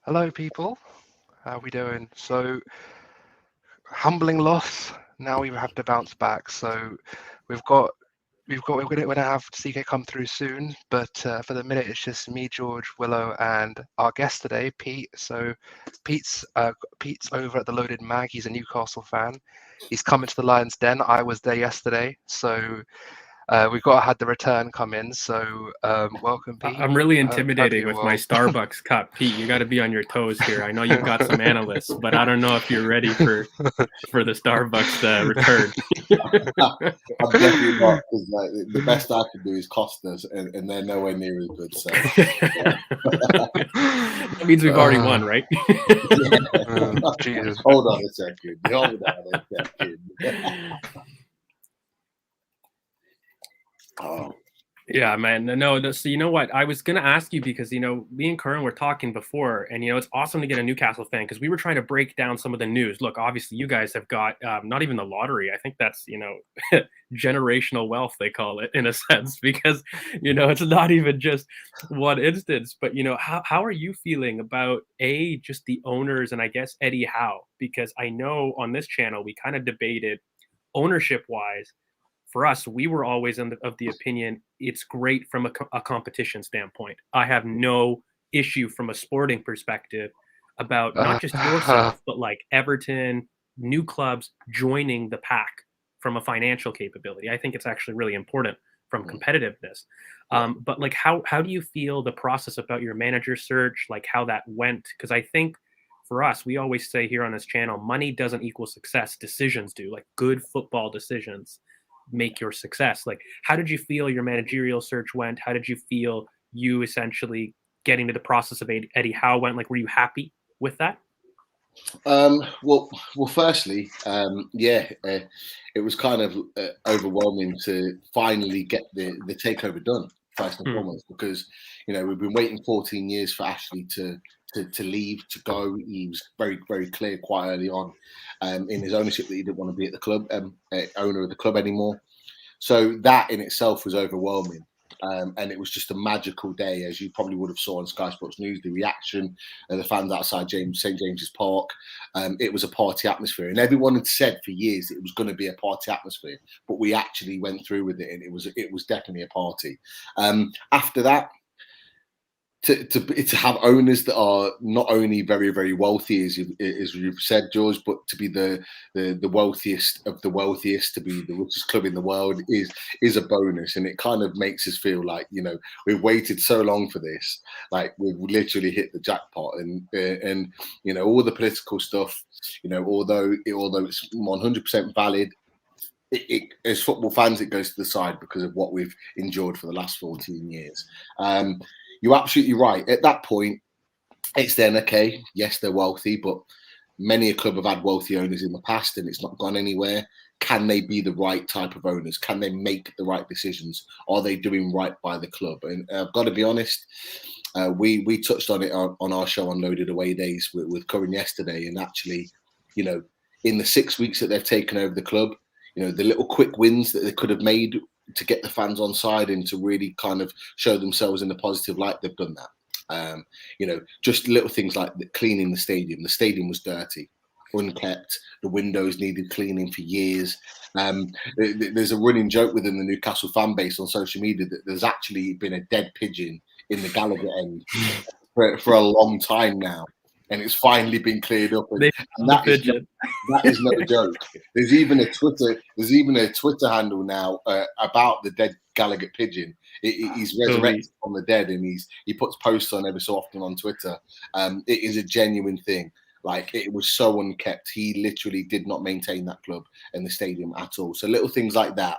Hello, people. How we doing? So, humbling loss. Now we have to bounce back. So, we've got, we're gonna have CK come through soon. But for the minute, it's just me, George, Willow, and our guest today, Pete. So, Pete's over at the Loaded Mag. He's a Newcastle fan. He's coming to the Lions Den. I was there yesterday, so we've got had the return come in. So, welcome, Pete. I'm really Hope intimidated you're with my well. Starbucks cup, Pete. You got to be on your toes here. I know you've got some analysts, but I don't know if you're ready for the Starbucks return. I'm definitely not, because like the best I can do is Costas, and they're nowhere near as good. So That means we've already won, right? Jesus. hold on a second. Hold on a second. Oh. Yeah, man. No, so you know what? I was going to ask you because, me and Curran were talking before, and, it's awesome to get a Newcastle fan because we were trying to break down some of the news. Look, obviously, you guys have got not even the lottery. I think that's, generational wealth, they call it, in a sense, because, it's not even just one instance. But, how are you feeling about, just the owners and I guess Eddie Howe? Because I know on this channel, we kind of debated ownership-wise. For us, we were always of the opinion it's great from a competition standpoint. I have no issue from a sporting perspective about not just yourself, but like Everton, new clubs joining the pack from a financial capability. I think it's actually really important from competitiveness. But like, how do you feel the process about your manager search, like how that went? Because I think for us, we always say here on this channel, money doesn't equal success. Decisions do. Like good football decisions make your success. Like, how did you feel your managerial search went? How did you feel you essentially getting to the process of Eddie Howe went? Like, were you happy with that? Well, firstly, it was kind of overwhelming to finally get the takeover done, first and foremost, because we've been waiting 14 years for Ashley to leave, to go. He was very, very clear quite early on in his ownership that he didn't want to be at the club, owner of the club anymore. So that in itself was overwhelming. And it was just a magical day, as you probably would have saw on Sky Sports News, the reaction of the fans outside St. James's Park. It was a party atmosphere, and everyone had said for years it was going to be a party atmosphere, but we actually went through with it, and it was definitely a party. After that, to have owners that are not only very, very wealthy, as you've said, George, but to be the wealthiest of the wealthiest, to be the richest club in the world is a bonus, and it kind of makes us feel like we've waited so long for this, like we've literally hit the jackpot, and all the political stuff, although it's 100% valid. As football fans, it goes to the side because of what we've endured for the last 14 years. You're absolutely right. At that point, it's then, okay, yes, they're wealthy, but many a club have had wealthy owners in the past and it's not gone anywhere. Can they be the right type of owners? Can they make the right decisions? Are they doing right by the club? And I've got to be honest, we touched on it on our show on Loaded Away Days with Curran yesterday. And actually, in the 6 weeks that they've taken over the club, the little quick wins that they could have made to get the fans on side and to really kind of show themselves in a positive light, they've done that. Just little things like cleaning the stadium. The stadium was dirty, unkept. The windows needed cleaning for years. There's a running joke within the Newcastle fan base on social media that there's actually been a dead pigeon in the Gallagher end for a long time now. And it's finally been cleared up, and that is no joke. There's even a Twitter handle now about the dead Gallagher pigeon. He's resurrected from the dead, and he puts posts on every so often on Twitter. It is a genuine thing. Like, it was so unkept. He literally did not maintain that club and the stadium at all. So little things like that.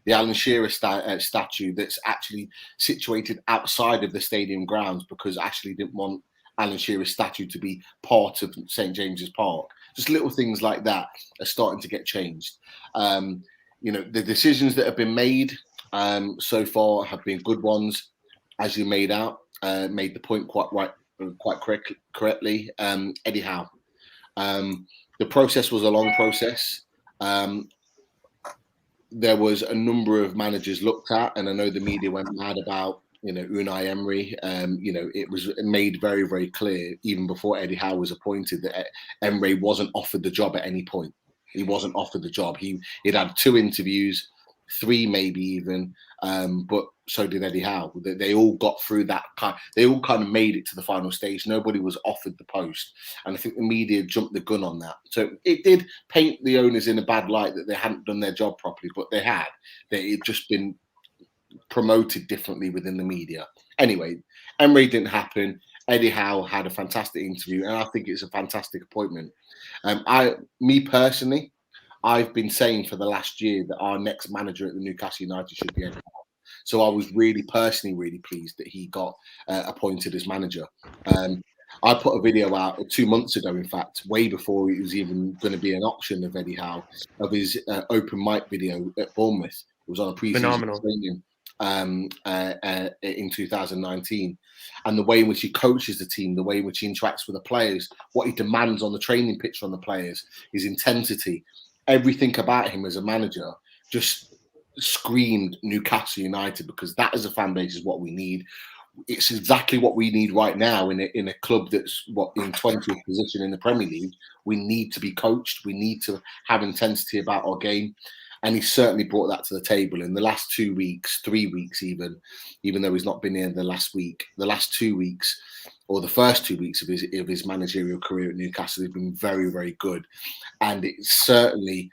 The Alan Shearer statue that's actually situated outside of the stadium grounds because Ashley didn't want Alan Shearer's statue to be part of St. James's Park. Just little things like that are starting to get changed. The decisions that have been made so far have been good ones, as you made the point quite correctly. Eddie Howe. The process was a long process. There was a number of managers looked at, and I know the media went mad about Unai Emery. It was made very, very clear even before Eddie Howe was appointed that Emery wasn't offered the job at any point. He wasn't offered the job. He'd had 2 interviews, 3 maybe even, but so did Eddie Howe. They all got through that. They all kind of made it to the final stage. Nobody was offered the post, and I think the media jumped the gun on that. So it did paint the owners in a bad light that they hadn't done their job properly, but they had. It just been promoted differently within the media. Anyway, Emery didn't happen. Eddie Howe had a fantastic interview, and I think it's a fantastic appointment. Me personally, I've been saying for the last year that our next manager at the Newcastle United should be Eddie Howe. So I was really pleased that he got appointed as manager. I put a video out 2 months ago, in fact, way before it was even going to be an option of Eddie Howe, of his open mic video at Bournemouth. It was on a pre-season training in 2019, and the way in which he coaches the team, the way in which he interacts with the players, what he demands on the training pitch from the players, his intensity, everything about him as a manager just screamed Newcastle United, because that as a fan base is what we need. It's exactly what we need right now in a club that's in 20th position in the Premier League. We need to be coached. We need to have intensity about our game. And he certainly brought that to the table in the last 2 weeks, 3 weeks even though he's not been here the last week. The last 2 weeks, or the first 2 weeks of his managerial career at Newcastle, has been very, very good. And it certainly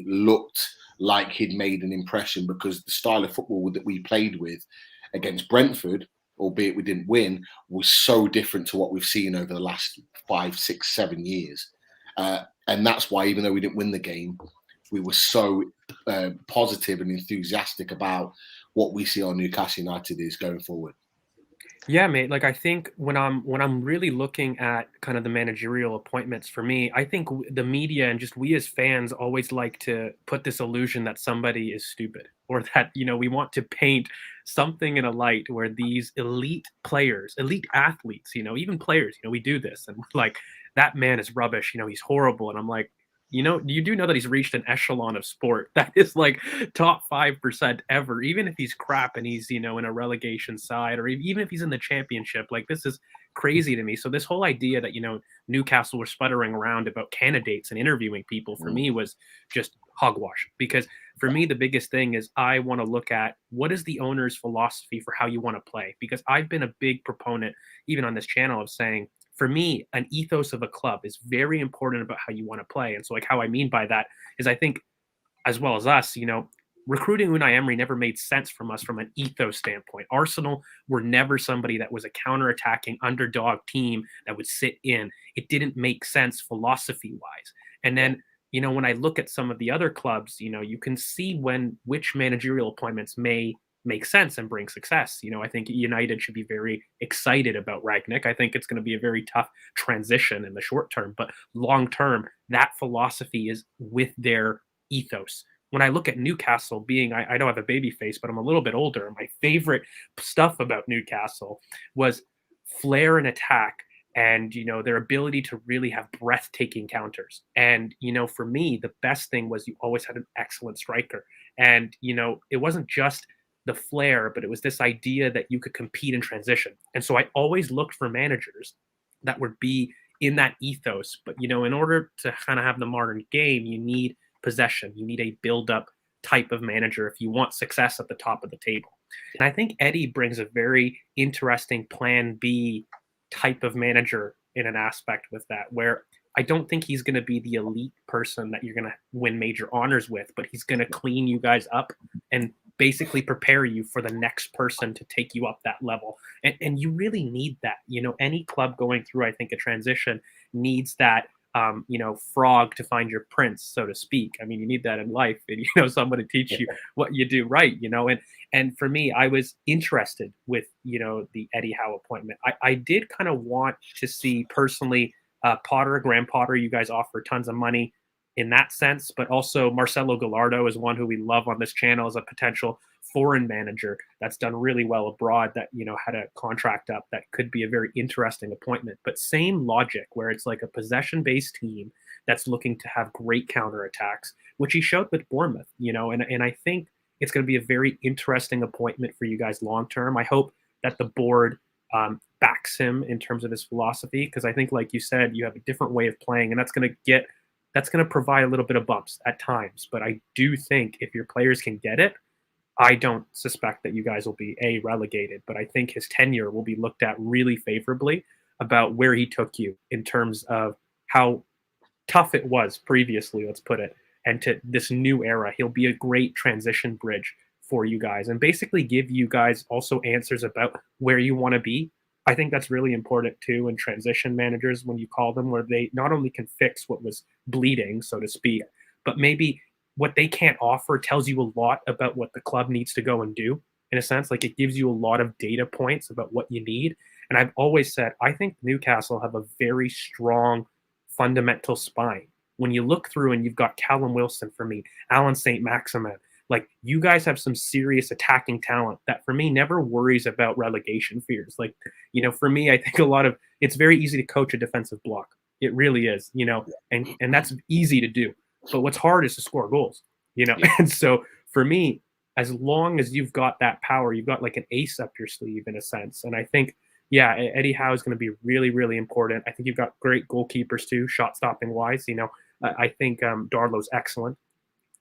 looked like he'd made an impression, because the style of football that we played with against Brentford, albeit we didn't win, was so different to what we've seen over the last 5, 6, 7 years. And that's why, even though we didn't win the game, we were so positive and enthusiastic about what we see on Newcastle United is going forward. Yeah, mate. Like, I think when I'm really looking at kind of the managerial appointments for me, I think the media and just we as fans always like to put this illusion that somebody is stupid, or that, we want to paint something in a light where these elite players, elite athletes, even players, we do this, and like, that man is rubbish, he's horrible. And I'm like, you do know that he's reached an echelon of sport that is like top 5% ever, even if he's crap and he's, in a relegation side, or even if he's in the championship. Like, this is crazy to me. So this whole idea that, Newcastle were sputtering around about candidates and interviewing people, for me, was just hogwash. Because for me, the biggest thing is I want to look at what is the owner's philosophy for how you want to play. Because I've been a big proponent, even on this channel, of saying, for me, an ethos of a club is very important about how you want to play. And so, like, how I mean by that is, I think, as well as us, recruiting Unai Emery never made sense from us from an ethos standpoint. Arsenal were never somebody that was a counter-attacking underdog team that would sit in. It didn't make sense philosophy-wise. And then, when I look at some of the other clubs, you can see which managerial appointments may make sense and bring success. I think United should be very excited about Rangnick. I think it's going to be a very tough transition in the short term, but long term, that philosophy is with their ethos. When I look at Newcastle being, I don't have a baby face, but I'm a little bit older. My favorite stuff about Newcastle was flair and attack, and their ability to really have breathtaking counters. And for me, the best thing was you always had an excellent striker. And it wasn't just the flair, but it was this idea that you could compete in transition. And so I always looked for managers that would be in that ethos. But in order to kind of have the modern game, you need possession. You need a build-up type of manager if you want success at the top of the table. And I think Eddie brings a very interesting plan B type of manager in an aspect with that, where I don't think he's going to be the elite person that you're going to win major honors with, but he's going to clean you guys up and basically prepare you for the next person to take you up that level. And you really need that. Any club going through, I think, a transition needs that, frog to find your prince, so to speak. I mean, you need that in life, and, someone to teach you what you do right, and for me, I was interested with, the Eddie Howe appointment. I did kind of want to see personally, Graham Potter, you guys offer tons of money in that sense, but also Marcelo Gallardo is one who we love on this channel as a potential foreign manager that's done really well abroad, that had a contract up that could be a very interesting appointment. But same logic, where it's like a possession-based team that's looking to have great counterattacks, which he showed with Bournemouth, and I think it's going to be a very interesting appointment for you guys long term. I hope that the board backs him in terms of his philosophy, because I think, like you said, you have a different way of playing, and that's going to provide a little bit of bumps at times. But I do think if your players can get it, I don't suspect that you guys will be relegated, but I think his tenure will be looked at really favorably about where he took you in terms of how tough it was previously, let's put it, and to this new era. He'll be a great transition bridge for you guys and basically give you guys also answers about where you want to be. I think that's really important too in transition managers, when you call them, where they not only can fix what was bleeding, so to speak, but maybe what they can't offer tells you a lot about what the club needs to go and do, in a sense. Like, it gives you a lot of data points about what you need. And I've always said, I think Newcastle have a very strong fundamental spine. When you look through and you've got Callum Wilson for me, Alan St. Maximin, like, you guys have some serious attacking talent that for me never worries about relegation fears. Like, for me, I think it's very easy to coach a defensive block. It really is, and that's easy to do. But what's hard is to score goals, Yeah. And so for me, as long as you've got that power, you've got like an ace up your sleeve in a sense. And I think, Eddie Howe is going to be really, really important. I think you've got great goalkeepers too, shot stopping wise. I think Darlow's excellent.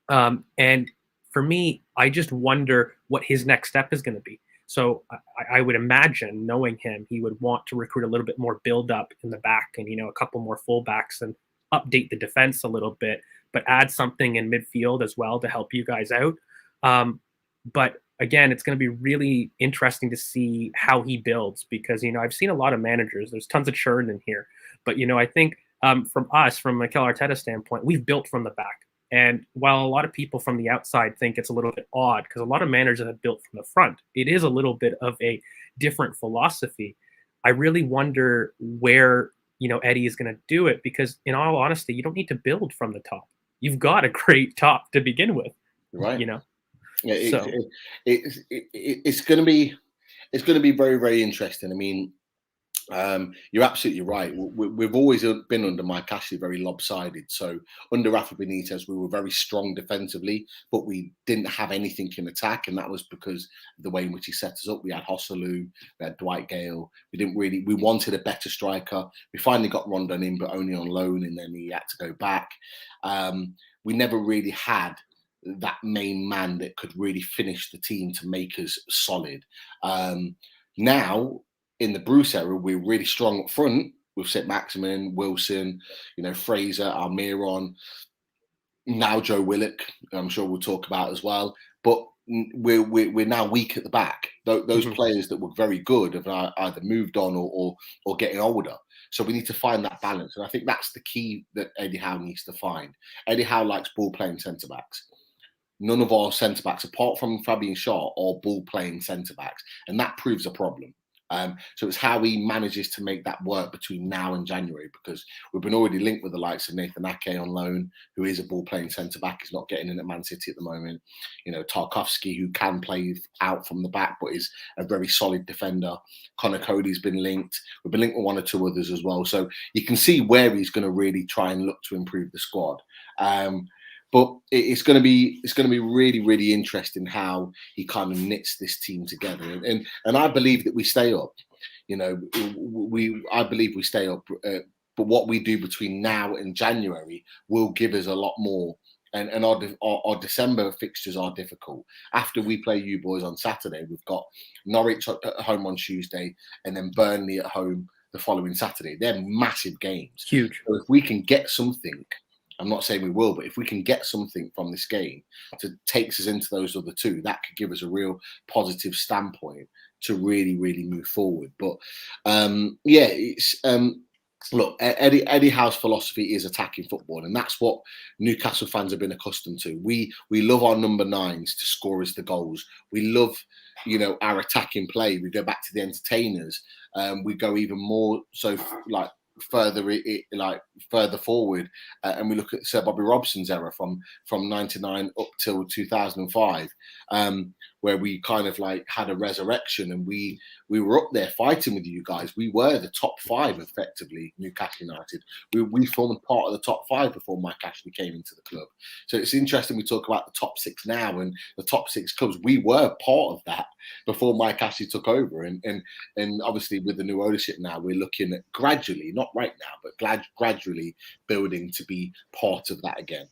And for me, I just wonder what his next step is going to be. So I would imagine, knowing him, he would want to recruit a little bit more build up in the back and, a couple more fullbacks and update the defense a little bit, but add something in midfield as well to help you guys out. But again, it's going to be really interesting to see how he builds, because, I've seen a lot of managers. There's tons of churn in here. But, I think from Mikel Arteta's standpoint, we've built from the back. And while a lot of people from the outside think it's a little bit odd, because a lot of managers have built from the front, it is a little bit of a different philosophy. I really wonder where, Eddie is going to do it, because in all honesty, you don't need to build from the top. You've got a great top to begin with, right? Yeah, it's going to be very, very interesting. I mean, you're absolutely right. We've always been under Mike Ashley very lopsided. So under Rafa Benitez, we were very strong defensively, but we didn't have anything in attack, and that was because of the way in which he set us up. We had Hosselu, we had Dwight Gale. We wanted a better striker. We finally got Rondon in, but only on loan, and then he had to go back. We never really had that main man that could really finish the team to make us solid. Now, in the Bruce era, we're really strong up front with St. Maximin, Wilson, Fraser, Almiron, now Joe Willock, I'm sure we'll talk about as well. But we're now weak at the back. Those players that were very good have either moved on or getting older. So we need to find that balance. And I think that's the key that Eddie Howe needs to find. Eddie Howe likes ball-playing centre-backs. None of our centre-backs, apart from Fabian Schär, are ball-playing centre-backs. And that proves a problem. So it's how he manages to make that work between now and January, because we've been already linked with the likes of Nathan Ake on loan, who is a ball-playing centre-back. He's not getting in at Man City at the moment. Tarkowski, who can play out from the back, but is a very solid defender. Connor Cody's been linked. We've been linked with one or two others as well. So you can see where he's going to really try and look to improve the squad. But it's going to be really, really interesting how he kind of knits this team together, and I believe that we stay up. I believe we stay up. But what we do between now and January will give us a lot more. And our December fixtures are difficult. After we play you boys on Saturday, we've got Norwich at home on Tuesday, and then Burnley at home the following Saturday. They're massive games. Huge. So if we can get something. I'm not saying we will, but if we can get something from this game to takes us into those other two, that could give us a real positive standpoint to really, really move forward. But look, Eddie Howe's philosophy is attacking football, and that's what Newcastle fans have been accustomed to. We love our number nines to score us the goals. We love, our attacking play. We go back to the entertainers. We go even more so further forward, and we look at Sir Bobby Robson's era from 99 up till 2005. where we kind of like had a resurrection, and we were up there fighting with you guys. We were the top 5 effectively, Newcastle United. We formed part of the top 5 before Mike Ashley came into the club. So it's interesting we talk about the top 6 now, and the top 6 clubs. We were part of that before Mike Ashley took over, and obviously with the new ownership now, we're looking at gradually, not right now, but gradually building to be part of that again.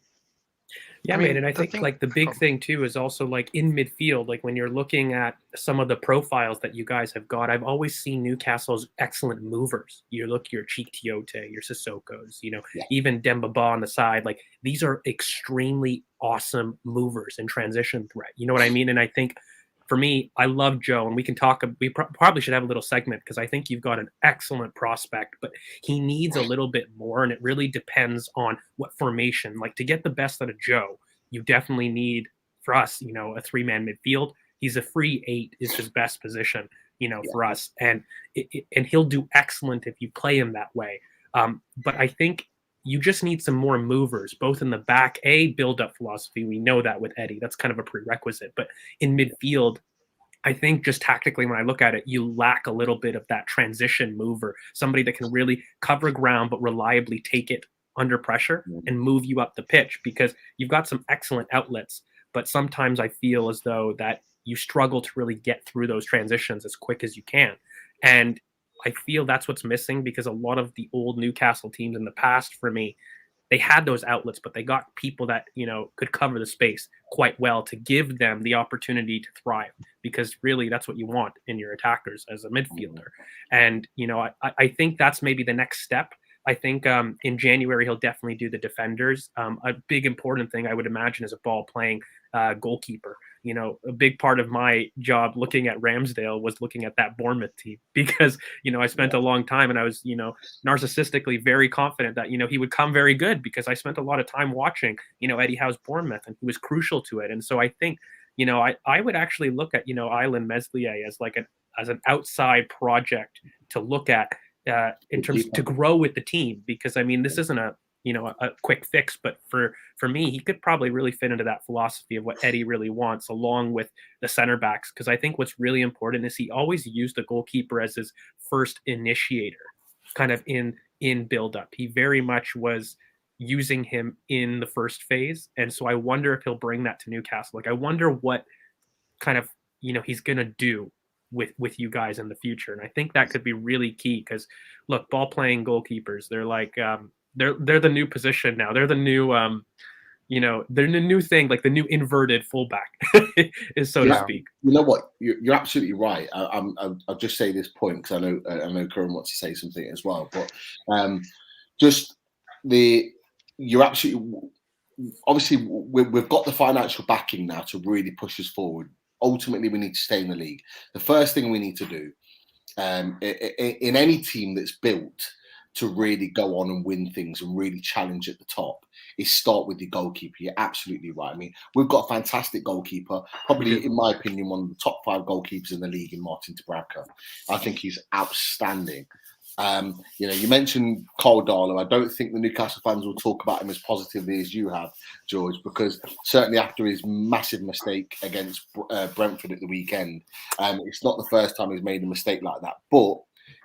Yeah, mate, and I think like the big thing too is also like in midfield, like when you're looking at some of the profiles that you guys have got, I've always seen Newcastle's excellent movers. You look your Cheek Tiote, your Sissoko's, even Demba Ba on the side. Like these are extremely awesome movers and transition threat. You know what I mean? And I think for me, I love Joe, and we can talk. We probably should have a little segment because I think you've got an excellent prospect, but he needs a little bit more, and it really depends on what formation. Like to get the best out of Joe, you definitely need, for us, a 3-man midfield. He's a free 8 is his best position, for us, and he'll do excellent if you play him that way. But I think you just need some more movers, both in the back, build-up philosophy. We know that with Eddie. That's kind of a prerequisite. But in midfield, I think just tactically, when I look at it, you lack a little bit of that transition mover, somebody that can really cover ground but reliably take it under pressure and move you up the pitch, because you've got some excellent outlets. But sometimes I feel as though that you struggle to really get through those transitions as quick as you can. And I feel that's what's missing, because a lot of the old Newcastle teams in the past, for me, they had those outlets, but they got people that, could cover the space quite well to give them the opportunity to thrive, because really that's what you want in your attackers as a midfielder. And, I think that's maybe the next step. I think in January, he'll definitely do the defenders. A big important thing I would imagine is a ball playing goalkeeper. A big part of my job looking at Ramsdale was looking at that Bournemouth team, because, I spent a long time, and I was, narcissistically very confident that, he would come very good, because I spent a lot of time watching, Eddie Howe's Bournemouth, and he was crucial to it. And so I think, I would actually look at, Island Meslier as like as an outside project to look at in terms to grow with the team, because this isn't a quick fix, but for me, he could probably really fit into that philosophy of what Eddie really wants, along with the center backs. Because I think what's really important is he always used the goalkeeper as his first initiator, kind of in build up. He very much was using him in the first phase, and so I wonder if he'll bring that to Newcastle. Like I wonder what kind of he's gonna do with you guys in the future. And I think that could be really key, because look, ball playing goalkeepers, they're like they're the new position now. They're the new they're the new thing, like the new inverted fullback is, so to speak. You know what? You're absolutely right. I'll just say this point, because I know Curran wants to say something as well. But you're absolutely, obviously we've got the financial backing now to really push us forward. Ultimately, we need to stay in the league. The first thing we need to do in any team that's built to really go on and win things and really challenge at the top is start with the goalkeeper. You're absolutely right. We've got a fantastic goalkeeper, probably, in my opinion, one of the top 5 goalkeepers in the league in Martin Dubravka. I think he's outstanding. You mentioned Cole Darlow. I don't think the Newcastle fans will talk about him as positively as you have, George, because certainly after his massive mistake against Brentford at the weekend, it's not the first time he's made a mistake like that, but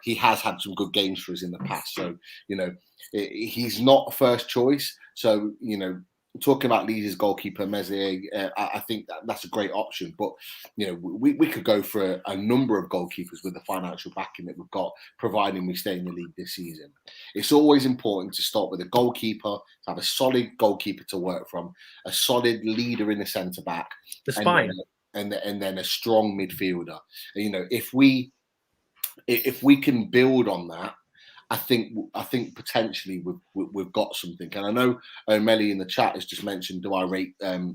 he has had some good games for us in the past. So, he's not a first choice. So, talking about Leeds' goalkeeper, Meslier, I think that's a great option. But, we could go for a number of goalkeepers with the financial backing that we've got, providing we stay in the league this season. It's always important to start with a goalkeeper, to have a solid goalkeeper to work from, a solid leader in the centre-back. The spine. And then a strong midfielder. If we can build on that, I think potentially we've got something. And I know O'Malley in the chat has just mentioned, do I rate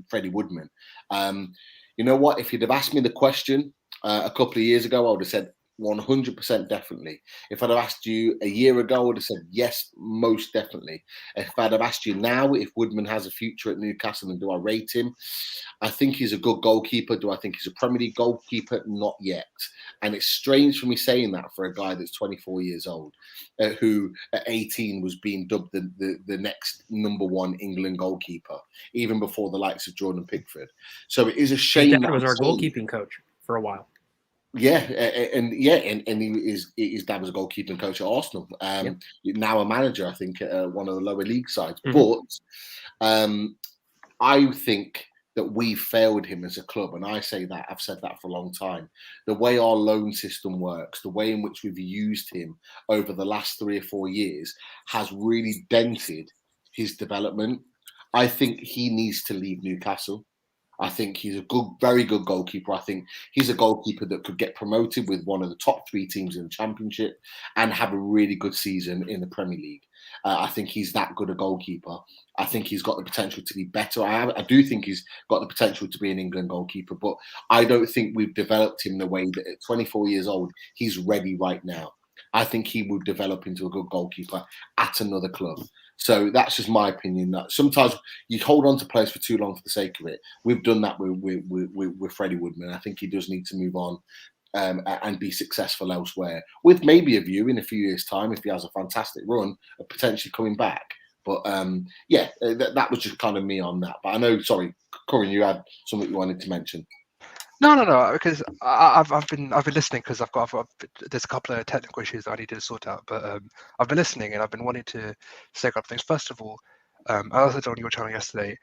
Freddie Woodman? You know what? If you'd have asked me the question a couple of years ago, I would have said 100% definitely. If I'd have asked you a year ago, I would have said yes, most definitely. If I'd have asked you now if Woodman has a future at Newcastle and do I rate him, I think he's a good goalkeeper. Do I think he's a Premier League goalkeeper? Not yet. And it's strange for me saying that for a guy that's 24 years old, who at 18 was being dubbed the next #1 England goalkeeper, even before the likes of Jordan Pickford. So it is a shame. His dad was our goalkeeping coach for a while. Yeah, and his dad was a goalkeeping coach at Arsenal. Now a manager, I think, at one of the lower league sides. But I think that we failed him as a club, and I say that I've said that for a long time. The way our loan system works, the way in which we've used him over the last 3 or 4 years, has really dented his development. I think he needs to leave Newcastle. I think he's a good, very good goalkeeper. I think he's a goalkeeper that could get promoted with one of the top 3 teams in the Championship and have a really good season in the Premier League. I think he's that good a goalkeeper. I think he's got the potential to be better. I do think he's got the potential to be an England goalkeeper, but I don't think we've developed him the way that at 24 years old, he's ready right now. I think he will develop into a good goalkeeper at another club. So that's just my opinion. That sometimes you hold on to players for too long for the sake of it. We've done that with Freddie Woodman. I think he does need to move on and be successful elsewhere, with maybe a view in a few years' time, if he has a fantastic run, of potentially coming back. But that was just kind of me on that. But I know, sorry, Corin, you had something you wanted to mention. No, because I've been listening because there's a couple of technical issues that I need to sort out, but I've been listening and I've been wanting to say a couple of things. First of all, I also said on your channel yesterday,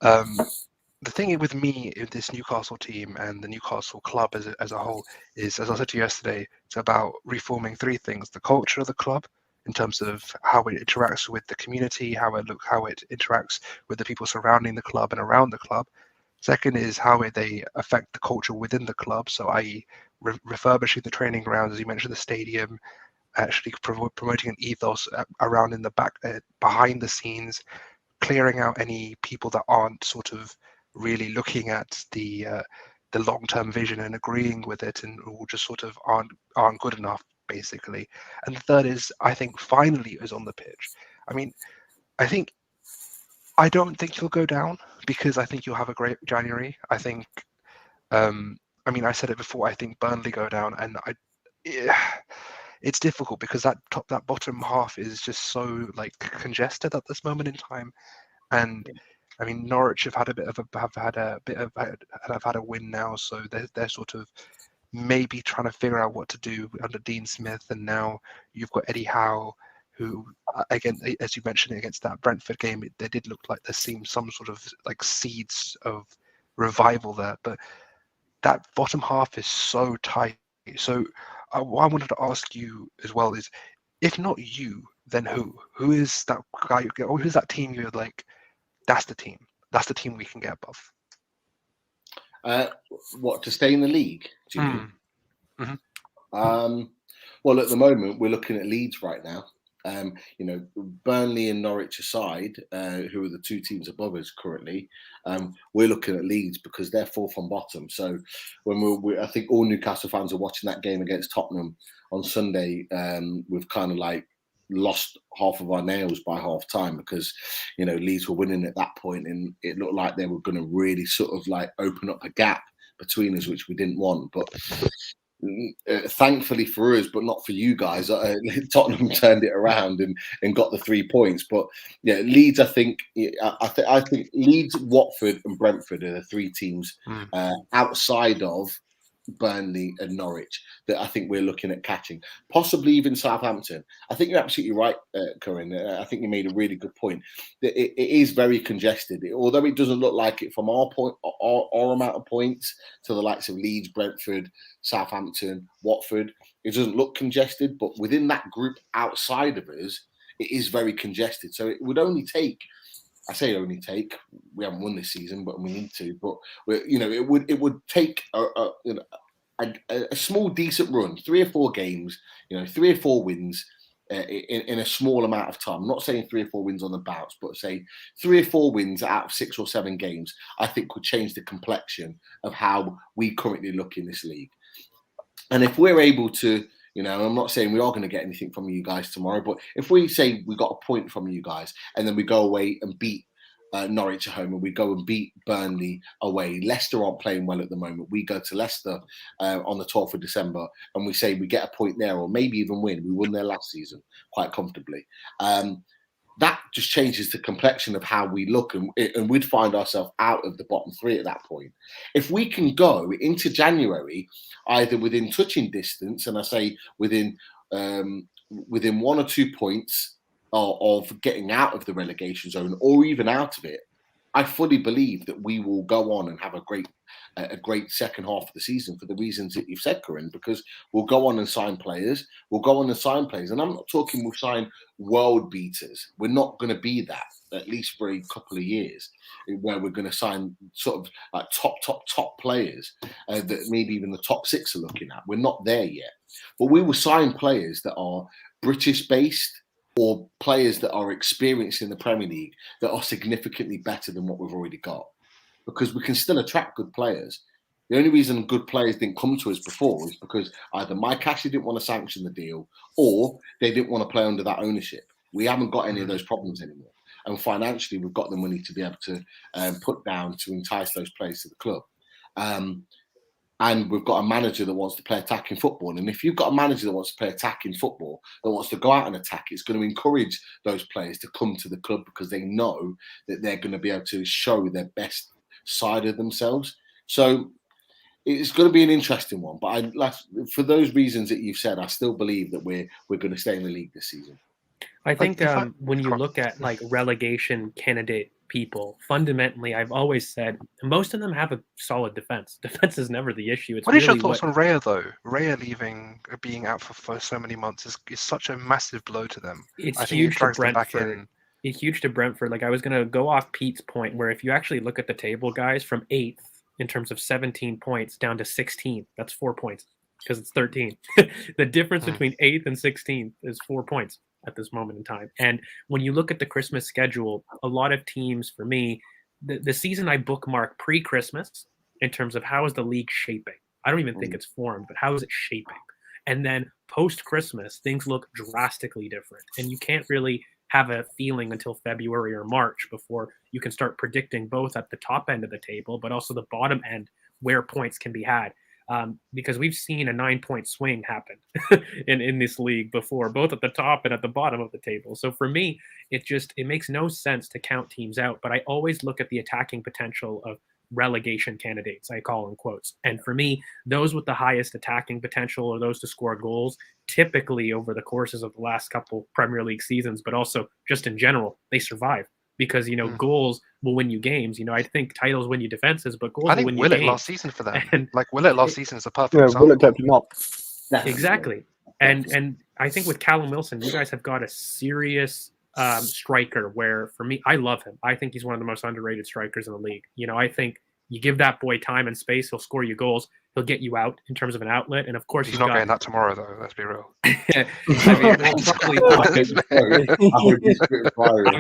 the thing with me in this Newcastle team and the Newcastle club as a whole is, as I said to you yesterday, it's about reforming 3 things: the culture of the club, in terms of how it interacts with the community, how it interacts with the people surrounding the club and around the club. Second is how they affect the culture within the club, so i.e. refurbishing the training grounds, as you mentioned, the stadium, actually promoting an ethos around in the back, behind the scenes, clearing out any people that aren't sort of really looking at the long-term vision and agreeing with it, and or just sort of aren't good enough, basically. And the third is, I think, finally, is on the pitch. I don't think you'll go down, because I think you'll have a great January. I think, I said it before, I think Burnley go down, and it's difficult because that bottom half is just so congested at this moment in time. And Norwich have had a win now, so they're sort of maybe trying to figure out what to do under Dean Smith, and now you've got Eddie Howe, who, again, as you mentioned, against that Brentford game, they did look like there seemed some sort of seeds of revival there. But that bottom half is so tight. So what I wanted to ask you as well is, if not you, then who? Who is that guy? Or who's that team you're like, that's the team. That's the team we can get above? What, to stay in the league? Do you mean? Mm-hmm. Well, at the moment, we're looking at Leeds right now. Burnley and Norwich aside, who are the 2 teams above us currently, we're looking at Leeds because they're 4th on bottom. So when I think all Newcastle fans are watching that game against Tottenham on Sunday, we've kind of lost half of our nails by half time, because Leeds were winning at that point, and it looked like they were going to really sort of open up a gap between us, which we didn't want. But thankfully for us, but not for you guys, Tottenham turned it around and got the 3 points. But yeah, Leeds, I think Leeds, Watford, and Brentford are the 3 teams outside of Burnley and Norwich that I think we're looking at catching, possibly even Southampton. I think you're absolutely right, Corinne. I think you made a really good point. That it is very congested, although it doesn't look like it from our amount of points to the likes of Leeds, Brentford, Southampton, Watford. It doesn't look congested, but within that group outside of us, it is very congested. So it would only take, I say only take, we haven't won this season, but we need to. But it would take a small decent run, 3 or 4 games, 3 or 4 wins in a small amount of time. I'm not saying 3 or 4 wins on the bounce, but say 3 or 4 wins out of 6 or 7 games, I think would change the complexion of how we currently look in this league. And if we're able to, I'm not saying we are going to get anything from you guys tomorrow, but if we say we got a point from you guys and then we go away and beat Norwich at home and we go and beat Burnley away, Leicester aren't playing well at the moment. We go to Leicester on the 12th of December and we say we get a point there or maybe even win. We won there last season quite comfortably. That just changes the complexion of how we look, and we'd find ourselves out of the bottom three at that point. If we can go into January either within touching distance, and I say within 1 or 2 points of getting out of the relegation zone or even out of it, I fully believe that we will go on and have a great second half of the season for the reasons that you've said, Corinne, because we'll go on and sign players. And I'm not talking we'll sign world beaters. We're not going to be that, at least for a couple of years, where we're going to sign sort of like top players that maybe even the top six are looking at. We're not there yet. But we will sign players that are British-based, or players that are experienced in the Premier League that are significantly better than what we've already got, because we can still attract good players. The only reason good players didn't come to us before is because either Mike Ashley didn't want to sanction the deal or they didn't want to play under that ownership. We haven't got any of those problems anymore. And financially, we've got the money to be able to put down to entice those players to the club. And we've got a manager that wants to play attacking football. And if you've got a manager that wants to play attacking football, that wants to go out and attack, it's going to encourage those players to come to the club because they know that they're going to be able to show their best side of themselves. So it's going to be an interesting one. But for those reasons that you've said, I still believe that we're going to stay in the league this season. I think when you look at like relegation candidate people, fundamentally, I've always said most of them have a solid defense. Defense is never the issue. It's what is your thoughts on Raya, though? Raya being out for so many months is such a massive blow to them. It's huge to Brentford. It's huge to Brentford. Like I was going to go off Pete's point, where if you actually look at the table, guys, from 8th in terms of 17 points down to 16th, that's 4 points because it's 13. The difference between 8th and 16th is 4 points at this moment in time. And when you look at the Christmas schedule, a lot of teams, for me, the season I bookmark pre-Christmas in terms of how is the league shaping. I don't even think it's formed, but how is it shaping? And then post-Christmas, things look drastically different. And you can't really have a feeling until February or March before you can start predicting both at the top end of the table, but also the bottom end where points can be had. Because we've seen a 9-point swing happen in this league before, both at the top and at the bottom of the table. So for me, it makes no sense to count teams out, but I always look at the attacking potential of relegation candidates, I call in quotes. And for me, those with the highest attacking potential or those to score goals, typically over the courses of the last couple Premier League seasons, but also just in general, they survive. Because, goals will win you games. I think titles win you defenses, but goals will win you games. Last season for them. And Willett last season is a perfect example. Willett kept him up. Exactly. And I think with Callum Wilson, you guys have got a serious striker where, for me, I love him. I think he's one of the most underrated strikers in the league. I think you give that boy time and space, he'll score you goals. He'll get you out in terms of an outlet. And of course, he's not getting that tomorrow, though. Let's be real.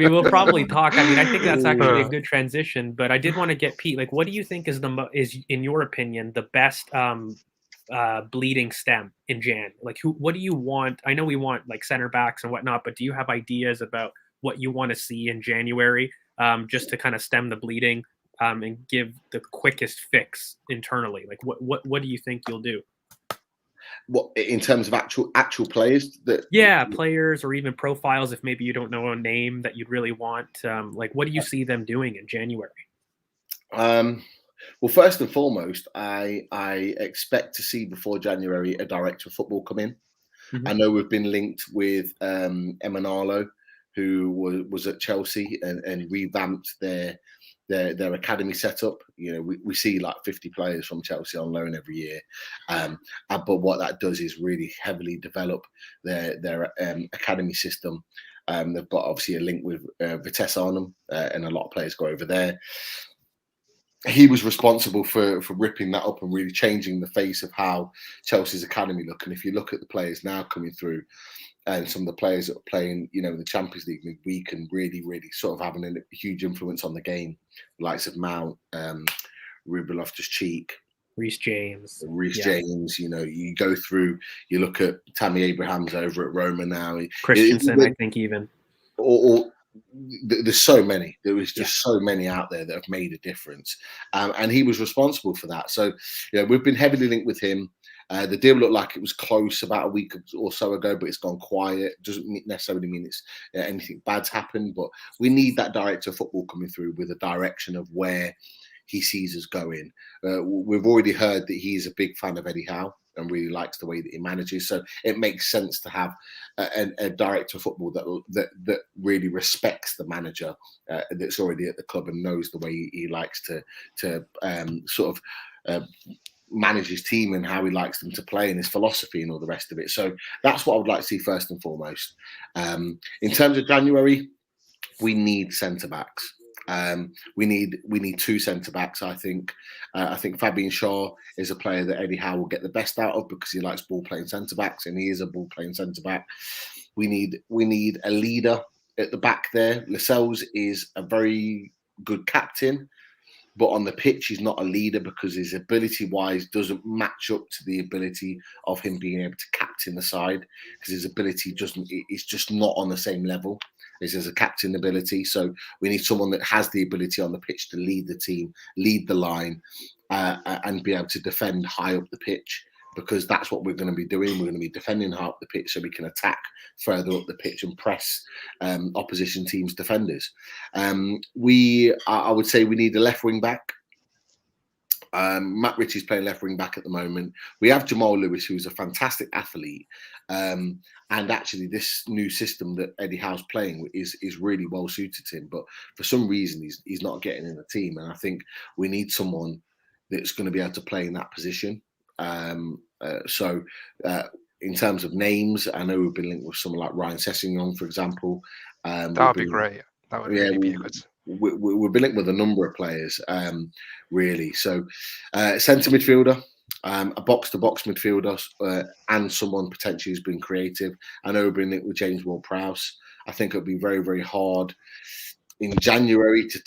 We'll probably talk. I think that's actually a good transition. But I did want to get Pete. Like, what do you think is in your opinion, the best bleeding stem in Jan? Like, what do you want? I know we want like center backs and whatnot, but do you have ideas about what you want to see in January, just to kind of stem the bleeding? And give the quickest fix internally. Like what do you think you'll do? What in terms of actual players? Players or even profiles. If maybe you don't know a name that you'd really want, like what do you see them doing in January? Well, first and foremost, I expect to see before January a director of football come in. I know we've been linked with Emanalo, who was at Chelsea and revamped their academy setup. We see like 50 players from Chelsea on loan every year, but what that does is really heavily develop their academy system. They've got obviously a link with Vitesse Arnhem, and a lot of players go over there. He was responsible for ripping that up and really changing the face of how Chelsea's academy look. And if you look at the players now coming through, and some of the players that are playing, the Champions League midweek and really, really sort of having a huge influence on the game, the likes of Mount, Ruben Loftus-Cheek, Reece James. James, you go through, you look at Tammy Abrahams over at Roma now. Christensen, I think even. Or there's so many. There was just so many out there that have made a difference, and he was responsible for that. So, we've been heavily linked with him. The deal looked like it was close about a week or so ago, but it's gone quiet. Doesn't necessarily mean it's anything bad's happened, but we need that director of football coming through with a direction of where he sees us going. We've already heard that he's a big fan of Eddie Howe and really likes the way that he manages. So it makes sense to have a director of football that really respects the manager that's already at the club and knows the way he likes to sort of manage his team and how he likes them to play and his philosophy and all the rest of it. So that's what I would like to see first and foremost. In terms of January, we need centre backs. We need two centre backs. I think Fabian Shaw is a player that Eddie Howe will get the best out of because he likes ball playing centre backs and he is a ball playing centre back. We need a leader at the back there. Lascelles is a very good captain, but on the pitch he's not a leader because his ability wise doesn't match up to the ability of him being able to captain the side because his ability is just not on the same level as a captain ability. So we need someone that has the ability on the pitch to lead the team, lead the line, and be able to defend high up the pitch, because that's what we're going to be doing. We're going to be defending high up the pitch so we can attack further up the pitch and press opposition teams' defenders. I would say we need a left wing back. Matt Ritchie's playing left wing back at the moment. We have Jamal Lewis, who's a fantastic athlete. And actually, this new system that Eddie Howe's playing is really well suited to him. But for some reason, he's not getting in the team. And I think we need someone that's going to be able to play in that position. So in terms of names, I know we've been linked with someone like Ryan Sessegnon, for example. That would be great. That would really be good. We've been linked with a number of players, really. So centre midfielder, a box-to-box midfielder, and someone potentially who's been creative. I know we've been linked with James Ward-Prowse. I think it'll be very, very hard in January to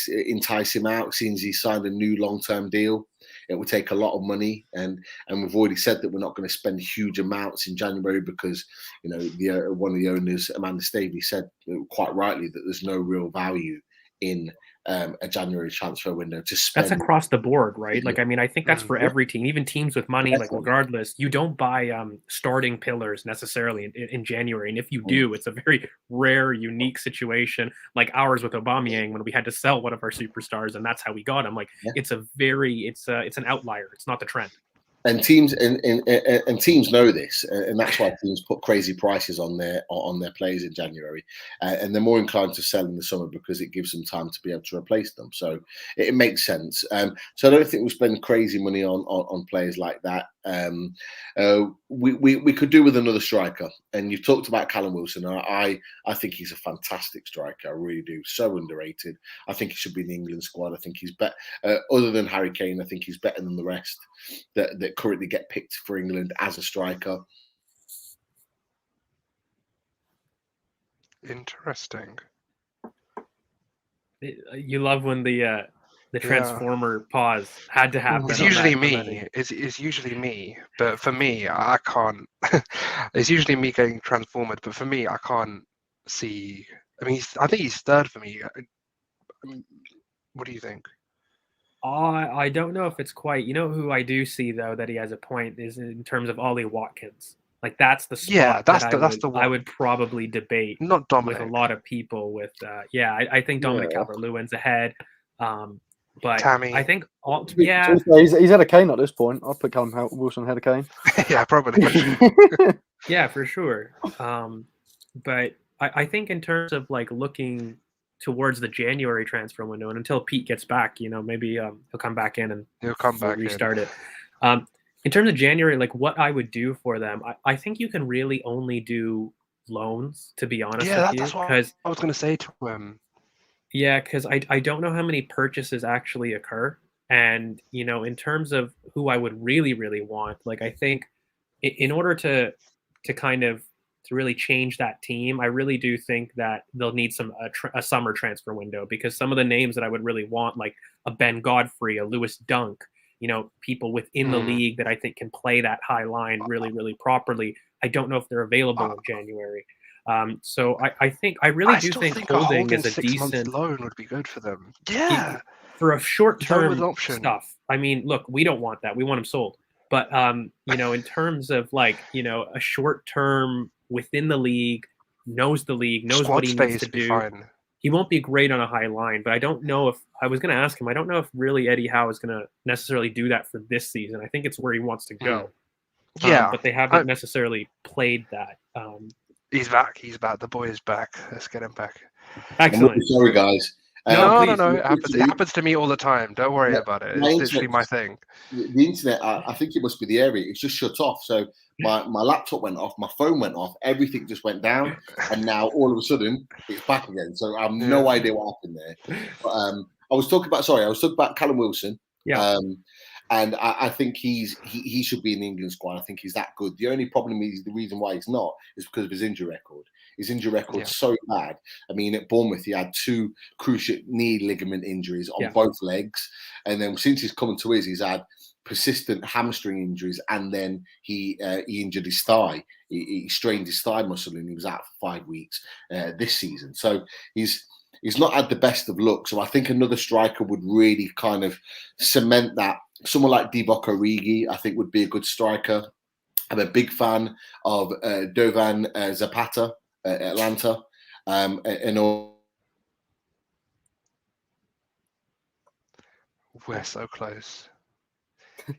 entice him out, since he signed a new long-term deal. It will take a lot of money, and we've already said that we're not going to spend huge amounts in January because one of the owners, Amanda Stavey, said quite rightly that there's no real value in a January transfer window to spend. That's across the board, right? Like, I mean, I think that's for every team, even teams with money. Like, regardless, you don't buy starting pillars necessarily in January, and if you do, it's a very rare, unique situation, like ours with Aubameyang when we had to sell one of our superstars, and that's how we got him. Like, it's an outlier. It's not the trend. And teams and teams know this, and that's why teams put crazy prices on their players in January, and they're more inclined to sell in the summer because it gives them time to be able to replace them. So it makes sense. So I don't think we'll spend crazy money on players like that. We could do with another striker, and you've talked about Callum Wilson. I think he's a fantastic striker. I really do. So underrated. I think he should be in the England squad. I think he's better. Other than Harry Kane, I think he's better than the rest that currently get picked for England as a striker. Interesting. You love when the transformer pause had to happen. It's usually me. It's usually me. But for me, I can't. It's usually me getting transformed. But for me, I can't see. I mean, I think he's third for me. I mean, what do you think? I don't know if it's quite. You know who I do see though that he has a point is in terms of Ollie Watkins. Like that's the spot. Yeah, that's the one. I would probably debate. Not Dominic. With a lot of people. With I think Dominic Calvert-Lewin's ahead. But Tammy. I think he's had a Kane at this point. I'll put Callum Wilson ahead of Kane. Yeah, probably. Yeah, for sure. But I think in terms of like looking towards the January transfer window, and until Pete gets back, maybe he'll come back in and restart it. In terms of January, like what I would do for them, I think you can really only do loans, to be honest with you. That's what I was going to say to him. Yeah, because I don't know how many purchases actually occur. And, in terms of who I would really, really want, like I think in order to kind of to really change that team, I really do think that they'll need a summer transfer window, because some of the names that I would really want, like a Ben Godfrey, a Lewis Dunk, people within the league that I think can play that high line really, really properly. I don't know if they're available in January. So I think I really do think Holding is a 6 months decent loan would be good for them. Yeah, for a short-term option stuff. I mean, look, we don't want that. We want him sold. But in terms of a short-term within the league, knows the league, knows squad what he needs space to be do. fine. He won't be great on a high line, but I don't know if I was going to ask him. I don't know if really Eddie Howe is going to necessarily do that for this season. I think it's where he wants to go. Yeah, but they haven't necessarily played that. He's back. He's back. The boy is back. Let's get him back. Excellent. I'm really sorry, guys. No. It happens to me all the time. Don't worry about it. It's literally my thing. The internet, I think it must be the area. It's just shut off. So my laptop went off, my phone went off, everything just went down, and now all of a sudden it's back again. So I have no idea what happened there. But, I was talking about Callum Wilson. Yeah. And I think he should be in the England squad. I think he's that good. The only problem is the reason why he's not is because of his injury record. His injury record's so bad. I mean, at Bournemouth, he had 2 cruciate knee ligament injuries on both legs. And then since he's come to us, he's had persistent hamstring injuries. And then he injured his thigh. He strained his thigh muscle and he was out for 5 weeks this season. So he's not had the best of luck. So I think another striker would really kind of cement that. Someone like Divock Origi, I think, would be a good striker. I'm a big fan of Dovan Zapata at Atlanta. We're so close.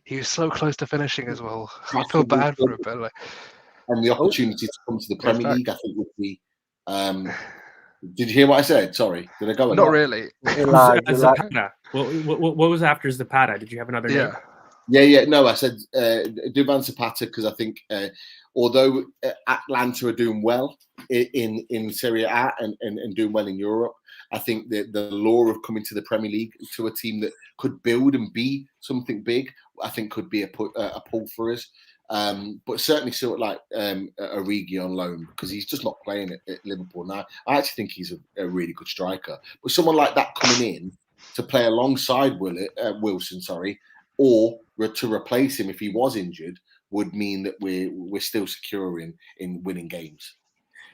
He was so close to finishing as well. I feel bad for him, but and the opportunity to come to the Premier League, I think, would be. Did you hear what I said? Sorry, did I go? Not really. Zapata. What was after Zapata? Did you have another name? Yeah. No, I said Duvan Zapata because I think although Atlanta are doing well in Serie A and doing well in Europe, I think that the lure of coming to the Premier League to a team that could build and be something big, I think could be a pull for us. But certainly sort of like Origi on loan because he's just not playing at Liverpool now. I actually think he's a really good striker. But someone like that coming in to play alongside Wilson, or to replace him if he was injured, would mean that we're still secure in winning games.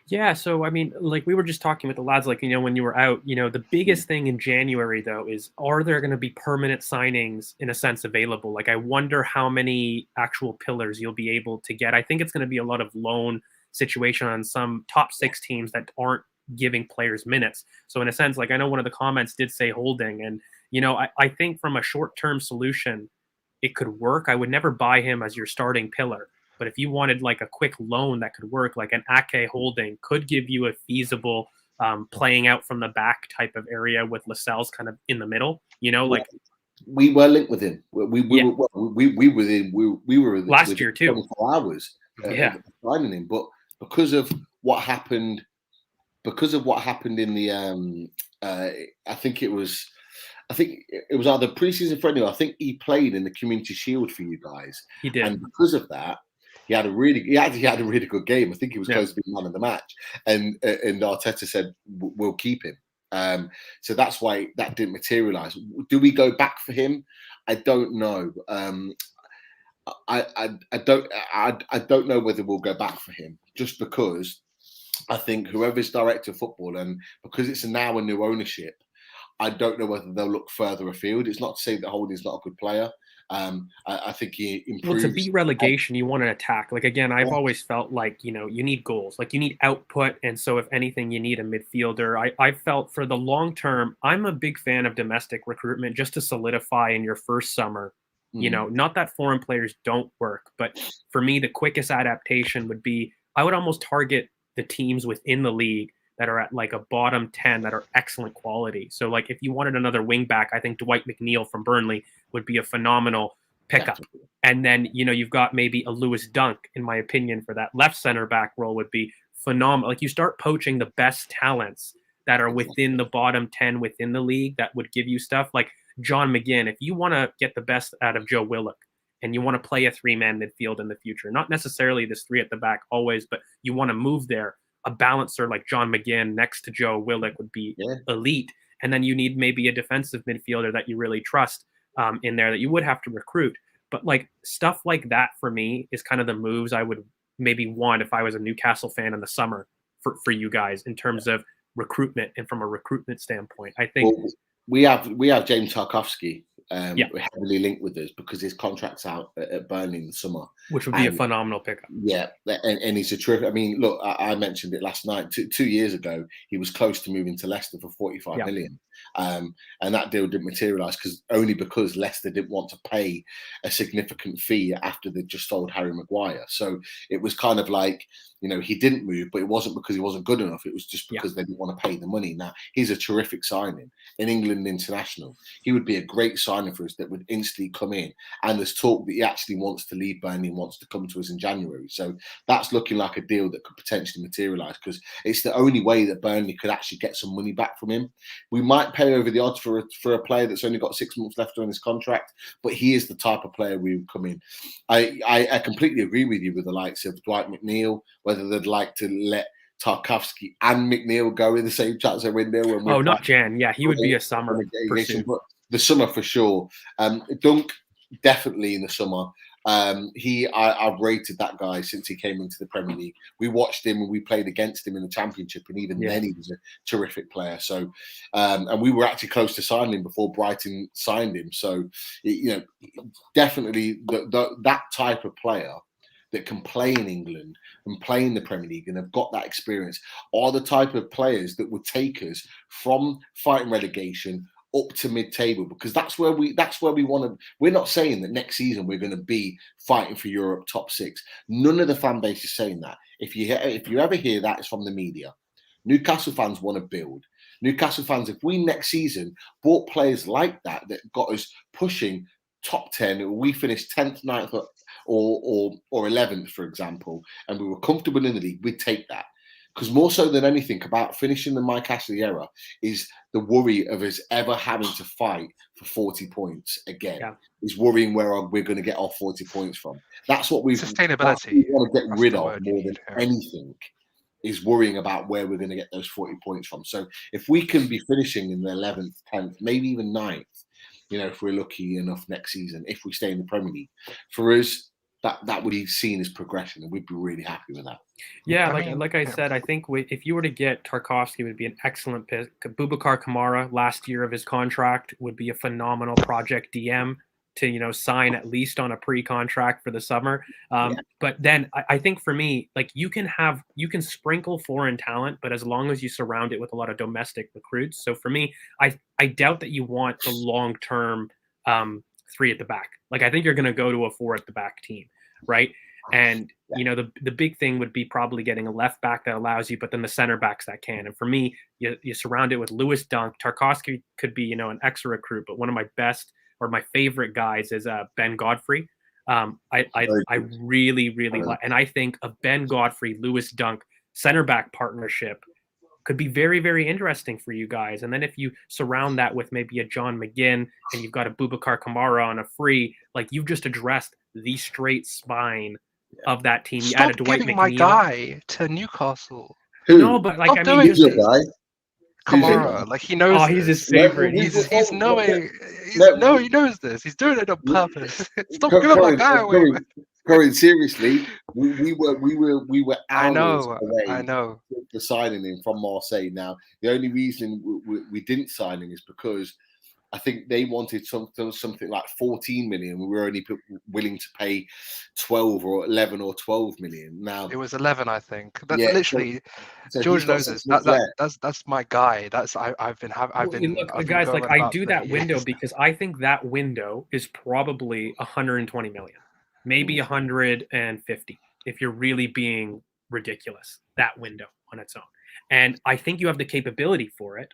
Yeah, so I mean, like we were just talking with the lads, like, when you were out, the biggest thing in January, though, is are there going to be permanent signings in a sense available? Like, I wonder how many actual pillars you'll be able to get. I think it's going to be a lot of loan situation on some top 6 teams that aren't giving players minutes. So in a sense, like I know one of the comments did say Holding, and, I think from a short-term solution, it could work. I would never buy him as your starting pillar. But if you wanted like a quick loan that could work, like an Ake Holding could give you a feasible playing out from the back type of area with Lascelles kind of in the middle, like we were linked with him. We were last year too. 24 hours finding him, but because of what happened in the I think it was either preseason friendly. I think he played in the Community Shield for you guys. He did, and because of that, he had a really good game. I think he was close to being man of the match, and Arteta said we'll keep him. So that's why that didn't materialise. Do we go back for him? I don't know. I don't know whether we'll go back for him, just because I think whoever's director of football, and because it's now a new ownership, I don't know whether they'll look further afield. It's not to say that Holding's not a good player. I think he improves. Well, to beat relegation, you want an attack. Like, again, I've always felt like, you need goals. Like, you need output. And so, if anything, you need a midfielder. I felt for the long term, I'm a big fan of domestic recruitment just to solidify in your first summer. Not that foreign players don't work. But for me, the quickest adaptation would be I would almost target the teams within the league that are at like a bottom 10 that are excellent quality. So like if you wanted another wing back, I think Dwight McNeil from Burnley would be a phenomenal pickup. And then, you've got maybe a Lewis Dunk, in my opinion, for that left center back role would be phenomenal. Like you start poaching the best talents that are within the bottom 10 within the league that would give you stuff like John McGinn. If you want to get the best out of Joe Willock and you want to play a 3-man midfield in the future, not necessarily this 3 at the back always, but you want to move there, a balancer like John McGinn next to Joe Willock would be elite. And then you need maybe a defensive midfielder that you really trust. in there that you would have to recruit. But like stuff like that for me is kind of the moves I would maybe want if I was a Newcastle fan in the summer for you guys in terms of recruitment and from a recruitment standpoint. I think we have James Tarkowski heavily linked with us because his contract's out at Burnley in the summer, which would be a phenomenal pickup. Yeah, and he's a terrific. I mean, look, I mentioned it last night. 2 years ago, he was close to moving to Leicester for 45 million, and that deal didn't materialise because Leicester didn't want to pay a significant fee after they just sold Harry Maguire. So it was kind of like, he didn't move, but it wasn't because he wasn't good enough. It was just because they didn't want to pay the money. Now, he's a terrific signing. In England international, he would be a great signing for us that would instantly come in. And there's talk that he actually wants to leave Burnley and wants to come to us in January. So that's looking like a deal that could potentially materialise because it's the only way that Burnley could actually get some money back from him. We might pay over the odds for a player that's only got 6 months left on his contract, but he is the type of player we would come in. I completely agree with you with the likes of Dwight McNeil, whether they'd like to let Tarkowski and McNeil go in the same transfer window. Not Jan. Yeah, he would be a summer pursuit. But the summer for sure. Dunk definitely in the summer. I've rated that guy since he came into the Premier League. We watched him and we played against him in the Championship, and even then he was a terrific player. So, and we were actually close to signing him before Brighton signed him. So, definitely that type of player that can play in England and play in the Premier League and have got that experience are the type of players that would take us from fighting relegation up to mid-table, because that's where we want to. We're not saying that next season we're going to be fighting for Europe top 6. None of the fan base is saying that. If you ever hear that, it's from the media. Newcastle fans want to build. Newcastle fans, if we next season bought players like that got us pushing top 10, we finished 10th, 9th, or 11th, for example, and we were comfortable in the league, we'd take that. Because more so than anything about finishing the Mike Ashley era is the worry of us ever having to fight for 40 points again. Is worrying where we're going to get our 40 points from. That's what sustainability. We want to get rid of more than anything. Is worrying about where we're going to get those 40 points from. So if we can be finishing in the 11th, 10th, maybe even 9th, if we're lucky enough next season, if we stay in the Premier League, for us, that would be seen as progression, and we'd be really happy with that. Yeah, like I said, I think if you were to get Tarkowski, it would be an excellent pick. Boubacar Kamara, last year of his contract, would be a phenomenal project DM to sign at least on a pre-contract for the summer. But then I think for me, like you can sprinkle foreign talent, but as long as you surround it with a lot of domestic recruits. So for me, I doubt that you want the long-term 3 at the back. Like I think you're going to go to a 4 at the back team, right? And the big thing would be probably getting a left back that allows you, but then the center backs that can. And for me, you surround it with Lewis Dunk. Tarkowski could be an extra recruit, but one of my best or my favorite guys is Ben Godfrey. I really like, and I think a Ben Godfrey Lewis Dunk center back partnership could be very, very interesting for you guys. And then if you surround that with maybe a John McGinn and you've got a Boubacar Kamara on a free, like you've just addressed the straight spine of that team. You Stop added Dwight giving McNeil. my guy to Newcastle. Who? No, but like Stop I mean, doing your guy. Kamara, like he knows. Oh, he's his favorite. He knows this. He's doing it on purpose. Stop giving my guy away. Corey, seriously, we were hours away. I know. For signing him from Marseille. Now, the only reason we didn't sign him is because I think they wanted something like 14 million. We were only willing to pay 12 or 11 or 12 million. Now it was 11, I think. Literally, so George knows this. That's my guy. I've been. Look, guys, like I do that window because I think that window is probably 120 million, maybe 150 if you're really being ridiculous. That window on its own, and I think you have the capability for it.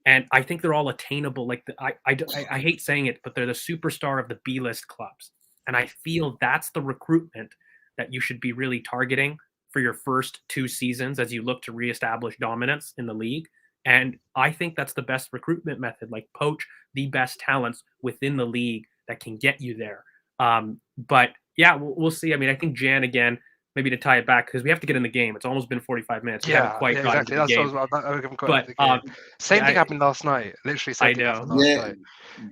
And I think they're all attainable. Like I hate saying it, but they're the superstar of the B-list clubs. And I feel that's the recruitment that you should be really targeting for your first 2 seasons as you look to reestablish dominance in the league. And I think that's the best recruitment method, like poach the best talents within the league that can get you there. But yeah, we'll see. I mean, I think Jan, again, maybe to tie it back, because we have to get in the game. It's almost been 45 minutes. We haven't quite gotten exactly. to the game. I haven't got into the game. But Same thing happened last night. Literally, same thing happened last night.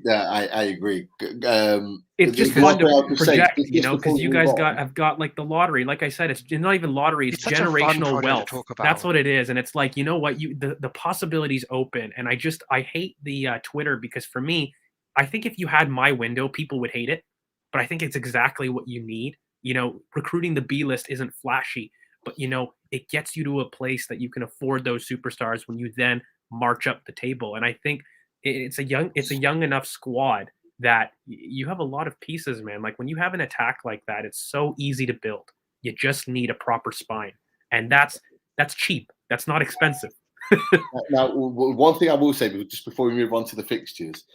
Yeah, I agree. It's just fun to project, say, you know, because you guys have got like the lottery. Like I said, it's not even lottery; it's generational wealth. That's what it is, and it's like, you know what, the possibilities open, and I hate the Twitter, because for me, I think if you had my window, people would hate it, but I think it's exactly what you need. You know, recruiting the B list isn't flashy, but you know, it gets you to a place that you can afford those superstars when you then march up the table. And I think it's a young enough squad that you have a lot of pieces, man. Like when you have an attack like that, it's so easy to build. You just need a proper spine, and that's cheap. That's not expensive. Now, one thing I will say, just before we move on to the fixtures,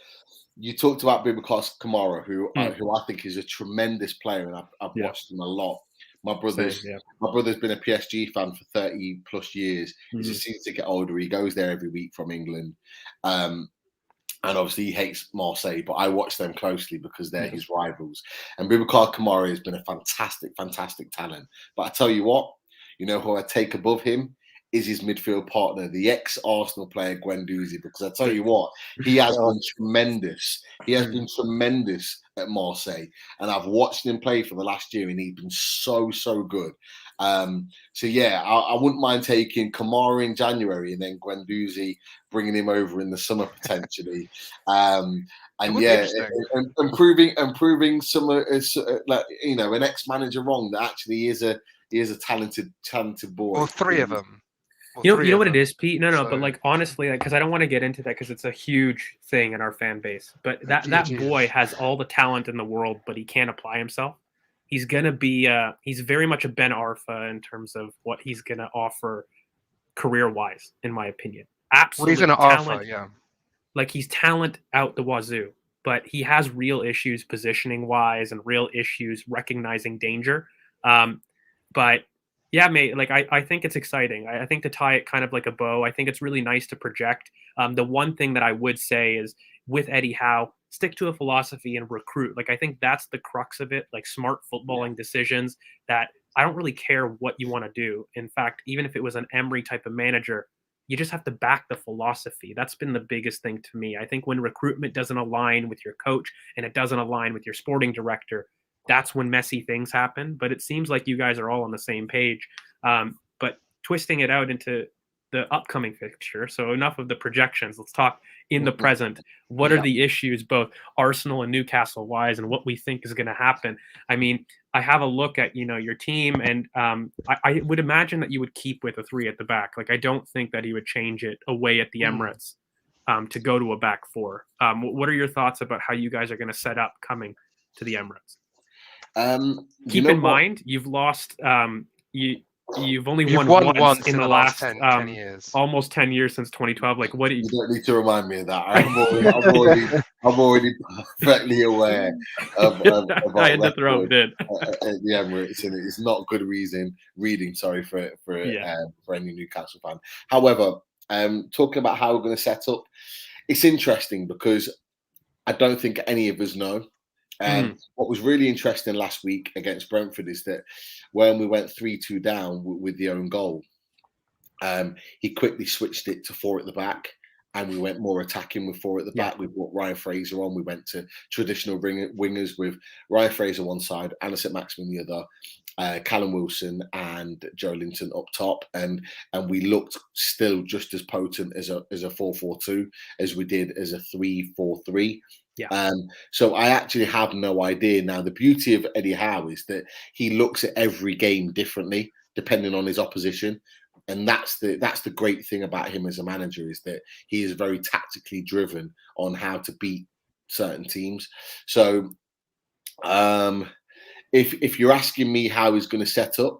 you talked about Boubacar Kamara, who I think is a tremendous player, and I've watched him a lot. My brother's been a PSG fan for 30 plus years. He's a season ticket holder. He goes there every week from England. And obviously he hates Marseille, but I watch them closely because they're his rivals. And Boubacar Kamara has been a fantastic, fantastic talent. But I tell you what, you know who I take above him is his midfield partner, the ex-Arsenal player Guendouzi, because I tell you what, he has been tremendous. He has been tremendous at Marseille, and I've watched him play for the last year, and he's been so good. So yeah, I wouldn't mind taking Kamara in January and then Guendouzi, bringing him over in the summer potentially. And yeah, and proving some like, you know, an ex-manager wrong that actually he is a talented boy. Or three of them. You know what it is, Pete? No, but like honestly, like, because I don't want to get into that because it's a huge thing in our fan base. But that boy has all the talent in the world, but he can't apply himself. He's gonna be he's very much a Ben Arfa in terms of what he's gonna offer career-wise, in my opinion. Absolute he's gonna talent. offer, yeah. Like he's talent out the wazoo, but he has real issues positioning-wise and real issues recognizing danger. But yeah, mate, like I think it's exciting. I think to tie it kind of like a bow, I think it's really nice to project. The one thing that I would say is with Eddie Howe, stick to a philosophy and recruit. Like I think that's the crux of it, like smart footballing decisions that I don't really care what you want to do. In fact, even if it was an Emery type of manager, you just have to back the philosophy. That's been the biggest thing to me. I think when recruitment doesn't align with your coach and it doesn't align with your sporting director, that's when messy things happen. But it seems like you guys are all on the same page. But twisting it out into the upcoming fixture. So enough of the projections. Let's talk in the present. What are the issues, both Arsenal and Newcastle wise, and what we think is going to happen? I mean, I have a look at, you know, your team, and I would imagine that you would keep with a 3 at the back. Like, I don't think that he would change it away at the Emirates to go to a back 4. What are your thoughts about how you guys are going to set up coming to the Emirates? Keep in mind, you've lost. You've only won once in the last 10 years, almost 10 years since 2012. Like, what do you? You don't need to remind me of that. I'm already perfectly aware of I had to throw it in. At the Emirates, and it's not good reading. Sorry for any Newcastle fan. However, talking about how we're going to set up, it's interesting because I don't think any of us know. What was really interesting last week against Brentford is that when we went 3-2 down with the own goal, he quickly switched it to 4 at the back, and we went more attacking with 4 at the back. We brought Ryan Fraser on. We went to traditional wingers with Ryan Fraser one side, Anderson Maximin the other, Callum Wilson and Joe Linton up top, and we looked still just as potent as a 4-4-2 as we did as a 3-4-3. So I actually have no idea. Now, the beauty of Eddie Howe is that he looks at every game differently depending on his opposition. And that's the great thing about him as a manager, is that he is very tactically driven on how to beat certain teams. So if you're asking me how he's going to set up,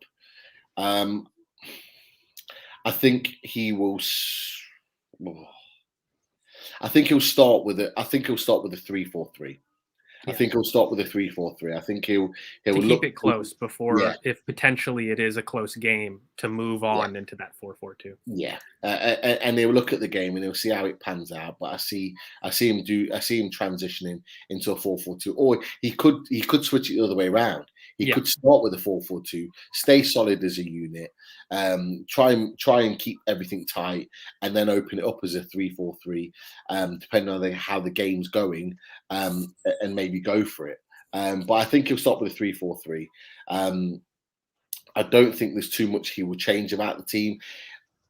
I think he will. I think he'll start with a 3-4-3. I think he'll start with a 3-4-3. I think he'll keep it close before, if potentially it is a close game, to move on into that 4-4-2. Yeah, and they'll look at the game and they'll see how it pans out. But I see him transitioning into a 4-4-2, or he could switch it the other way around. He could start with a 4-4-2, stay solid as a unit, try and keep everything tight, and then open it up as a 3-4-3, depending on how the game's going, and maybe go for it. But I think he'll start with a 3-4-3. I don't think there's too much he will change about the team.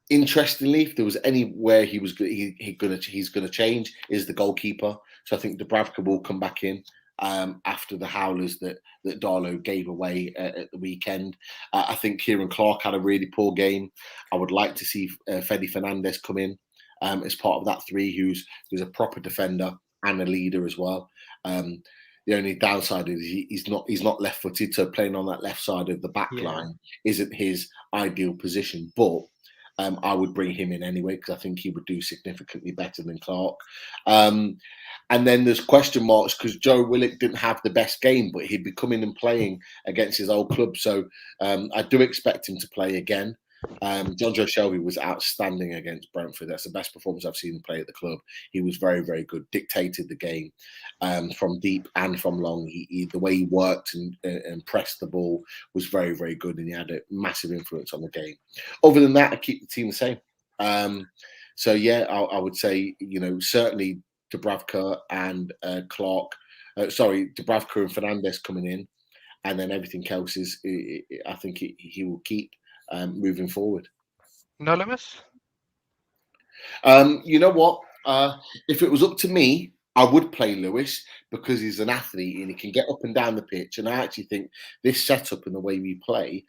Interestingly, if there was anywhere he's going to change, is the goalkeeper. So I think Dubravka will come back in after the howlers that Darlow gave away at the weekend. I think Kieran Clark had a really poor game. I would like to see Fede Fernandez come in as part of that three, who's a proper defender and a leader as well. The only downside is he's not left-footed, so playing on that left side of the back line isn't his ideal position. But I would bring him in anyway because I think he would do significantly better than Clark. And then there's question marks because Joe Willock didn't have the best game, but he'd be coming and playing against his old club. So I do expect him to play again. John Joe Shelby was outstanding against Brentford. That's the best performance I've seen him play at the club. He was very, very good, dictated the game from deep and from long. The way he worked and pressed the ball was very, very good, and he had a massive influence on the game. Other than that, I keep the team the same. So yeah, I would say, certainly Dubravka and Dubravka and Fernandez coming in, and then everything else is, I think he will keep moving forward. No, Lewis? You know what? If it was up to me, I would play Lewis because he's an athlete and he can get up and down the pitch. And I actually think this setup and the way we play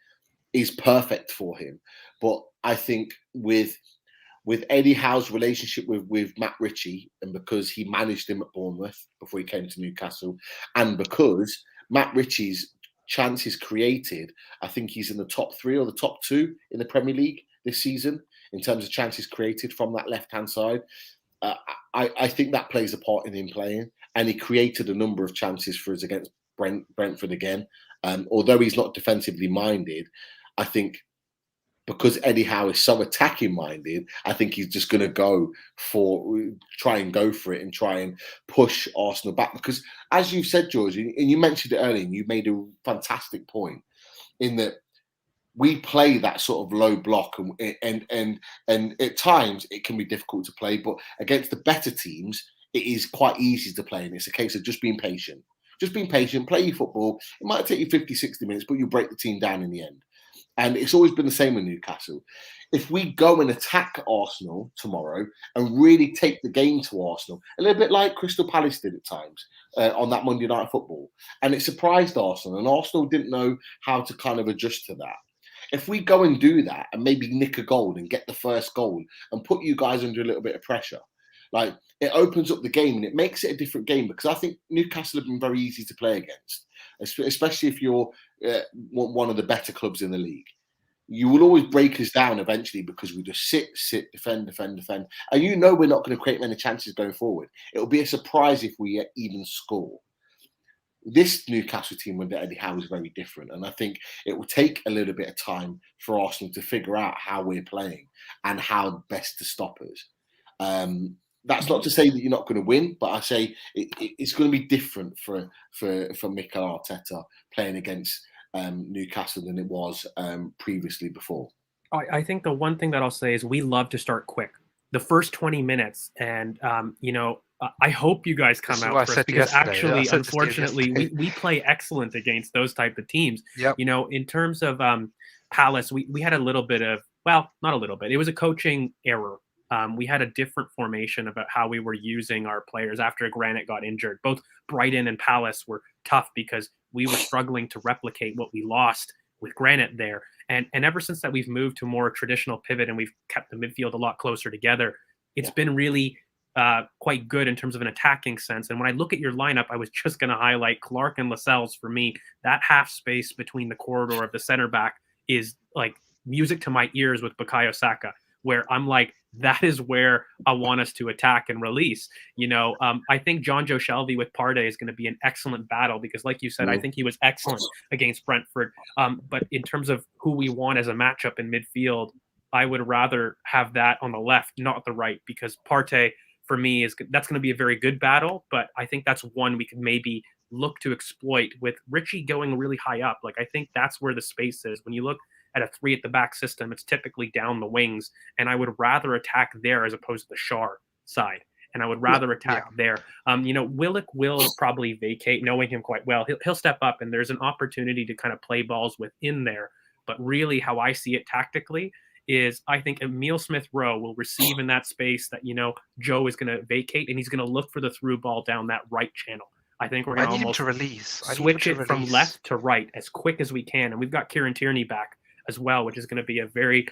is perfect for him. But I think with Eddie Howe's relationship with Matt Ritchie, and because he managed him at Bournemouth before he came to Newcastle, and because Matt Ritchie's chances created, I think he's in the top 3 or the top 2 in the Premier League this season in terms of chances created from that left-hand side. I think that plays a part in him playing, and he created a number of chances for us against Brentford again. Although he's not defensively minded, I think because Eddie Howe is so attacking minded, I think he's just going to try and go for it and try and push Arsenal back. Because as you said, George, and you mentioned it earlier, and you made a fantastic point in that we play that sort of low block, and at times it can be difficult to play, but against the better teams, it is quite easy to play. And it's a case of just being patient. Just being patient, play your football. It might take you 50, 60 minutes, but you break the team down in the end. And it's always been the same with Newcastle. If we go and attack Arsenal tomorrow and really take the game to Arsenal, a little bit like Crystal Palace did at times on that Monday Night Football, and it surprised Arsenal, and Arsenal didn't know how to kind of adjust to that. If we go and do that and maybe nick a goal and get the first goal and put you guys under a little bit of pressure, like it opens up the game and it makes it a different game, because I think Newcastle have been very easy to play against, especially if you're one of the better clubs in the league. You will always break us down eventually because we just sit, defend. And we're not going to create many chances going forward. It'll be a surprise if we even score. This Newcastle team under Eddie Howe is very different. And I think it will take a little bit of time for Arsenal to figure out how we're playing and how best to stop us. That's not to say that you're not going to win, but I say it's going to be different for Mikel Arteta playing against Newcastle than it was previously before. I think the one thing that I'll say is we love to start quick. The first 20 minutes, and I hope you guys come out for us, because actually, unfortunately, we play excellent against those type of teams. Yep. In terms of Palace, we had a little bit of, well, not a little bit. It was a coaching error. We had a different formation about how we were using our players after Granit got injured. Both Brighton and Palace were tough because we were struggling to replicate what we lost with Granit there. And ever since that, we've moved to more traditional pivot, and we've kept the midfield a lot closer together. It's been really quite good in terms of an attacking sense. And when I look at your lineup, I was just going to highlight Clark and Lascelles. For me, that half space between the corridor of the center back is like music to my ears with Bukayo Saka. where I'm like, that is where I want us to attack and release. I think John Joe Shelby with Partey is going to be an excellent battle because, like you said, I think he was excellent against Brentford. But in terms of who we want as a matchup in midfield, I would rather have that on the left, not the right, because Partey for me that's going to be a very good battle. But I think that's one we could maybe look to exploit with Richie going really high up. Like, I think that's where the space is. When you look at a 3 at the back system, it's typically down the wings, and I would rather attack there as opposed to the Shar side. And I would rather attack there. Willock will probably vacate, knowing him quite well. He'll step up, and there's an opportunity to kind of play balls within there. But really, how I see it tactically is I think Emile Smith-Rowe will receive in that space that, Joe is going to vacate, and he's going to look for the through ball down that right channel. I think we're going to almost switch it from left to right as quick as we can. And we've got Kieran Tierney back as well, which is going to be a very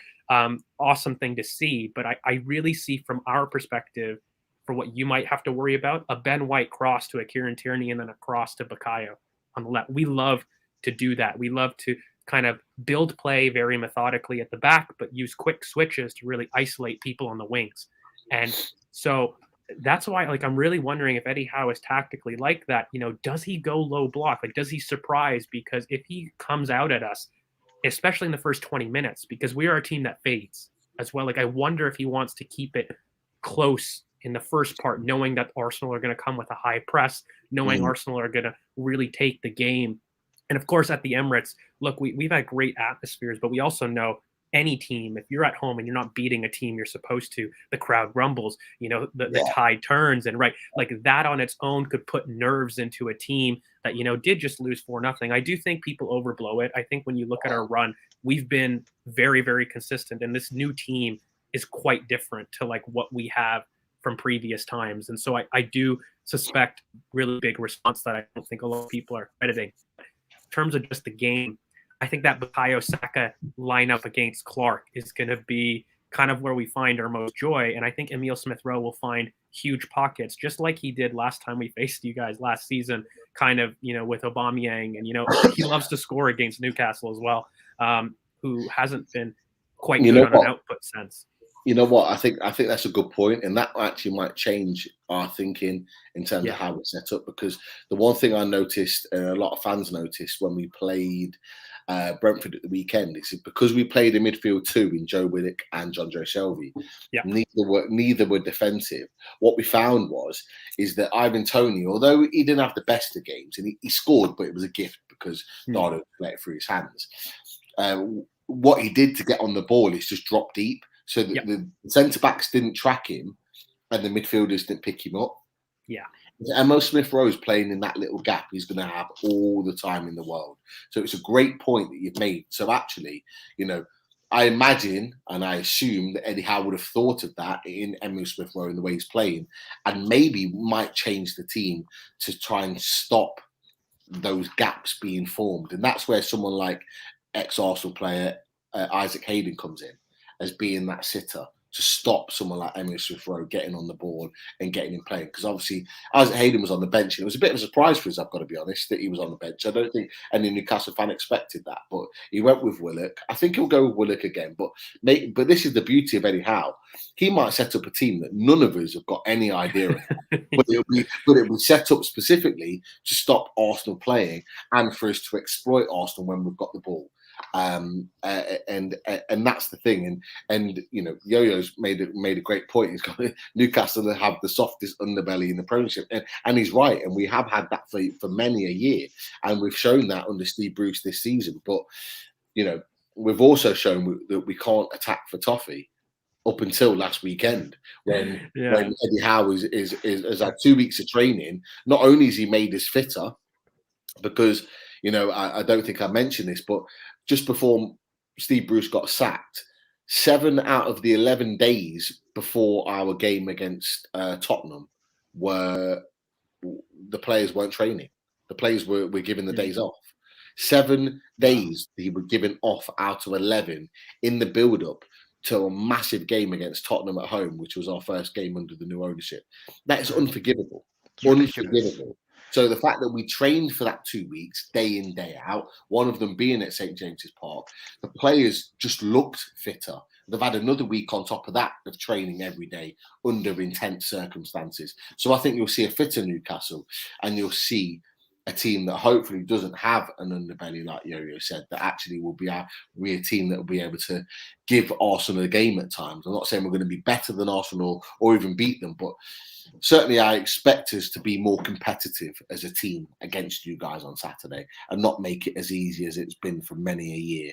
awesome thing to see. But I really see from our perspective, for what you might have to worry about, a Ben White cross to a Kieran Tierney and then a cross to Bukayo on the left. We love to do that. We love to kind of build play very methodically at the back, but use quick switches to really isolate people on the wings. And so that's why, I'm really wondering if Eddie Howe is tactically like that. Does he go low block? Does he surprise? Because if he comes out at us, especially in the first 20 minutes, because we are a team that fades as well. I wonder if he wants to keep it close in the first part, knowing that Arsenal are going to come with a high press, knowing Arsenal are going to really take the game. And of course, at the Emirates, look, we've had great atmospheres, but we also know any team, if you're at home and you're not beating a team you're supposed to, the crowd rumbles, the tide turns, and that on its own could put nerves into a team that, did just lose 4-0. I do think people overblow it. I think when you look at our run, we've been very, very consistent, and this new team is quite different to what we have from previous times. And so I do suspect really big response that I don't think a lot of people are crediting. In terms of just the game, I think that Bukayo Saka lineup against Clark is going to be kind of where we find our most joy. And I think Emile Smith-Rowe will find huge pockets, just like he did last time we faced you guys last season, kind of, with Aubameyang. And, he loves to score against Newcastle as well, who hasn't been quite good on an output sense. You know what? I think that's a good point, and that actually might change our thinking in terms of how it's set up. Because the one thing I noticed, and a lot of fans noticed when we played Brentford at the weekend, is because we played a midfield 2 in Joe Willock and John Joe Shelby. Neither were defensive. What we found is that Ivan Toney, although he didn't have the best of games, and he scored, but it was a gift because Dardo let it through his hands. What he did to get on the ball is just drop deep. So that the centre-backs didn't track him and the midfielders didn't pick him up. Yeah. Emile Smith-Rowe's playing in that little gap he's going to have all the time in the world. So it's a great point that you've made. So actually, I imagine and I assume that Eddie Howe would have thought of that in Emile Smith-Rowe and the way he's playing, and maybe might change the team to try and stop those gaps being formed. And that's where someone like ex-Arsenal player Isaac Hayden comes in, as being that sitter to stop someone like Emile Smith-Rowe getting on the board and getting him playing. Because obviously Isaac Hayden was on the bench, and it was a bit of a surprise for us, I've got to be honest, that he was on the bench. I don't think any Newcastle fan expected that, but he went with Willock. I think he'll go with Willock again, but this is the beauty of Eddie Howe. He might set up a team that none of us have got any idea of, but it'll be set up specifically to stop Arsenal playing and for us to exploit Arsenal when we've got the ball. And that's the thing, and Yo-Yo's made a great point. He's got Newcastle to have the softest underbelly in the Premiership, and he's right. And we have had that for many a year, and we've shown that under Steve Bruce this season. But we've also shown that we can't attack for toffee up until last weekend when Eddie Howe has had 2 weeks of training. Not only has he made us fitter, because I don't think I mentioned this, but just before Steve Bruce got sacked, 7 out of the 11 days before our game against Tottenham the players weren't training. The players were given the days off. 7 days he was given off out of 11 in the build-up to a massive game against Tottenham at home, which was our first game under the new ownership. That is unforgivable. Unforgivable. So the fact that we trained for that 2 weeks, day in, day out, one of them being at St. James's Park, the players just looked fitter. They've had another week on top of that of training every day under intense circumstances. So I think you'll see a fitter Newcastle, and you'll see a team that hopefully doesn't have an underbelly, like Yo-Yo said, that actually will be a team that will be able to give Arsenal a game at times. I'm not saying we're going to be better than Arsenal or even beat them, but certainly I expect us to be more competitive as a team against you guys on Saturday and not make it as easy as it's been for many a year.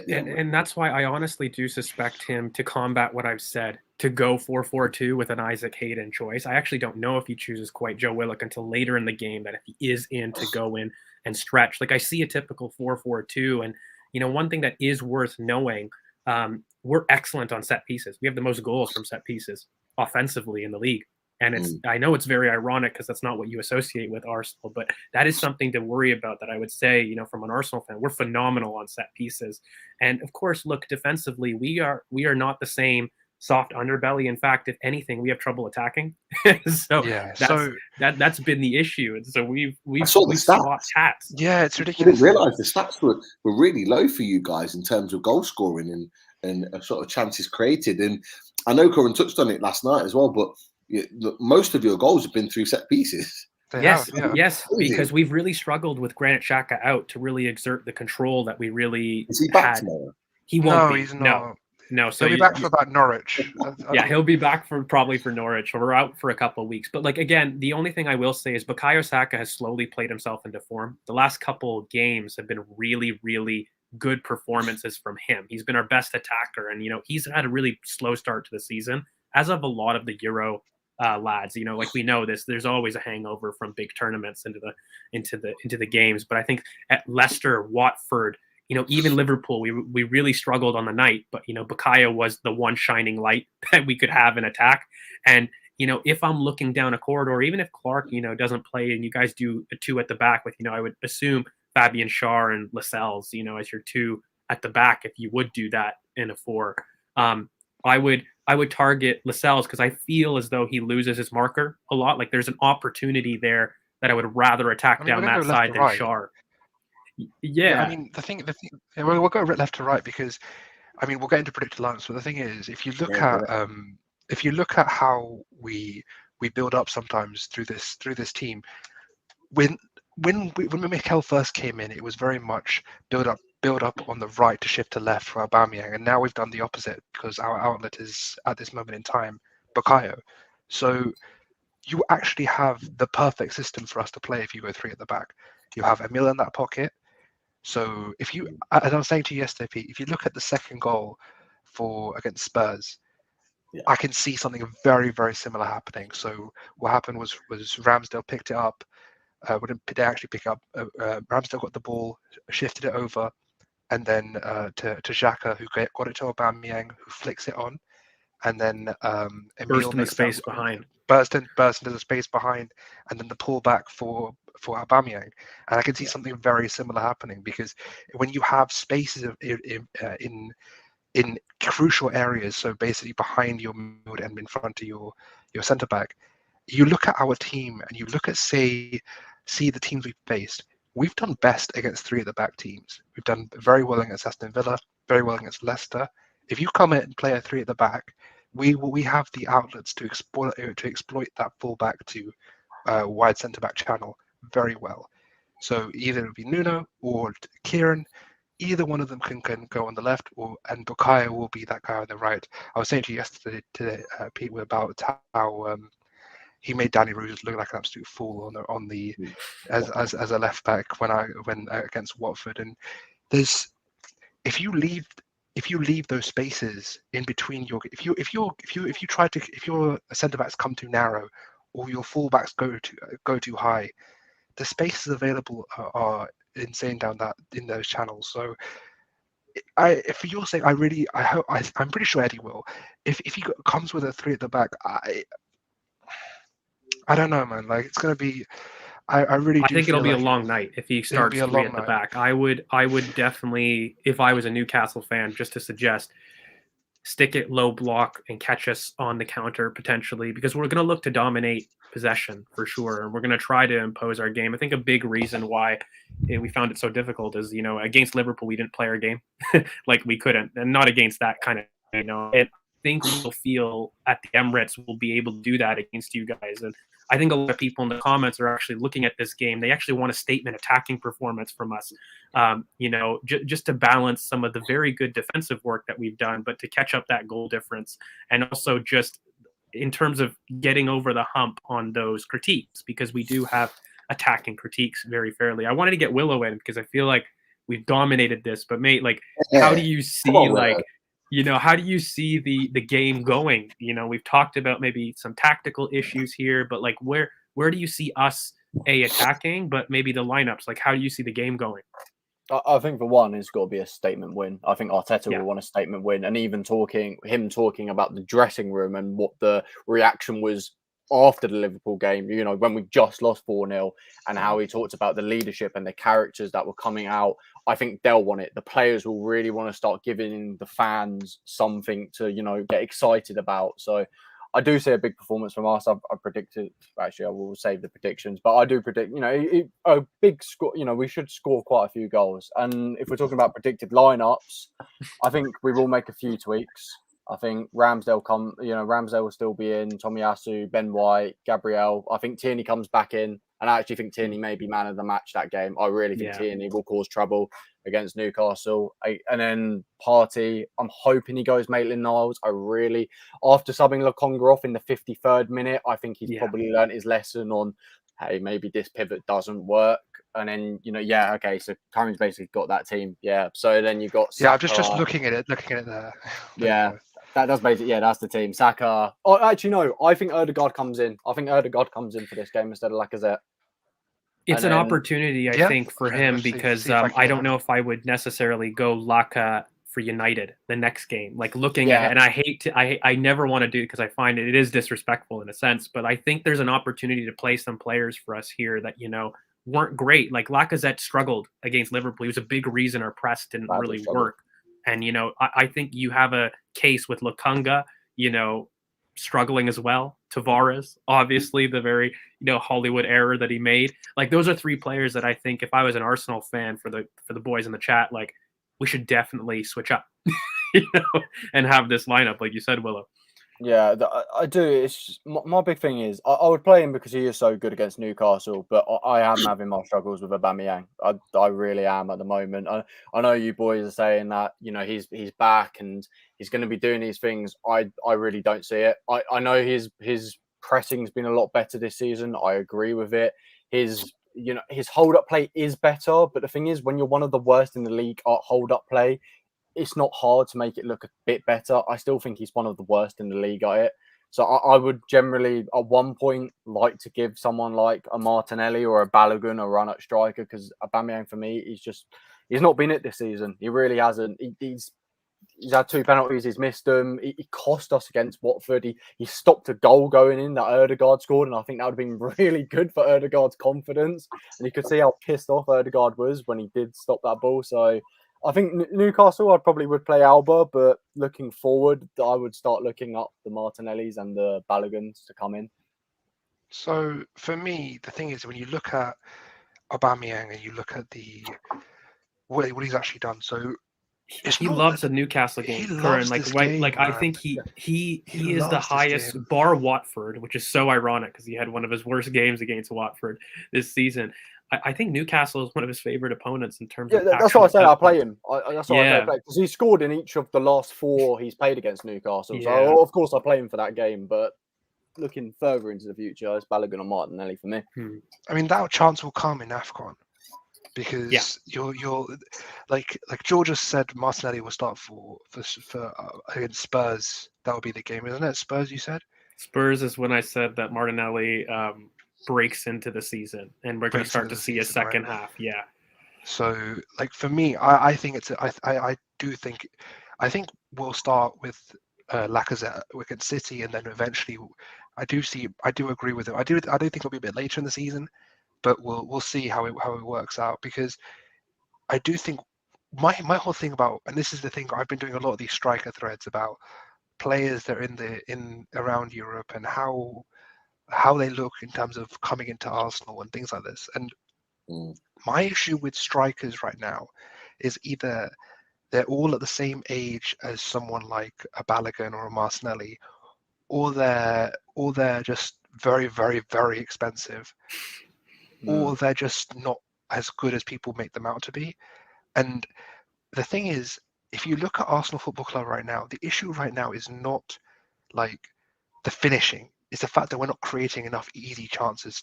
And that's why I honestly do suspect him to combat what I've said, to go 4-4-2 with an Isaac Hayden choice. I actually don't know if he chooses quite Joe Willock until later in the game, that if he is in to go in and stretch. Like, I see a typical 4-4-2. And, you know, one thing that is worth knowing, we're excellent on set pieces. We have the most goals from set pieces offensively in the league. And I know it's very ironic because that's not what you associate with Arsenal, but that is something to worry about, that I would say, you know, from an Arsenal fan, we're phenomenal on set pieces. And of course, look, defensively, we are not the same soft underbelly. In fact, if anything, we have trouble attacking. So Yeah, that's been the issue. And so we've swapped hats. Yeah, it's I ridiculous. didn't realise the stats were really low for you guys in terms of goal scoring and sort of chances created. And I know Corin touched on it last night as well, but most of your goals have been through set pieces. Yes, because we've really struggled with Granit Xhaka out to really exert the control that we really Is he back had. tomorrow? He won't be. He's not. No. So he'll be back for about Norwich. Yeah, he'll be back probably for Norwich. We're out for a couple of weeks. But like, again, the only thing I will say is Bukayo Saka has slowly played himself into form. The last couple of games have been really, really good performances from him. He's been our best attacker, and you know, he's had a really slow start to the season, as of a lot of the Euro lads. You know, like, we know this, there's always a hangover from big tournaments into the games. But I think at Leicester, Watford, you know, even Liverpool, we really struggled on the night, but you know, Bukayo was the one shining light that we could have in attack. And you know, if I'm looking down a corridor, even if Clark, you know, doesn't play and you guys do a two at the back with, you know, I would assume Fabian Schär and Lascelles, you know, as your two at the back, if you would do that in a four, I would target Lascelles, because I feel as though he loses his marker a lot. Like, there's an opportunity there that I would rather attack down that side than Schär. Yeah, I mean, the thing, we'll go left to right, because, I mean, we'll get into predicted lines. But the thing is, if you look at how we build up sometimes through this team, when Mikel first came in, it was very much build up on the right to shift to left for Aubameyang, and now we've done the opposite, because our outlet is at this moment in time Bukayo. So you actually have the perfect system for us to play if you go three at the back. You have Emil in that pocket. So if you, as I was saying to you yesterday, Pete, if you look at the second goal against Spurs, I can see something very, very similar happening. So what happened was Ramsdale picked it up. They actually pick up. Ramsdale got the ball, shifted it over, and then to Xhaka, who got it to Aubameyang, who flicks it on, and then Emil makes space behind. Burst into the space behind, and then the pullback for Aubameyang. And I can see something very similar happening, because when you have spaces in crucial areas, so basically behind your mid and in front of your centre back, you look at our team and you look at see the teams we've faced. We've done best against three at the back teams. We've done very well against Aston Villa, very well against Leicester. If you come in and play a three at the back, we have the outlets to exploit that fullback to wide centre back channel very well. So either it'll be Nuno or Kieran. Either one of them can go on the left, and Bukayo will be that guy on the right. I was saying to you yesterday, Pete, about how he made Danny Rose look like an absolute fool as a left back when against Watford. And if you leave those spaces in between if your centre backs come too narrow, or your full backs go too high, the spaces available are insane in those channels. So for your sake, I'm pretty sure Eddie will. If he comes with a three at the back, I don't know, man. Like, it's gonna be. I think it'll be a long night if he starts three at the back. I would definitely, if I was a Newcastle fan, just to suggest, stick it low block and catch us on the counter potentially, because we're going to look to dominate possession for sure, and we're going to try to impose our game. I think a big reason why we found it so difficult is, you know, against Liverpool we didn't play our game like we couldn't, and not against that kind of And I think we'll feel at the Emirates we'll be able to do that against you guys. And I think a lot of people in the comments are actually looking at this game. They actually want a statement attacking performance from us, just to balance some of the very good defensive work that we've done, but to catch up that goal difference. And also just in terms of getting over the hump on those critiques, because we do have attacking critiques very fairly. I wanted to get Willow in because I feel like we've dominated this, but mate, like, how do you see how do you see the game going? We've talked about maybe some tactical issues here, but like where do you see us attacking, but maybe the lineups? Like, how do you see the game going? I think for one, it's got to be a statement win. I think Arteta will want a statement win, and even talking about the dressing room and what the reaction was after the Liverpool game, when we just lost 4-0, and how he talked about the leadership and the characters that were coming out. I think they'll want it. The players will really want to start giving the fans something to, get excited about. So I do see a big performance from us. I predicted, actually, I will save the predictions, but I do predict, a big score. We should score quite a few goals. And if we're talking about predicted lineups, I think we will make a few tweaks. I think Ramsdale will still be in, Tomiyasu, Ben White, Gabriel. I think Tierney comes back in, and I actually think Tierney may be man of the match that game. I really think Tierney will cause trouble against Newcastle. And then Partey, I'm hoping he goes Maitland-Niles. After subbing Lokonga off in the 53rd minute, I think he's probably learnt his lesson on, hey, maybe this pivot doesn't work. And then, so Karim's basically got that team. Yeah. So then you've got Saka. I'm just looking at it there. Yeah. That's basically, that's the team. Saka. Oh, actually, no. I think Ødegaard comes in. I think Ødegaard comes in for this game instead of Lacazette. It's an opportunity, I think, for him because I don't know if I would necessarily go Laka for United the next game. Like looking at it, and I never want to do it because I find it is disrespectful in a sense, but I think there's an opportunity to play some players for us here that, weren't great. Like Lacazette struggled against Liverpool. He was a big reason our press didn't really work. And, I think you have a case with Lokonga, struggling as well. Tavares, obviously, the very, Hollywood error that he made. Like, those are three players that I think if I was an Arsenal fan for the boys in the chat, like, we should definitely switch up, and have this lineup, like you said, Willow. Yeah, I do. It's my big thing is I would play him because he is so good against Newcastle, but I am having my struggles with Aubameyang. I really am at the moment. I know you boys are saying that he's back and he's going to be doing these things. I really don't see it. I know his pressing's been a lot better this season. I agree with it. His hold up play is better, but the thing is, when you're one of the worst in the league at hold up play, it's not hard to make it look a bit better. I still think he's one of the worst in the league at it. So I would generally, at one point, like to give someone like a Martinelli or a Balogun a run at striker, because Aubameyang, for me, he's not been it this season. He really hasn't. He's had 2 penalties. He's missed them. He cost us against Watford. He stopped a goal going in that Ødegaard scored, and I think that would have been really good for Ødegaard's confidence. And you could see how pissed off Ødegaard was when he did stop that ball. So I think Newcastle, I probably would play Alba, but looking forward, I would start looking up the Martinellis and the Baloguns to come in. So for me, the thing is, when you look at Aubameyang and you look at what he's actually done, so he loves a Newcastle game. I think he is the highest, bar Watford, which is so ironic because he had one of his worst games against Watford this season. I think Newcastle is one of his favorite opponents in terms of. That's why I say I play him. That's why I play, because he scored in each of the last 4 he's played against Newcastle. Yeah. So of course I play him for that game, but looking further into the future, it's Balogun or Martinelli for me. I mean, that chance will come in AFCON because you're like George just said, Martinelli will start for against Spurs. That would be the game, isn't it? Spurs, you said. Spurs is when I said that Martinelli breaks into the season, and we're going to start to see a second half. Yeah. So, like for me, I think I think we'll start with Lacazette against City, and then eventually, I do agree with it. I do think it'll be a bit later in the season, but we'll see how it works out, because I do think my whole thing about, and this is the thing, I've been doing a lot of these striker threads about players that are in around Europe and how they look in terms of coming into Arsenal and things like this. And my issue with strikers right now is either they're all at the same age as someone like a Balogun or a Martinelli, or they're just very, very, very expensive, or they're just not as good as people make them out to be. And the thing is, if you look at Arsenal Football Club right now, the issue right now is not like the finishing. It's the fact that we're not creating enough easy chances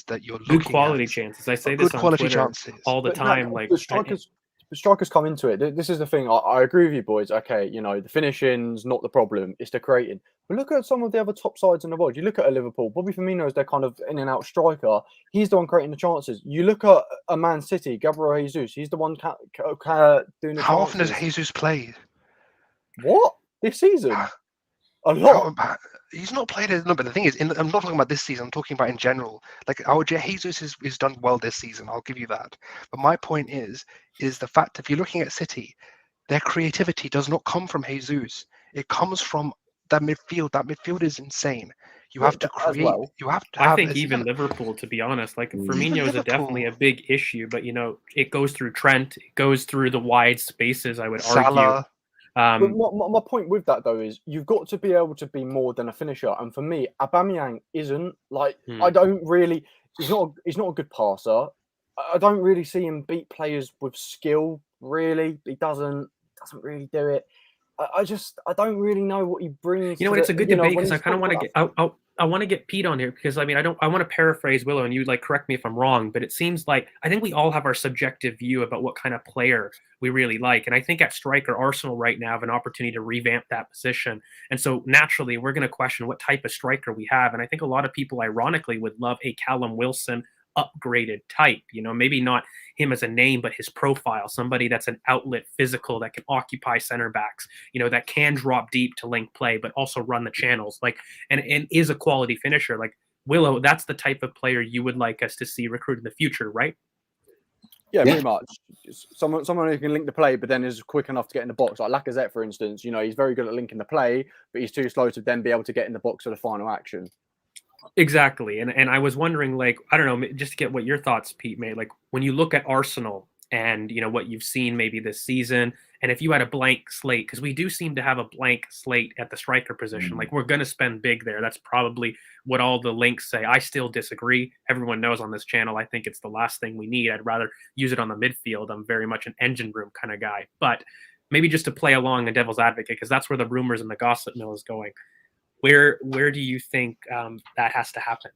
that you're looking Good quality at. chances. I say Good this on quality Twitter chances. all the But time. the strikers come into it. This is the thing. I agree with you, boys. Okay, the finishing's not the problem. It's the creating. But look at some of the other top sides in the world. You look at Liverpool. Bobby Firmino is their kind of in and out striker. He's the one creating the chances. You look at a Man City, Gabriel Jesus. He's the one doing the How chances. often does Jesus play? What? This season? A lot. He's not played it. No, but the thing is, I'm not talking about this season. I'm talking about in general. Like our Jesus is done well this season. I'll give you that. But my point is the fact that if you're looking at City, their creativity does not come from Jesus. It comes from that midfield. That midfield is insane. You have to create. Well. You have to have. I think even Liverpool, to be honest, like Firmino is definitely a big issue. But it goes through Trent. It goes through the wide spaces. I would argue. But my point with that though is you've got to be able to be more than a finisher, and for me, Aubameyang isn't. Like I don't really. He's not a good passer. I don't really see him beat players with skill. Really, he doesn't really do it. I don't really know what he brings. It's a good debate because I kind of want to get. I want to get Pete on here because I want to paraphrase Willow and you correct me if I'm wrong, but it seems like I think we all have our subjective view about what kind of player we really like. And I think at striker, Arsenal right now have an opportunity to revamp that position. And so naturally we're going to question what type of striker we have. And I think a lot of people ironically would love a Callum Wilson upgraded type, maybe not him as a name, but his profile, somebody that's an outlet physical that can occupy center backs, that can drop deep to link play, but also run the channels, and is a quality finisher. Like Willow, that's the type of player you would like us to see recruit in the future, right? Yeah, pretty much. Someone who can link the play, but then is quick enough to get in the box. Like Lacazette, for instance, he's very good at linking the play, but he's too slow to then be able to get in the box for the final action. Exactly. And I was wondering, I don't know, just to get what your thoughts, Pete, made, when you look at Arsenal and, what you've seen maybe this season, and if you had a blank slate, because we do seem to have a blank slate at the striker position, we're going to spend big there. That's probably what all the links say. I still disagree. Everyone knows on this channel, I think it's the last thing we need. I'd rather use it on the midfield. I'm very much an engine room kind of guy. But maybe just to play along a devil's advocate, because that's where the rumors and the gossip mill is going. Where do you think that has to happen?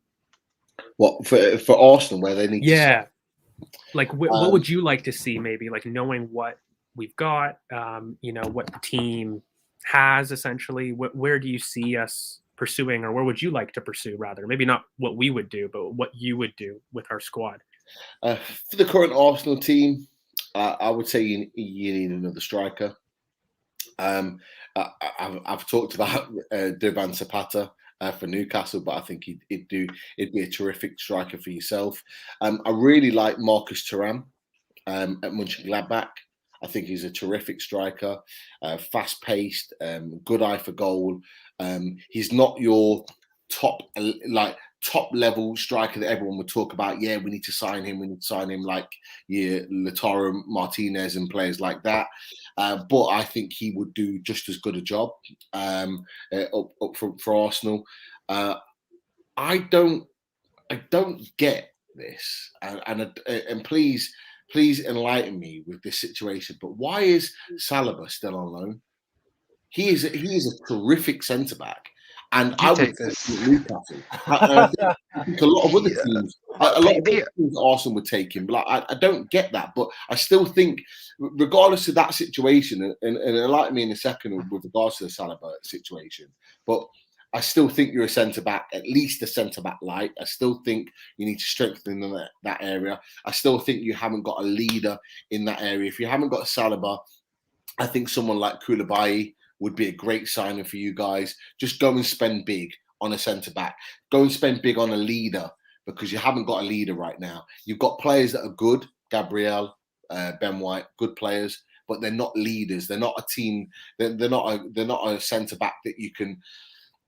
What for Arsenal, where they need? Yeah, what would you like to see? Maybe knowing what we've got, what the team has essentially. Where do you see us pursuing, or where would you like to pursue? Rather, maybe not what we would do, but what you would do with our squad. For the current Arsenal team, I would say you need another striker. I've talked about Durban Zapata for Newcastle, but I think he'd be a terrific striker for yourself. I really like Marcus Thuram at Mönchengladbach. I think he's a terrific striker, fast-paced, good eye for goal. He's not your top level striker that everyone would talk about. Yeah, we need to sign him. We need to sign him like Lautaro Martinez and players like that. But I think he would do just as good a job up front for Arsenal. I don't get this, and please enlighten me with this situation. But why is Saliba still on loan? He is a terrific centre back. And I would this. Newcastle. I think a lot of other teams, Arsenal would take him. But I don't get that. But I still think, regardless of that situation, and enlighten me in a second with regards to the Saliba situation, but I still think you're a centre back, at least a centre back light. I still think you need to strengthen that area. I still think you haven't got a leader in that area. If you haven't got a Saliba, I think someone like Koulibaly would be a great signing for you guys. Just go and spend big on a centre-back. Go and spend big on a leader, because you haven't got a leader right now. You've got players that are good, Gabriel, Ben White, good players, but they're not leaders. They're not a team. They're not a centre-back that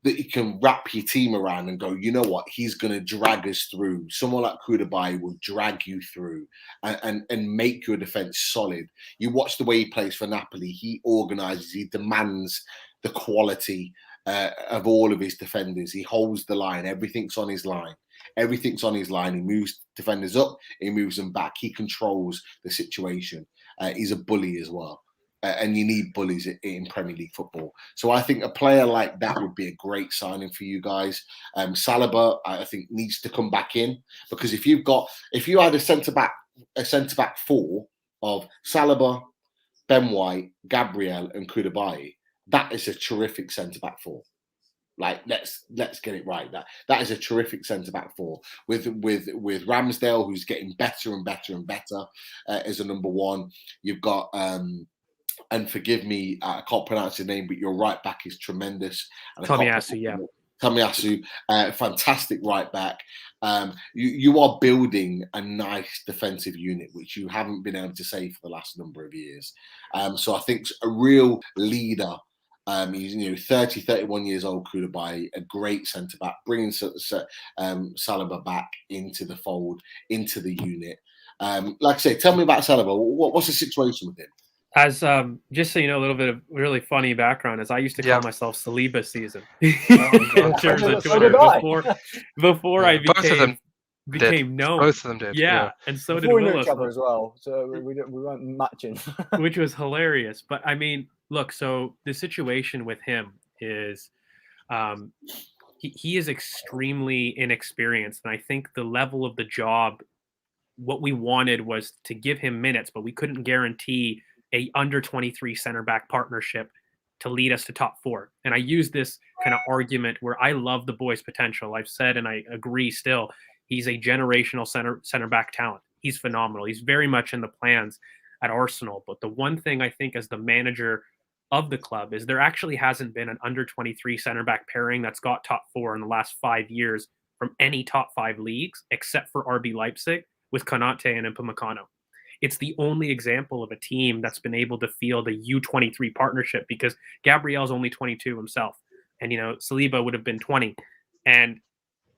that you can wrap your team around and go, you know what, he's going to drag us through. Someone like Koulibaly will drag you through and make your defense solid. You watch the way he plays for Napoli. He organizes, he demands the quality of all of his defenders. He holds the line. Everything's on his line. Everything's on his line. He moves defenders up. He moves them back. He controls the situation. He's a bully as well. And you need bullies in Premier League football. So I think a player like that would be a great signing for you guys. Saliba, I think, needs to come back in, because if you had a centre back four of Saliba, Ben White, Gabriel, and Koulibaly, that is a terrific centre back four. Like, let's get it right. That is a terrific centre back four with Ramsdale, who's getting better and better and better as a number one. You've got and forgive me, I can't pronounce his name, but your right back is tremendous. Tomiyasu, Tomiyasu, fantastic right back. You are building a nice defensive unit, which you haven't been able to say for the last number of years. So I think a real leader. He's 30, 31 years old, Koulibaly, a great centre back, bringing Saliba back into the fold, into the unit. Like I say, tell me about Saliba. What's the situation with him? As just so you know, a little bit of really funny background is I used to call myself Saliba season in terms of Twitter before I became known. Both of them did. Yeah. And so before did we knew Willis, each other as well. So we weren't matching, which was hilarious. But I mean, look, so the situation with him is he is extremely inexperienced, and I think the level of the job, what we wanted was to give him minutes, but we couldn't guarantee a under 23 center back partnership to lead us to top four. And I use this kind of argument where I love the boy's potential. I've said, and I agree still, he's a generational center back talent. He's phenomenal. He's very much in the plans at Arsenal. But the one thing I think as the manager of the club is there actually hasn't been an under 23 center back pairing that's got top four in the last 5 years from any top 5 leagues, except for RB Leipzig with Konate and Upamecano. It's the only example of a team that's been able to field a U23 partnership, because Gabriel's only 22 himself. And, Saliba would have been 20. And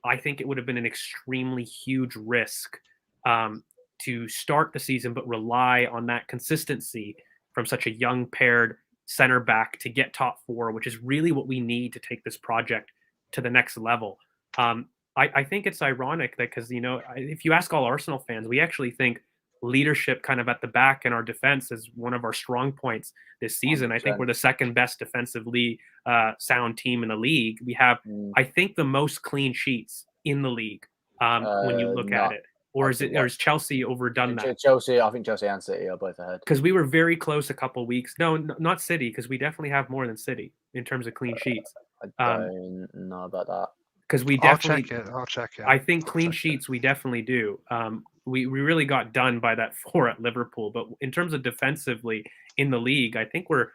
I think it would have been an extremely huge risk to start the season, but rely on that consistency from such a young paired center back to get top four, which is really what we need to take this project to the next level. I think it's ironic that because, if you ask all Arsenal fans, we actually think leadership kind of at the back in our defense is one of our strong points this season. 100%. I think we're the second best defensively sound team in the league. We have, I think, the most clean sheets in the league when you look at it. Or is Chelsea overdone that? Chelsea, I think Chelsea and City are both ahead. Because we were very close a couple of weeks. No, not City, because we definitely have more than City in terms of clean sheets. I don't know about that. Because we definitely, I'll check it. I think clean sheets we definitely do. We really got done by that 4 at Liverpool, but in terms of defensively in the league, I think we're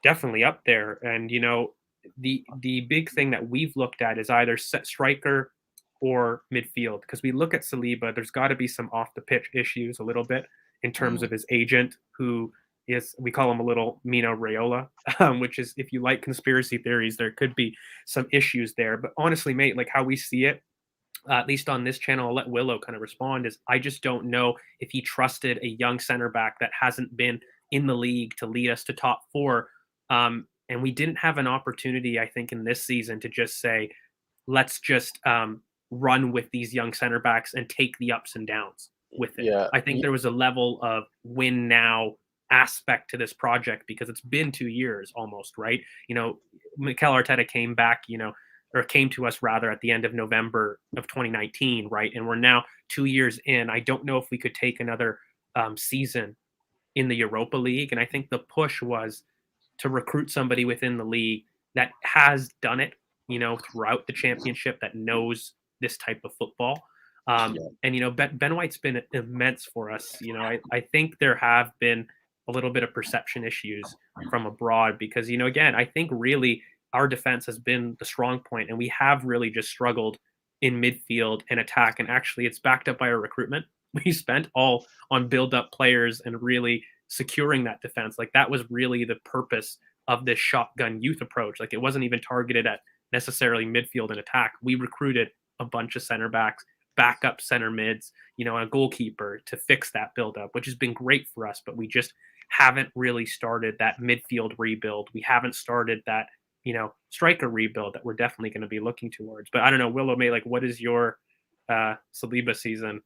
definitely up there. And the big thing that we've looked at is either set striker or midfield, because we look at Saliba, there's got to be some off the pitch issues a little bit in terms of his agent, who is, we call him a little Mino Raiola, which is, if you like conspiracy theories, there could be some issues there. But honestly, mate, like how we see it, at least on this channel, I'll let Willow kind of respond, is I just don't know if he trusted a young center back that hasn't been in the league to lead us to top four. And we didn't have an opportunity, I think, in this season to just say, let's just run with these young center backs and take the ups and downs with it. Yeah. I think there was a level of win now aspect to this project, because it's been 2 years almost, right? Mikel Arteta came back, or came to us rather at the end of November of 2019, right? And we're now 2 years in. I don't know if we could take another season in the Europa League. And I think the push was to recruit somebody within the league that has done it, throughout the championship, that knows this type of football. And, Ben White's been immense for us. I think there have been a little bit of perception issues from abroad because, again, I think really our defense has been the strong point, and we have really just struggled in midfield and attack. And actually, it's backed up by our recruitment. We spent all on build-up players and really securing that defense. Like, that was really the purpose of this shotgun youth approach. Like, it wasn't even targeted at necessarily midfield and attack. We recruited a bunch of center backs, backup center mids, you know, a goalkeeper to fix that buildup, which has been great for us. But we just haven't really started that midfield rebuild. We haven't started that, you know, striker rebuild that we're definitely going to be looking towards. But I don't know, Willow May, like, what is your Saliba season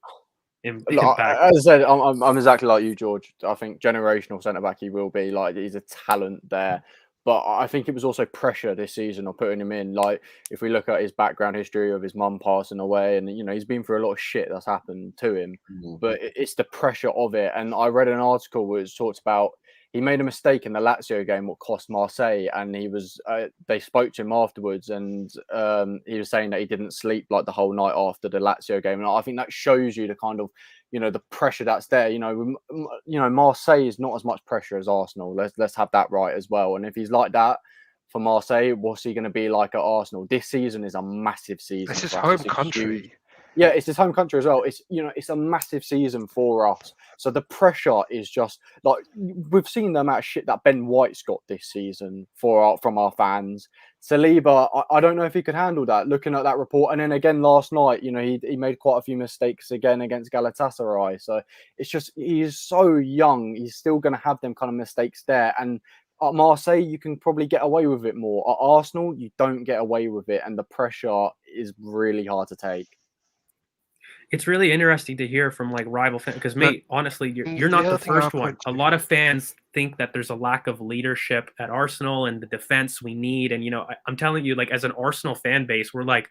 impact? As I said, I'm exactly like you, George. I think generational centre back he will be. Like, he's a talent there. But I think it was also pressure this season of putting him in. Like, if we look at his background history of his mum passing away, and, you know, he's been through a lot of shit that's happened to him. Mm-hmm. But it's the pressure of it. And I read an article where it talked about he made a mistake in the Lazio game, what cost Marseille, and he was. They spoke to him afterwards, and he was saying that he didn't sleep like the whole night after the Lazio game. And I think that shows you the kind of, you know, the pressure that's there. You know, Marseille is not as much pressure as Arsenal. Let's have that right as well. And if he's like that for Marseille, what's he going to be like at Arsenal? This season is a massive season. It's his home country. Yeah, it's his home country as well. It's, you know, it's a massive season for us. So the pressure is just like, we've seen the amount of shit that Ben White's got this season from our fans. Saliba, I don't know if he could handle that. Looking at that report, and then again last night, you know, he made quite a few mistakes again against Galatasaray. So it's just, he is so young. He's still going to have them kind of mistakes there. And at Marseille, you can probably get away with it more. At Arsenal, you don't get away with it, and the pressure is really hard to take. It's really interesting to hear from like rival fans because, mate, honestly, you're not the first one. A lot of fans think that there's a lack of leadership at Arsenal and the defense we need. And, you know, I'm telling you, like, as an Arsenal fan base, we're like,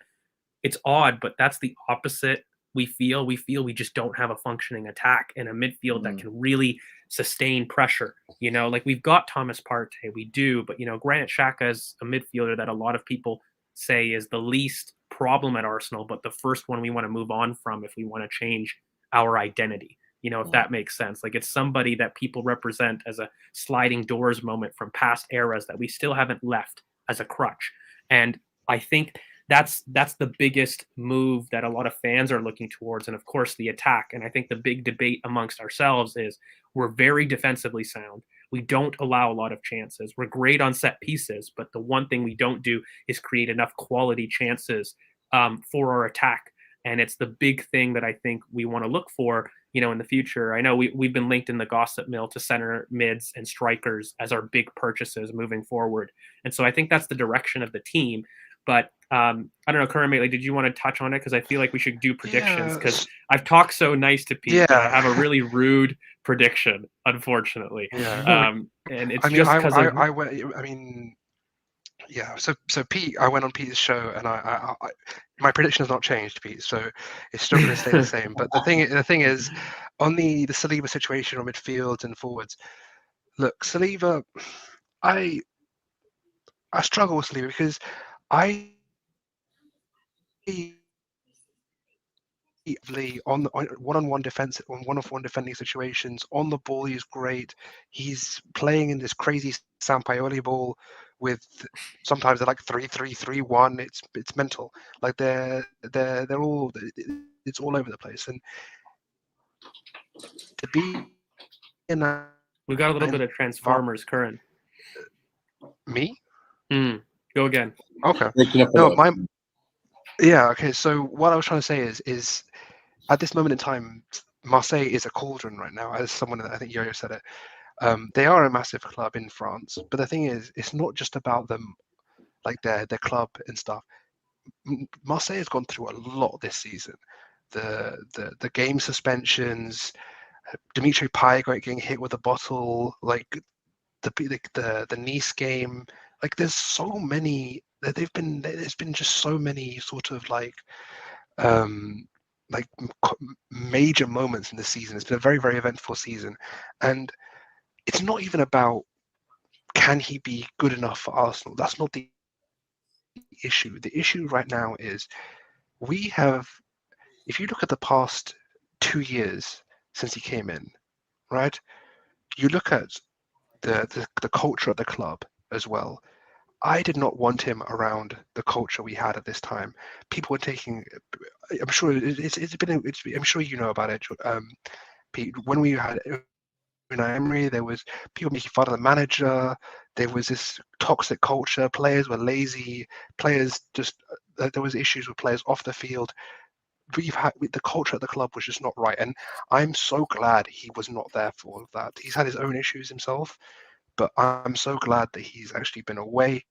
it's odd, but that's the opposite. We feel we just don't have a functioning attack and a midfield that can really sustain pressure. You know, like, we've got Thomas Partey, we do, but, you know, Granit Xhaka is a midfielder that a lot of people say is the least problem at Arsenal, but the first one we want to move on from if we want to change our identity, you know, if that makes sense. Like, it's somebody that people represent as a sliding doors moment from past eras that we still haven't left as a crutch. And I think that's the biggest move that a lot of fans are looking towards. And of course the attack. And I think the big debate amongst ourselves is we're very defensively sound. We don't allow a lot of chances. We're great on set pieces, but the one thing we don't do is create enough quality chances for our attack. And it's the big thing that I think we want to look for, you know, in the future. I know we've been linked in the gossip mill to center mids and strikers as our big purchases moving forward. And so I think that's the direction of the team. But I don't know, Curran, like, did you want to touch on it? Because I feel like we should do predictions because I've talked so nice to Pete. I have a really rude prediction, unfortunately. And it's just because So Pete, I went on Pete's show, and I my prediction has not changed, Pete. So it's still going to stay the same. But the thing is, on the Saliba situation on midfield and forwards, look, Saliba, I struggle with Saliba because on one-on-one defending situations, on the ball he's great. He's playing in this crazy Sampaoli ball with sometimes they're like 3-3-3-1. It's mental. Like they're all, it's all over the place. And to be in that, we've got a little bit of Transformers, Curran. Me? Go again. Okay. No, okay. So what I was trying to say is at this moment in time, Marseille is a cauldron right now. As someone, I think Yo-Yo said it. They are a massive club in France, but the thing is, it's not just about them, like their club and stuff. Marseille has gone through a lot this season. The game suspensions, Dimitri Payet getting hit with a bottle, like the Nice game. Like there's so many. There's been just so many sort of like major moments in the season. It's been a very, very eventful season, and it's not even about can he be good enough for Arsenal. That's not the issue. The issue right now is we have, if you look at the past 2 years since he came in, right? You look at the culture of the club as well. I did not want him around the culture we had at this time. People were taking. I'm sure it's been. I'm sure you know about it, Pete. When we had, it Unai Emery, there was people making fun of the manager, there was this toxic culture, players were lazy, players just, there was issues with players off the field. The culture at the club was just not right, and I'm so glad he was not there for all of that. He's had his own issues himself, but I'm so glad that he's actually been away.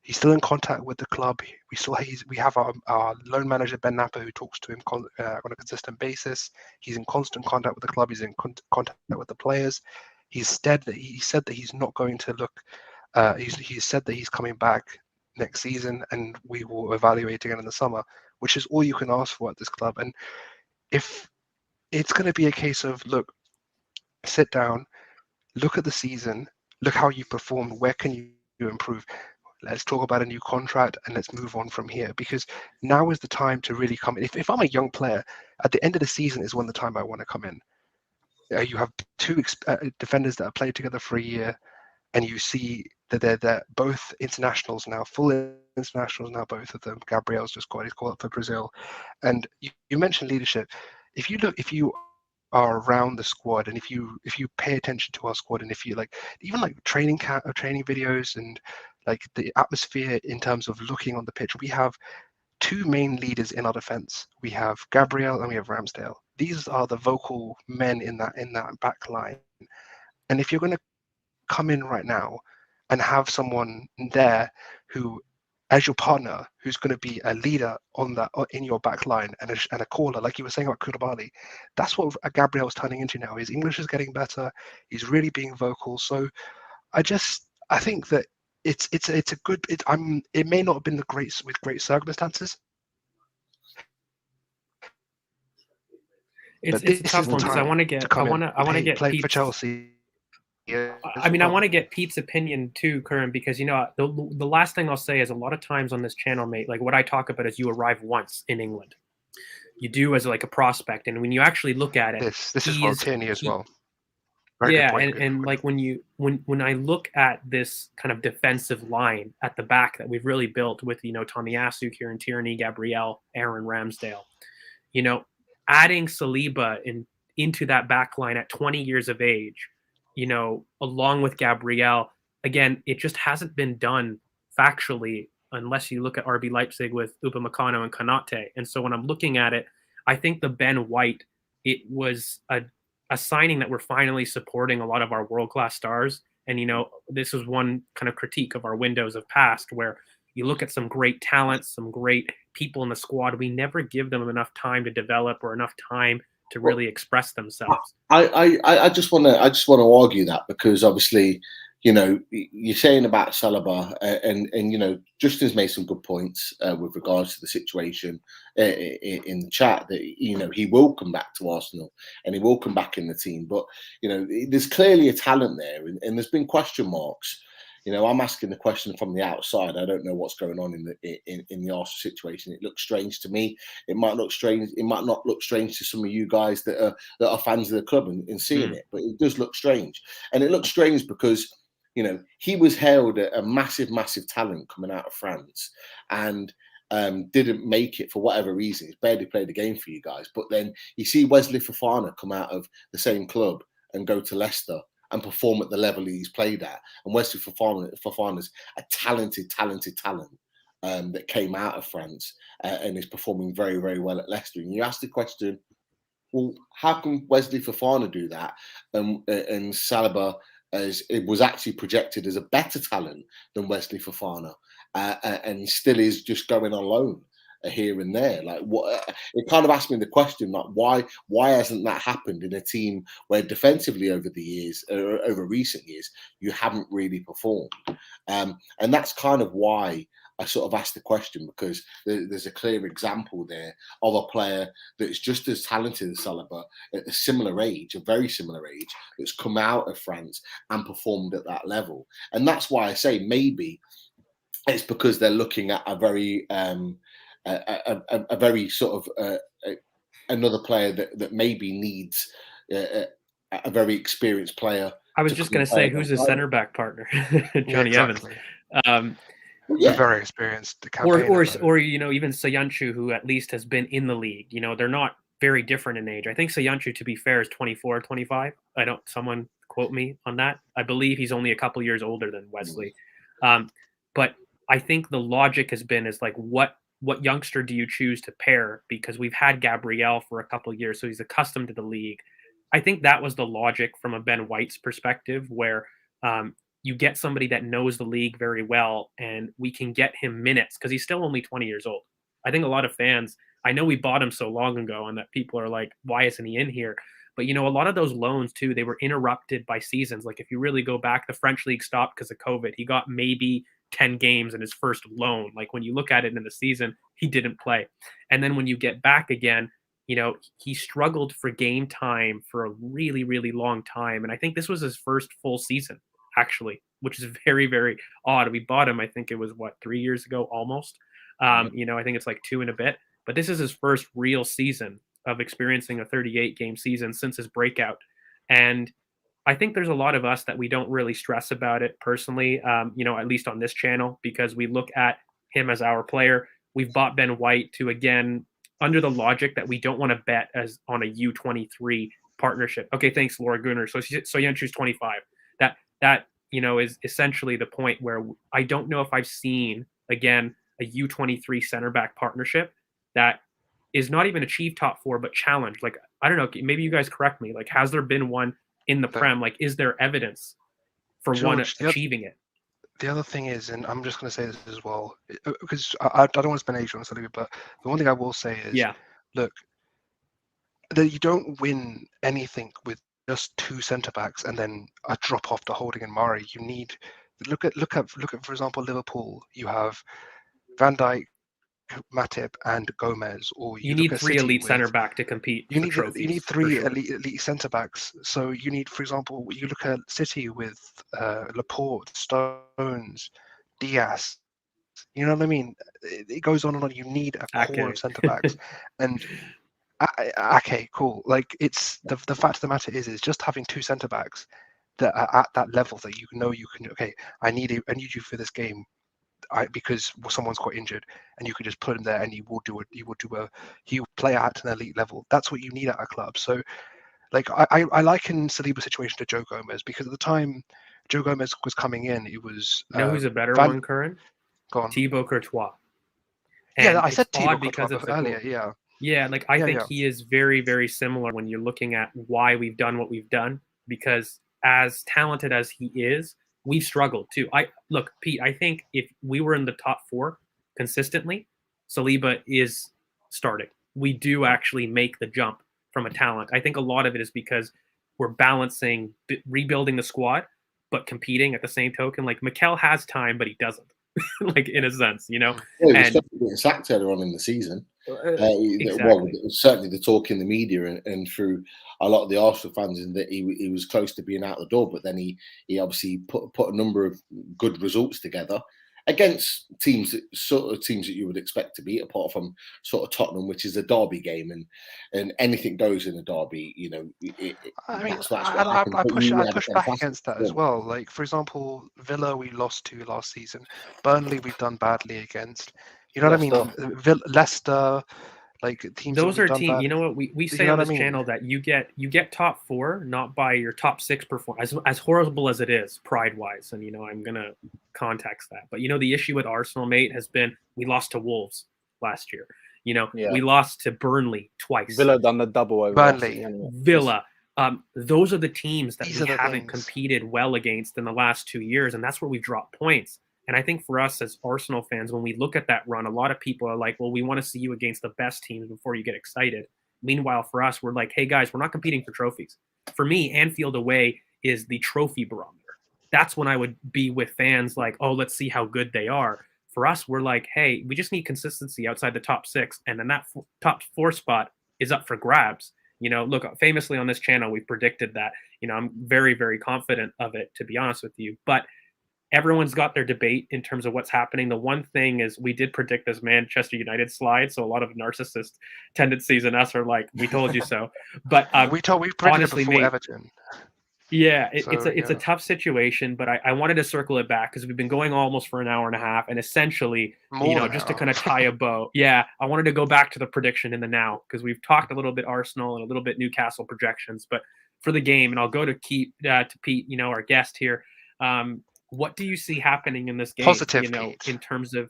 He's still in contact with the club. We have our loan manager Ben Napper, who talks to him on a consistent basis. He's in constant contact with the club. He's in contact with the players. He said that he's not going to look. He said that he's coming back next season, and we will evaluate again in the summer, which is all you can ask for at this club. And if it's going to be a case of, look, sit down, look at the season, look how you performed, where can you improve? Let's talk about a new contract and let's move on from here, because now is the time to really come in. If I'm a young player, at the end of the season is when the time I want to come in. You have two defenders that have played together for a year, and you see that they're both internationals now, full internationals now, both of them. Gabriel's just got his call up for Brazil. And you mentioned leadership. If you are around the squad, and if you pay attention to our squad, and if you even training videos and like the atmosphere in terms of looking on the pitch, we have two main leaders in our defense. We have Gabriel and we have Ramsdale. These are the vocal men in that back line. And if you're going to come in right now and have someone there who, as your partner, who's going to be a leader in your back line and a caller, like you were saying about Koulibaly, that's what Gabriel's turning into now. His English is getting better. He's really being vocal. So I think that it's a good. It may not have been with great circumstances. It's a tough one because I want to get play Pete's, for Chelsea. I want to get Pete's opinion too, Curran, because the last thing I'll say is a lot of times on this channel, mate, like what I talk about is you arrive once in England. You do as like a prospect, and when you actually look at it, this is for Tierney as well. Very good point, and like when I look at this kind of defensive line at the back that we've really built with Tomiyasu, Kieran Tierney, Gabriel, Aaron Ramsdale, adding Saliba into that back line at 20 years of age, along with Gabriel, again, it just hasn't been done factually unless you look at RB Leipzig with Upamecano and Konate. And so when I'm looking at it, I think the Ben White, it was a signing that we're finally supporting a lot of our world-class stars. And, this was one kind of critique of our windows of past, where you look at some great talent, some great people in the squad. We never give them enough time to develop or enough time to really express themselves. I just want to argue that, because obviously, you're saying about Saliba, and Justin's made some good points with regards to the situation in the chat, that he will come back to Arsenal and he will come back in the team, but there's clearly a talent there, and there's been question marks. I'm asking the question from the outside. I don't know what's going on in the Arsenal situation. It looks strange to me. It might look strange. It might not look strange to some of you guys that are fans of the club and seeing it, but it does look strange. And it looks strange because he was hailed a massive, massive talent coming out of France, and didn't make it for whatever reason. He's barely played a game for you guys. But then you see Wesley Fofana come out of the same club and go to Leicester and perform at the level he's played at. And Wesley Fofana's a talented talent that came out of France and is performing very, very well at Leicester. And you ask the question, well, how can Wesley Fofana do that? And Saliba, as it was actually projected as a better talent than Wesley Fofana, and still is just going on loan here and there. Like, what? It kind of asked me the question, like, why hasn't that happened in a team where defensively over the years, over recent years, you haven't really performed? And that's kind of why I sort of asked the question, because there's a clear example there of a player that's just as talented as Saliba at a similar age, a very similar age, that's come out of France and performed at that level. And that's why I say maybe it's because they're looking at a very sort of another player that maybe needs a very experienced player. I was just going to say, who's his center back partner? Johnny Evans. Yeah. Very experienced or even Soyuncu, who at least has been in the league. They're not very different in age. I think Soyuncu, to be fair, is 24, 25. Someone quote me on that. I believe he's only a couple years older than Wesley. But I think the logic has been is like, what youngster do you choose to pair? Because we've had Gabriel for a couple of years, so he's accustomed to the league. I think that was the logic from a Ben White's perspective, where you get somebody that knows the league very well, and we can get him minutes because he's still only 20 years old. I think a lot of fans, I know we bought him so long ago, and that people are like, why isn't he in here? But, a lot of those loans, too, they were interrupted by seasons. Like, if you really go back, the French league stopped because of COVID. He got maybe 10 games in his first loan. Like, when you look at it in the season, he didn't play. And then when you get back again, he struggled for game time for a really, really long time. And I think this was his first full season, actually, which is very, very odd. We bought him, I think it was, 3 years ago, almost. I think it's like 2 and a bit. But this is his first real season of experiencing a 38-game season since his breakout. And I think there's a lot of us that we don't really stress about it personally, at least on this channel, because we look at him as our player. We've bought Ben White to, again, under the logic that we don't want to bet as on a U23 partnership. Okay, thanks, Laura Gunnar. So Yentru's 25. That is essentially the point where I don't know if I've seen, again, a U23 center back partnership that is not even achieved top 4, but challenged. Like, I don't know, maybe you guys correct me. Like, has there been one in the Prem? Like, is there evidence for one achieving it? The other thing is, and I'm just going to say this as well, because I don't want to spend age on Saliba, but the one thing I will say is, look, that you don't win anything with just 2 centre backs and then a drop off to Holding and Murray. You need look at for example, Liverpool. You have Van Dijk, Matip, and Gomez, or you need 3 elite centre back to compete. You need 3 elite centre backs. So you need, for example, you look at City with Laporte, Stones, Diaz. You know what I mean? It goes on and on. You need a core of centre backs, and okay, cool. Like, it's the fact of the matter is just having 2 centre backs that are at that level that you can. Okay, I need you for this game. Because someone's got injured, and you could just put him there, and he will play at an elite level. That's what you need at a club. So, like, I liken Saliba's situation to Joe Gomez, because at the time Joe Gomez was coming in, it was who's a better one, Curran? Go on. Thibaut Courtois. And I said Thibaut Courtois earlier. Yeah, like, I think he is very, very similar when you're looking at why we've done what we've done, because as talented as he is, we've struggled too. Look, Pete, I think if we were in the top 4 consistently, Saliba is starting. We do actually make the jump from a talent. I think a lot of it is because we're balancing rebuilding the squad, but competing at the same token. Like, Mikel has time, but he doesn't. Like, in a sense, Yeah, he was getting sacked earlier on in the season. Exactly. Well, certainly the talk in the media and through a lot of the Arsenal fans, in that he was close to being out the door, but then he obviously put a number of good results together against teams that you would expect to beat, apart from sort of Tottenham, which is a derby game, and anything goes in a derby. I push back against that as well. Like, for example, Villa we lost to last season. Burnley we've done badly against. You know Leicester. what I mean? Leicester, like, teams. Those are teams. You know what we say on this channel, that you get top 4 not by your top 6 performance, as horrible as it is pride wise, and I'm gonna context that. But the issue with Arsenal, mate, has been we lost to Wolves last year. We lost to Burnley twice. Villa done the double over Burnley. Villa. Those are the teams that we haven't competed well against in the last 2 years, and that's where we've dropped points. And I think for us as Arsenal fans, when we look at that run, a lot of people are like, well, we want to see you against the best teams before you get excited. Meanwhile, for us, we're like, hey, guys, we're not competing for trophies. For me, Anfield away is the trophy barometer. That's when I would be with fans like, oh, let's see how good they are. For us, we're like, hey, we just need consistency outside the top 6. And then that top 4 spot is up for grabs. Look, famously on this channel, we predicted that. I'm very, very confident of it, to be honest with you. But everyone's got their debate in terms of what's happening. The one thing is, we did predict this Manchester United slide, so a lot of narcissist tendencies in us are like, we told you so. But we predicted it before Everton. Yeah, it's a tough situation, but I wanted to circle it back because we've been going almost for an hour and a half, and essentially, just to kind of tie a bow. Yeah, I wanted to go back to the prediction in the now, because we've talked a little bit Arsenal and a little bit Newcastle projections, but for the game, and I'll go to Pete, our guest here. What do you see happening in this game? Positive, Pete. In terms of,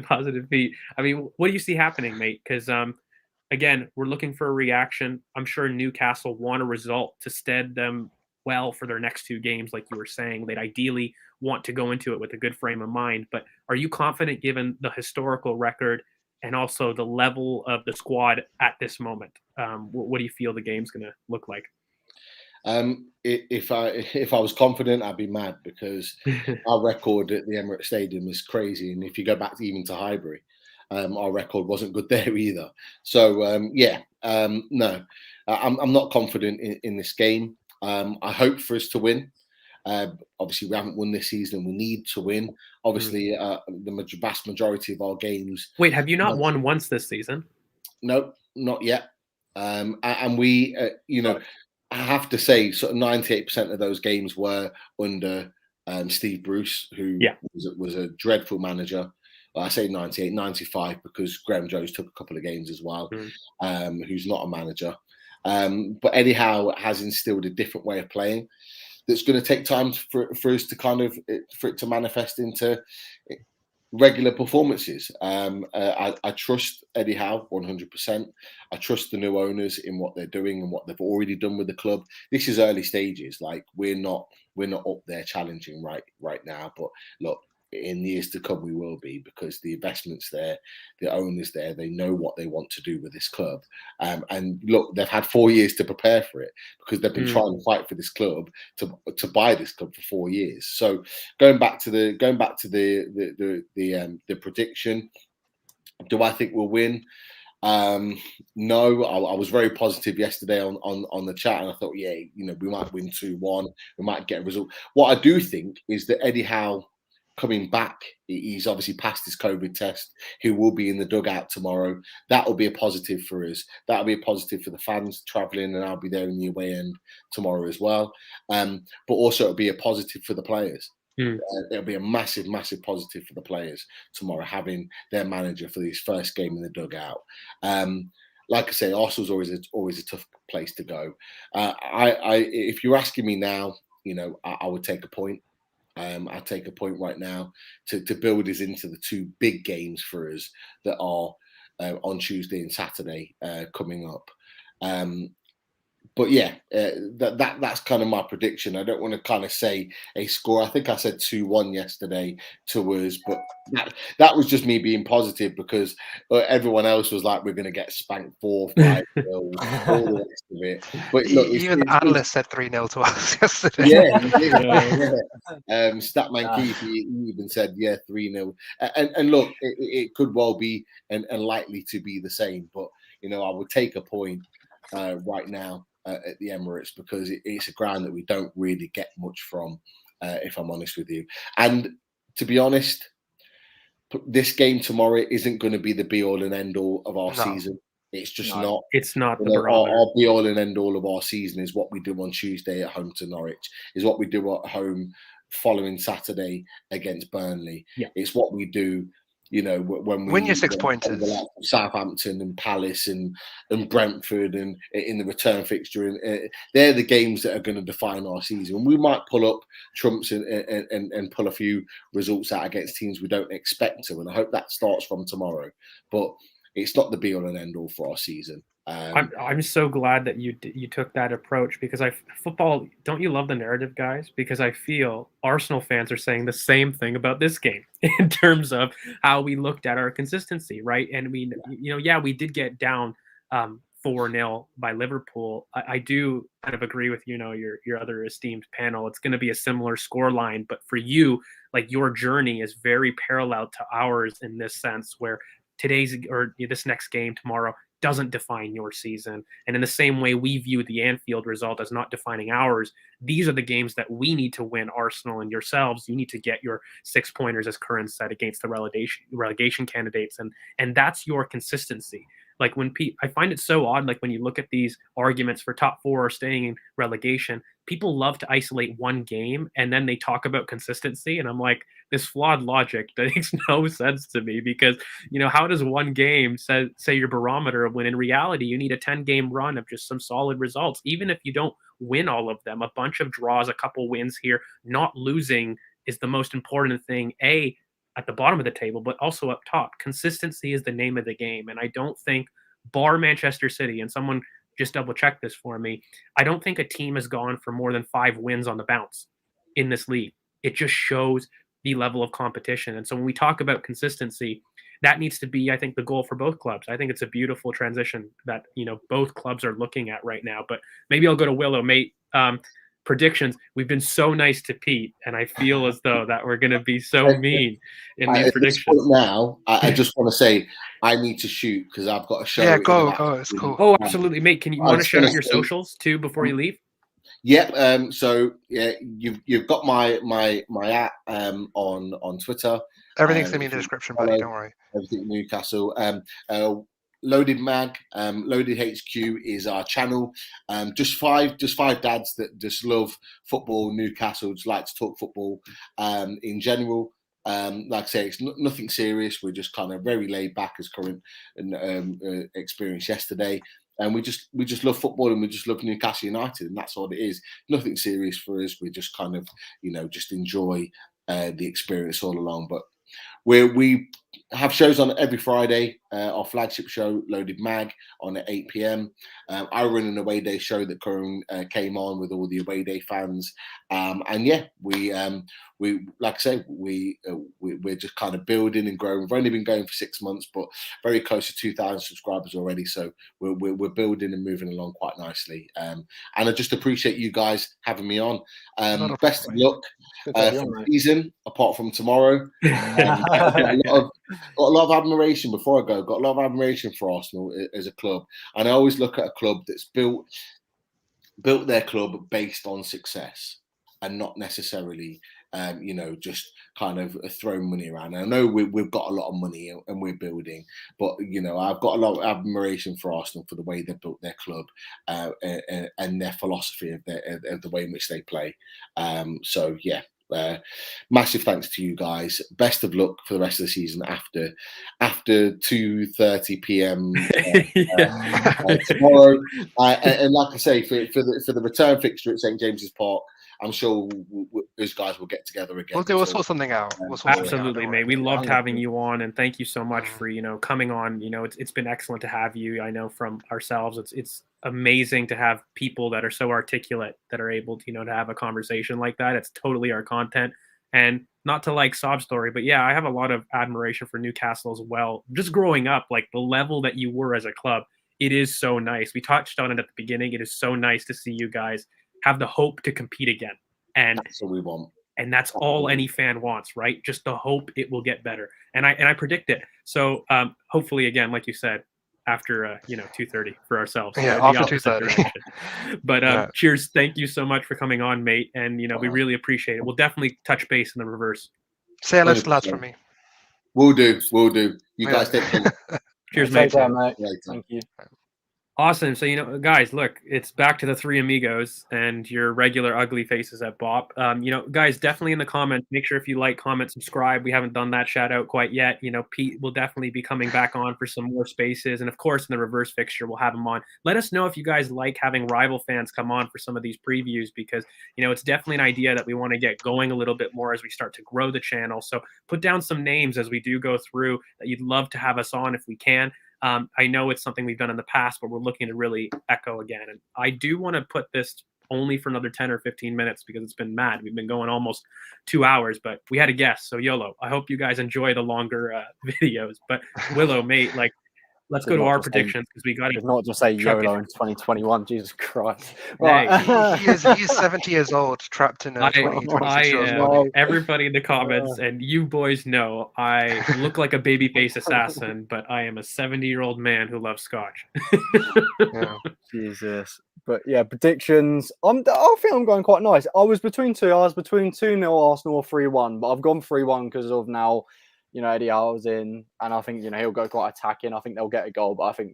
positive Pete. I mean, what do you see happening, mate? Because again, we're looking for a reaction. I'm sure Newcastle want a result to stead them well for their next 2 games, like you were saying. They'd ideally want to go into it with a good frame of mind. But are you confident, given the historical record and also the level of the squad at this moment? What do you feel the game's going to look like? If I was confident, I'd be mad, because our record at the Emirates Stadium is crazy, and if you go back even to Highbury, our record wasn't good there either. So no, I'm not confident in this game. I hope for us to win. Obviously, we haven't won this season. We need to win. Obviously, the vast majority of our games. Wait, have you not won once this season? No, not yet. And we, I have to say, sort of 98% of those games were under Steve Bruce, who was a dreadful manager. Well, I say 98, 95, because Graham Jones took a couple of games as well, who's not a manager. But Eddie Howe has instilled a different way of playing that's going to take time for us to for it to manifest into regular performances. I trust Eddie Howe 100%. I trust the new owners in what they're doing and what they've already done with the club. This is early stages. Like, we're not up there challenging right now. But look, in the years to come, we will be, because the investment's there, the owners there, they know what they want to do with this club. And look, they've had 4 years to prepare for it, because they've been trying to fight for this club to buy this club for 4 years. So going back to the prediction, do I think we'll win? No, I was very positive yesterday on the chat, and I thought, we might win 2-1, we might get a result. What I do think is that Eddie Howe coming back, he's obviously passed his COVID test. He will be in the dugout tomorrow. That will be a positive for us. That'll be a positive for the fans travelling, and I'll be there in the away end tomorrow as well. But also it'll be a positive for the players. It'll be a massive, massive positive for the players tomorrow, having their manager for his first game in the dugout. Like I say, Arsenal's always a tough place to go. If you're asking me now, I would take a point. I'd take a point right now to build us into the 2 big games for us that are on Tuesday and Saturday coming up. But that's kind of my prediction. I don't want to kind of say a score. I think I said 2-1 yesterday to us, but that was just me being positive, because everyone else was like, we're going to get spanked 4-5, all the rest of it. But look, even the analyst said 3-0 to us yesterday. Statman Keith, he even said 3-0. And look, it could well be and likely to be the same. But I would take a point right now at the Emirates, because it's a ground that we don't really get much from, if I'm honest with you. And to be honest, this game tomorrow isn't going to be the be-all and end-all of our season. It's just not. It's not the our be-all and end-all of our season is what we do on Tuesday at home to Norwich, is what we do at home following Saturday against Burnley. It's what we do, when we win your 6 pointers, Southampton and Palace and Brentford, and in the return fixture, and they're the games that are going to define our season. We might pull up trumps and pull a few results out against teams we don't expect to, and I hope that starts from tomorrow. But it's not the be all and end all for our season. I'm so glad that you took that approach, because football, don't you love the narrative, guys? Because I feel Arsenal fans are saying the same thing about this game in terms of how we looked at our consistency, right? And we did get down 4-0 by Liverpool. I do kind of agree with your other esteemed panel. It's going to be a similar score line, but for you, like, your journey is very parallel to ours in this sense, where this next game tomorrow doesn't define your season. And in the same way we view the Anfield result as not defining ours, these are the games that we need to win, Arsenal and yourselves. You need to get your 6 pointers, as Curran said, against the relegation candidates. And that's your consistency. Like, I find it so odd, like when you look at these arguments for top 4 or staying in relegation, people love to isolate one game and then they talk about consistency. And I'm like, this flawed logic that makes no sense to me, because, how does one game say your barometer when in reality you need a 10-game run of just some solid results? Even if you don't win all of them, a bunch of draws, a couple wins here, not losing is the most important thing, at the bottom of the table, but also up top. Consistency is the name of the game. And I don't think, bar Manchester City, and someone just double check this for me, I don't think a team has gone for more than 5 wins on the bounce in this league. It just shows the level of competition. And so when we talk about consistency, that needs to be, I think, the goal for both clubs. I think it's a beautiful transition that, both clubs are looking at right now. But maybe I'll go to Willow, mate. Predictions. We've been so nice to Pete, and I feel as though that we're going to be so mean in these predictions. Now, I just want to say I need to shoot because I've got a show. Yeah, go. It's cool. Oh, absolutely, mate. Can you want to shout out your socials too before you leave? Yeah. So yeah, you've got my app on Twitter. Everything's going to be in the description, buddy. Don't worry. Everything Newcastle. Loaded Mag, Loaded HQ is our channel. Just five dads that just love football, Newcastle, just like to talk football in general. Like I say, it's nothing serious. We're just kind of very laid back, as current and experienced yesterday. And we just love football, and we just love Newcastle United, and that's all it is. Nothing serious for us. We just kind of, just enjoy the experience all along. But we have shows on every Friday. Our flagship show, Loaded Mag, on at 8 p.m. I run an away day show that Curran came on with all the away day fans, and yeah, we like I say, we're just kind of building and growing. We've only been going for 6 months, but very close to 2,000 subscribers already. So we're building and moving along quite nicely. And I just appreciate you guys having me on. Best of luck for the season, apart from tomorrow. Got a lot of admiration before I go. Got a lot of admiration for Arsenal as a club, and I always look at a club that's built their club based on success and not necessarily, just kind of throwing money around. And I know we've got a lot of money and we're building, but I've got a lot of admiration for Arsenal for the way they built their club and their philosophy of the way in which they play. So yeah. Massive thanks to you guys. Best of luck for the rest of the season after 2:30 p.m. Tomorrow. And like I say, for the return fixture at St James's Park, I'm sure those guys will get together again. We'll sort something out. Absolutely, mate. We loved having you on, and thank you so much for coming on. It's been excellent to have you. I know from ourselves, it's amazing to have people that are so articulate that are able to to have a conversation like that. It's totally our content, and not to sob story, but yeah, I have a lot of admiration for Newcastle as well. Just growing up, the level that you were as a club, it is so nice. We touched on it at the beginning. It is so nice to see you guys have the hope to compete again. And that's what we want. And that's all any fan wants, right? Just the hope it will get better. And I predict it. So hopefully, again, like you said, after 2:30 for ourselves. Yeah, after 2:30. But cheers. Thank you so much for coming on, mate. And we really appreciate it. We'll definitely touch base in the reverse. Say hello to the lads from me. We'll do. You guys take care. Cheers, mate. Mate. Thank you. Awesome. So, guys, look, it's back to the three amigos and your regular ugly faces at Bop. Guys, definitely in the comments, make sure if you like, comment, subscribe. We haven't done that shout out quite yet. Pete will definitely be coming back on for some more spaces. And of course, in the reverse fixture, we'll have him on. Let us know if you guys like having rival fans come on for some of these previews, because, it's definitely an idea that we want to get going a little bit more as we start to grow the channel. So put down some names as we do go through that you'd love to have us on if we can. I know it's something we've done in the past, but we're looking to really echo again. And I do want to put this only for another 10 or 15 minutes because it's been mad. We've been going almost 2 hours, but we had a guest. So YOLO, I hope you guys enjoy the longer videos. But Willow, mate, let's go to our predictions because we got to not just say YOLO in 2021. Jesus Christ! Right. He is 70 years old, trapped in a 26 years old. Everybody in the comments, and you boys know I look like a babyface assassin, but I am a 70-year-old man who loves scotch. Yeah. Jesus. But yeah, predictions. I think I'm going quite nice. I was between 2-0 Arsenal or 3-1, but I've gone 3-1 because of now. Eddie Howe's in, and I think, he'll go quite attacking. I think they'll get a goal, but I think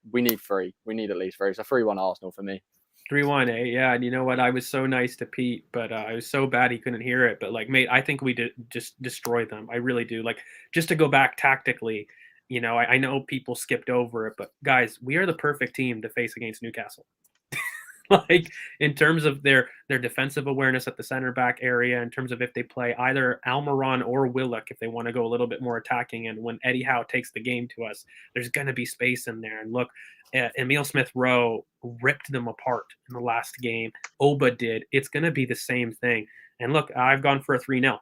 we need 3. We need at least 3. So 3-1 Arsenal for me. 3-1, eh? Yeah, and you know what? I was so nice to Pete, but I was so bad he couldn't hear it. But like, mate, I think we did just destroy them. I really do. Like, just to go back tactically, I know people skipped over it, but guys, we are the perfect team to face against Newcastle. Like in terms of their defensive awareness at the center back area, in terms of if they play either Almiron or Willock, if they want to go a little bit more attacking, and when Eddie Howe takes the game to us, there's going to be space in there. And look, Emile Smith-Rowe ripped them apart in the last game. Oba did. It's going to be the same thing. And look, I've gone for a 3-0.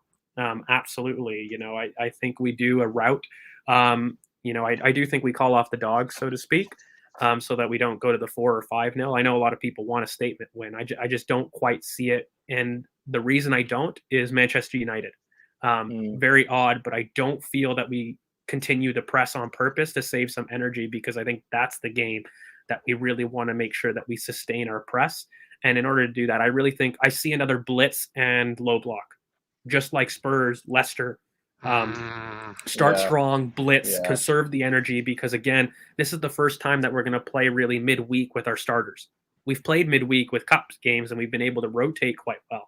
Absolutely. I think we do a route. I do think we call off the dogs, so to speak. So that we don't go to the 4 or 5-0. I know a lot of people want a statement win. I just don't quite see it. And the reason I don't is Manchester United. Very odd, but I don't feel that we continue to press on purpose to save some energy, because I think that's the game that we really want to make sure that we sustain our press. And in order to do that, I really think I see another blitz and low block, just like Spurs, Leicester. Start strong, blitz, conserve the energy, because again, this is the first time that we're going to play really midweek with our starters. We've played midweek with cup games and we've been able to rotate quite well,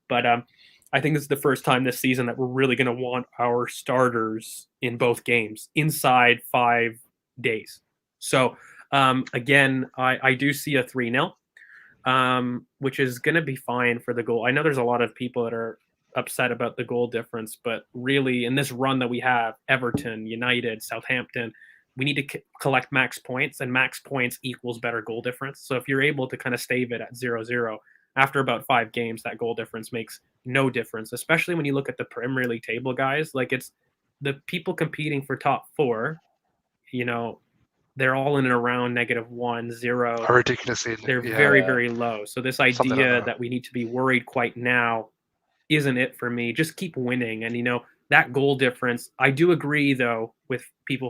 but I think this is the first time this season that we're really going to want our starters in both games inside 5 days. So again, I do see a 3-0, which is going to be fine for the goal. I know there's a lot of people that are upset about the goal difference, but really in this run that we have, Everton, United, Southampton, we need to collect max points, and max points equals better goal difference. So if you're able to kind of stave it at 0-0 after about 5 games, that goal difference makes no difference, especially when you look at the Premier League table, guys. Like, it's the people competing for top 4, they're all in and around -1, 0. Ridiculously, they're very, very low. So this idea that we need to be worried quite now isn't it for me. Just keep winning. And, that goal difference, I do agree, though, with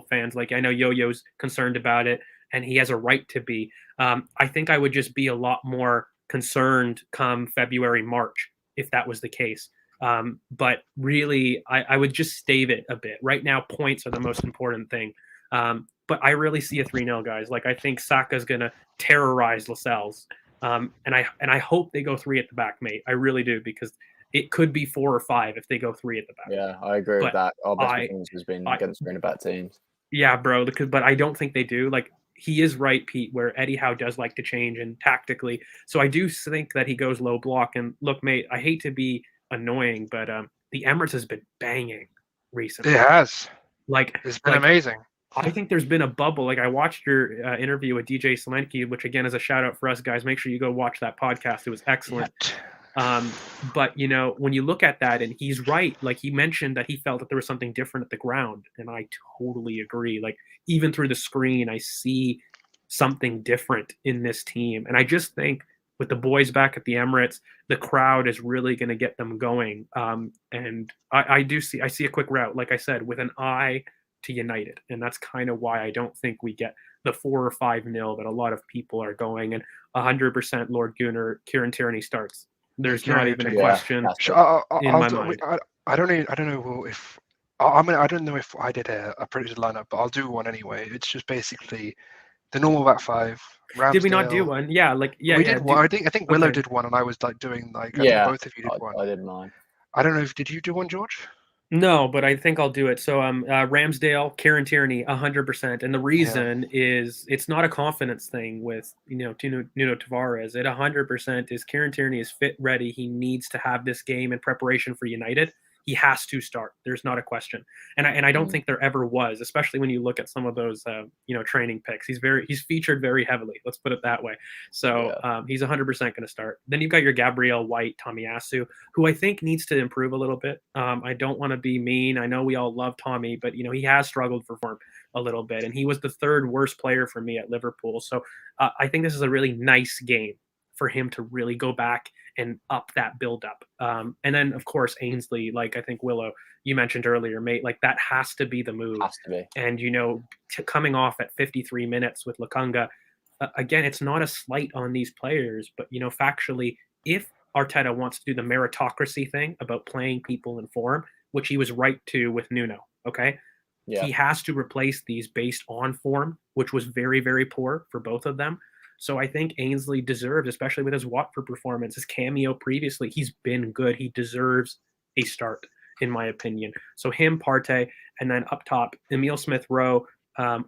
fans. Like, I know Yo-Yo's concerned about it, and he has a right to be. I think I would just be a lot more concerned come February, March, if that was the case. But really, I would just stave it a bit. Right now, points are the most important thing. But I really see a 3-0, guys. Like, I think Saka's going to terrorize Lascelles. And I hope they go 3 at the back, mate. I really do, because it could be 4 or 5 if they go 3 at the back. Yeah, I agree with that. Our best performance has been against really bad teams. Yeah, bro. But I don't think they do. Like, he is right, Pete, where Eddie Howe does like to change and tactically. So I do think that he goes low block. And look, mate, I hate to be annoying, but the Emirates has been banging recently. It has. Like, it's been amazing. I think there's been a bubble. Like, I watched your interview with DJ Solenki, which again is a shout out for us, guys. Make sure you go watch that podcast. It was excellent. But when you look at that, and he's right, like, he mentioned that he felt that there was something different at the ground, and I totally agree. Like, even through the screen, I see something different in this team, and I just think with the boys back at the Emirates, the crowd is really going to get them going. And I see a quick route, like I said, with an eye to United, and that's kind of why I don't think we get the 4 or 5-0 that a lot of people are going. And 100% Lord Gunnar, Kieran Tierney starts. There's not even a question in my mind. I don't know if I don't know if I did a predicted lineup, but I'll do one anyway. It's just basically the normal back 5. Ramsdale. Did we not do one? Yeah, we did one. I think Willow did one, and I was doing I think both of you did one. I did mine. I don't know if did you do one, George? No, but I think I'll do it. So Ramsdale, Kieran Tierney, 100%. And the reason is it's not a confidence thing with Nuno Tavares. It 100% is Kieran Tierney is fit, ready. He needs to have this game in preparation for United. He has to start. There's not a question. And I don't think there ever was, especially when you look at some of those training picks. He's featured very heavily. Let's put it that way. So he's 100% going to start. Then you've got your Gabriel White, Tomiyasu, who I think needs to improve a little bit. I don't want to be mean. I know we all love Tommy, but he has struggled for form a little bit, and he was the 3rd worst player for me at Liverpool. So I think this is a really nice game for him to really go back and up that build-up. And then, of course, Ainsley, like I think Willow, you mentioned earlier, mate, like that has to be the move. Has to be. And, coming off at 53 minutes with Lukunga, again, it's not a slight on these players, but, factually, if Arteta wants to do the meritocracy thing about playing people in form, which he was right to with Nuno, okay? Yeah. He has to replace these based on form, which was very, very poor for both of them. So I think Ainsley deserves, especially with his Watford performance, his cameo previously, he's been good. He deserves a start, in my opinion. So him, Partey, and then up top, Emile Smith-Rowe,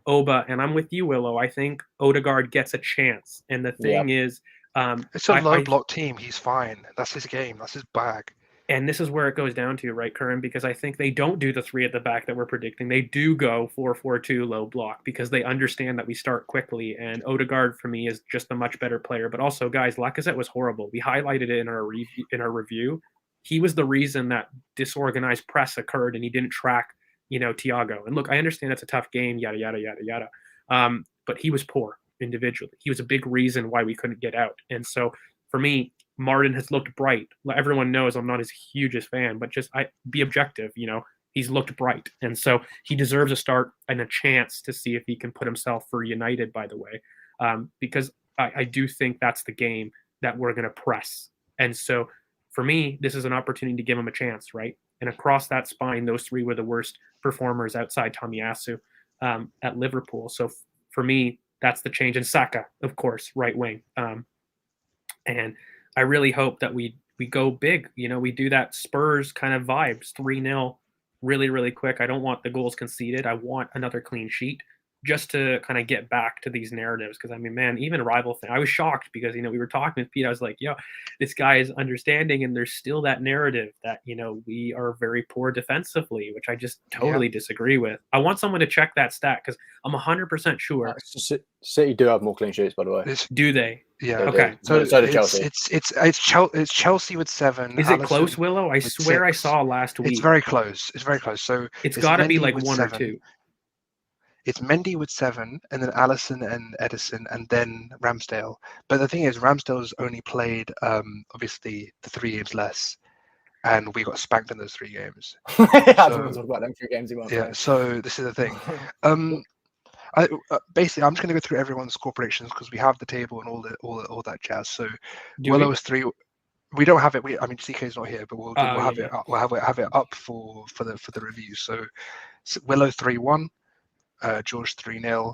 Oba, and I'm with you, Willow. I think Odegaard gets a chance. And the thing is, it's a low block team. He's fine. That's his game. That's his bag. And this is where it goes down to, right, Curran? Because I think they don't do the 3 at the back that we're predicting. They do go 4-4-2 low block because they understand that we start quickly. And Odegaard, for me, is just a much better player. But also, guys, Lacazette was horrible. We highlighted it in our review. He was the reason that disorganized press occurred, and he didn't track, Thiago. And look, I understand it's a tough game, yada, yada, yada, yada. But he was poor individually. He was a big reason why we couldn't get out. And so, for me, Martin has looked bright. Everyone knows I'm not his hugest fan, but just be objective. He's looked bright, and so he deserves a start and a chance to see if he can put himself for United. By the way, because I do think that's the game that we're going to press, and so for me, this is an opportunity to give him a chance, right? And across that spine, those 3 were the worst performers outside Tomiyasu at Liverpool. So for me, that's the change. And Saka, of course, right wing, and I really hope that we go big. We do that Spurs kind of vibes, 3-0, really, really quick. I don't want the goals conceded. I want another clean sheet just to kind of get back to these narratives. Because, I mean, man, even rival thing, I was shocked because, we were talking with Pete. I was like, this guy is understanding. And there's still that narrative that, we are very poor defensively, which I just totally disagree with. I want someone to check that stat because I'm 100% sure. City do have more clean sheets, by the way. Do they? Yeah. Okay. So do Chelsea. It's Chelsea with 7. Is it close, Willow? I swear 6. I saw last week. It's very close. So it's got to be like 1 or 2. It's Mendy with 7, and then Alisson and Edison, and then Ramsdale. But the thing is, Ramsdale's only played, obviously, the 3 games less, and we got spanked in those 3 games. I don't want to talk about them 3 games he won't play. So this is the thing. Basically, I'm just going to go through everyone's score predictions because we have the table and all that jazz. So Willow is 3. We don't have it. CK's not here, but we'll have it. We'll have it up for the review. So Willow 3-1. George 3-0.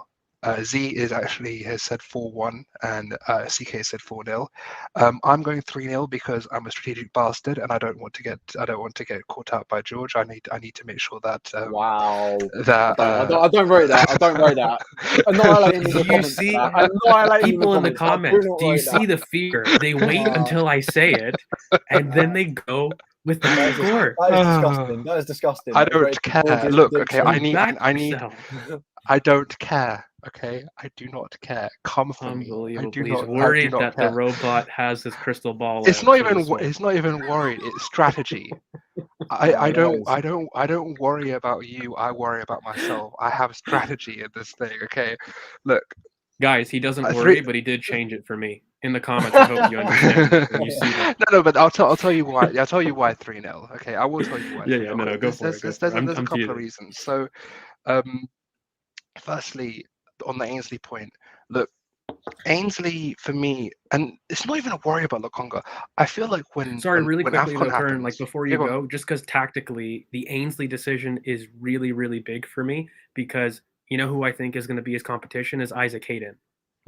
Z has said 4-1, and CK said 4-0. I'm going 3-0 because I'm a strategic bastard, and I don't want to get caught out by George. I need to make sure that. Wow. That I don't rate that. I don't rate that. Annihilating do you see people in the comments? Do you see the fear? They wait until I say it, and then they go with that score. That is disgusting. I don't care. Look, okay, I need. I don't care. Okay, I do not care. Come for me. He's worried that the robot has his crystal ball. It's not even worried. It's strategy. I don't worry about you. I worry about myself. I have strategy in this thing. Okay, look, guys. He doesn't worry, but he did change it for me in the comments. I hope you understand. You see that. No, but I'll tell you why. I'll tell you why 3-0. Okay, I will tell you why. No, go for it. There's a couple of reasons. So, firstly, on the Ainsley point, look, Ainsley for me, and it's not even a worry about Lokonga. I feel like really quickly, AFCON happens, like before you go, just because tactically the Ainsley decision is really, really big for me because who I think is going to be his competition is Isaac Hayden.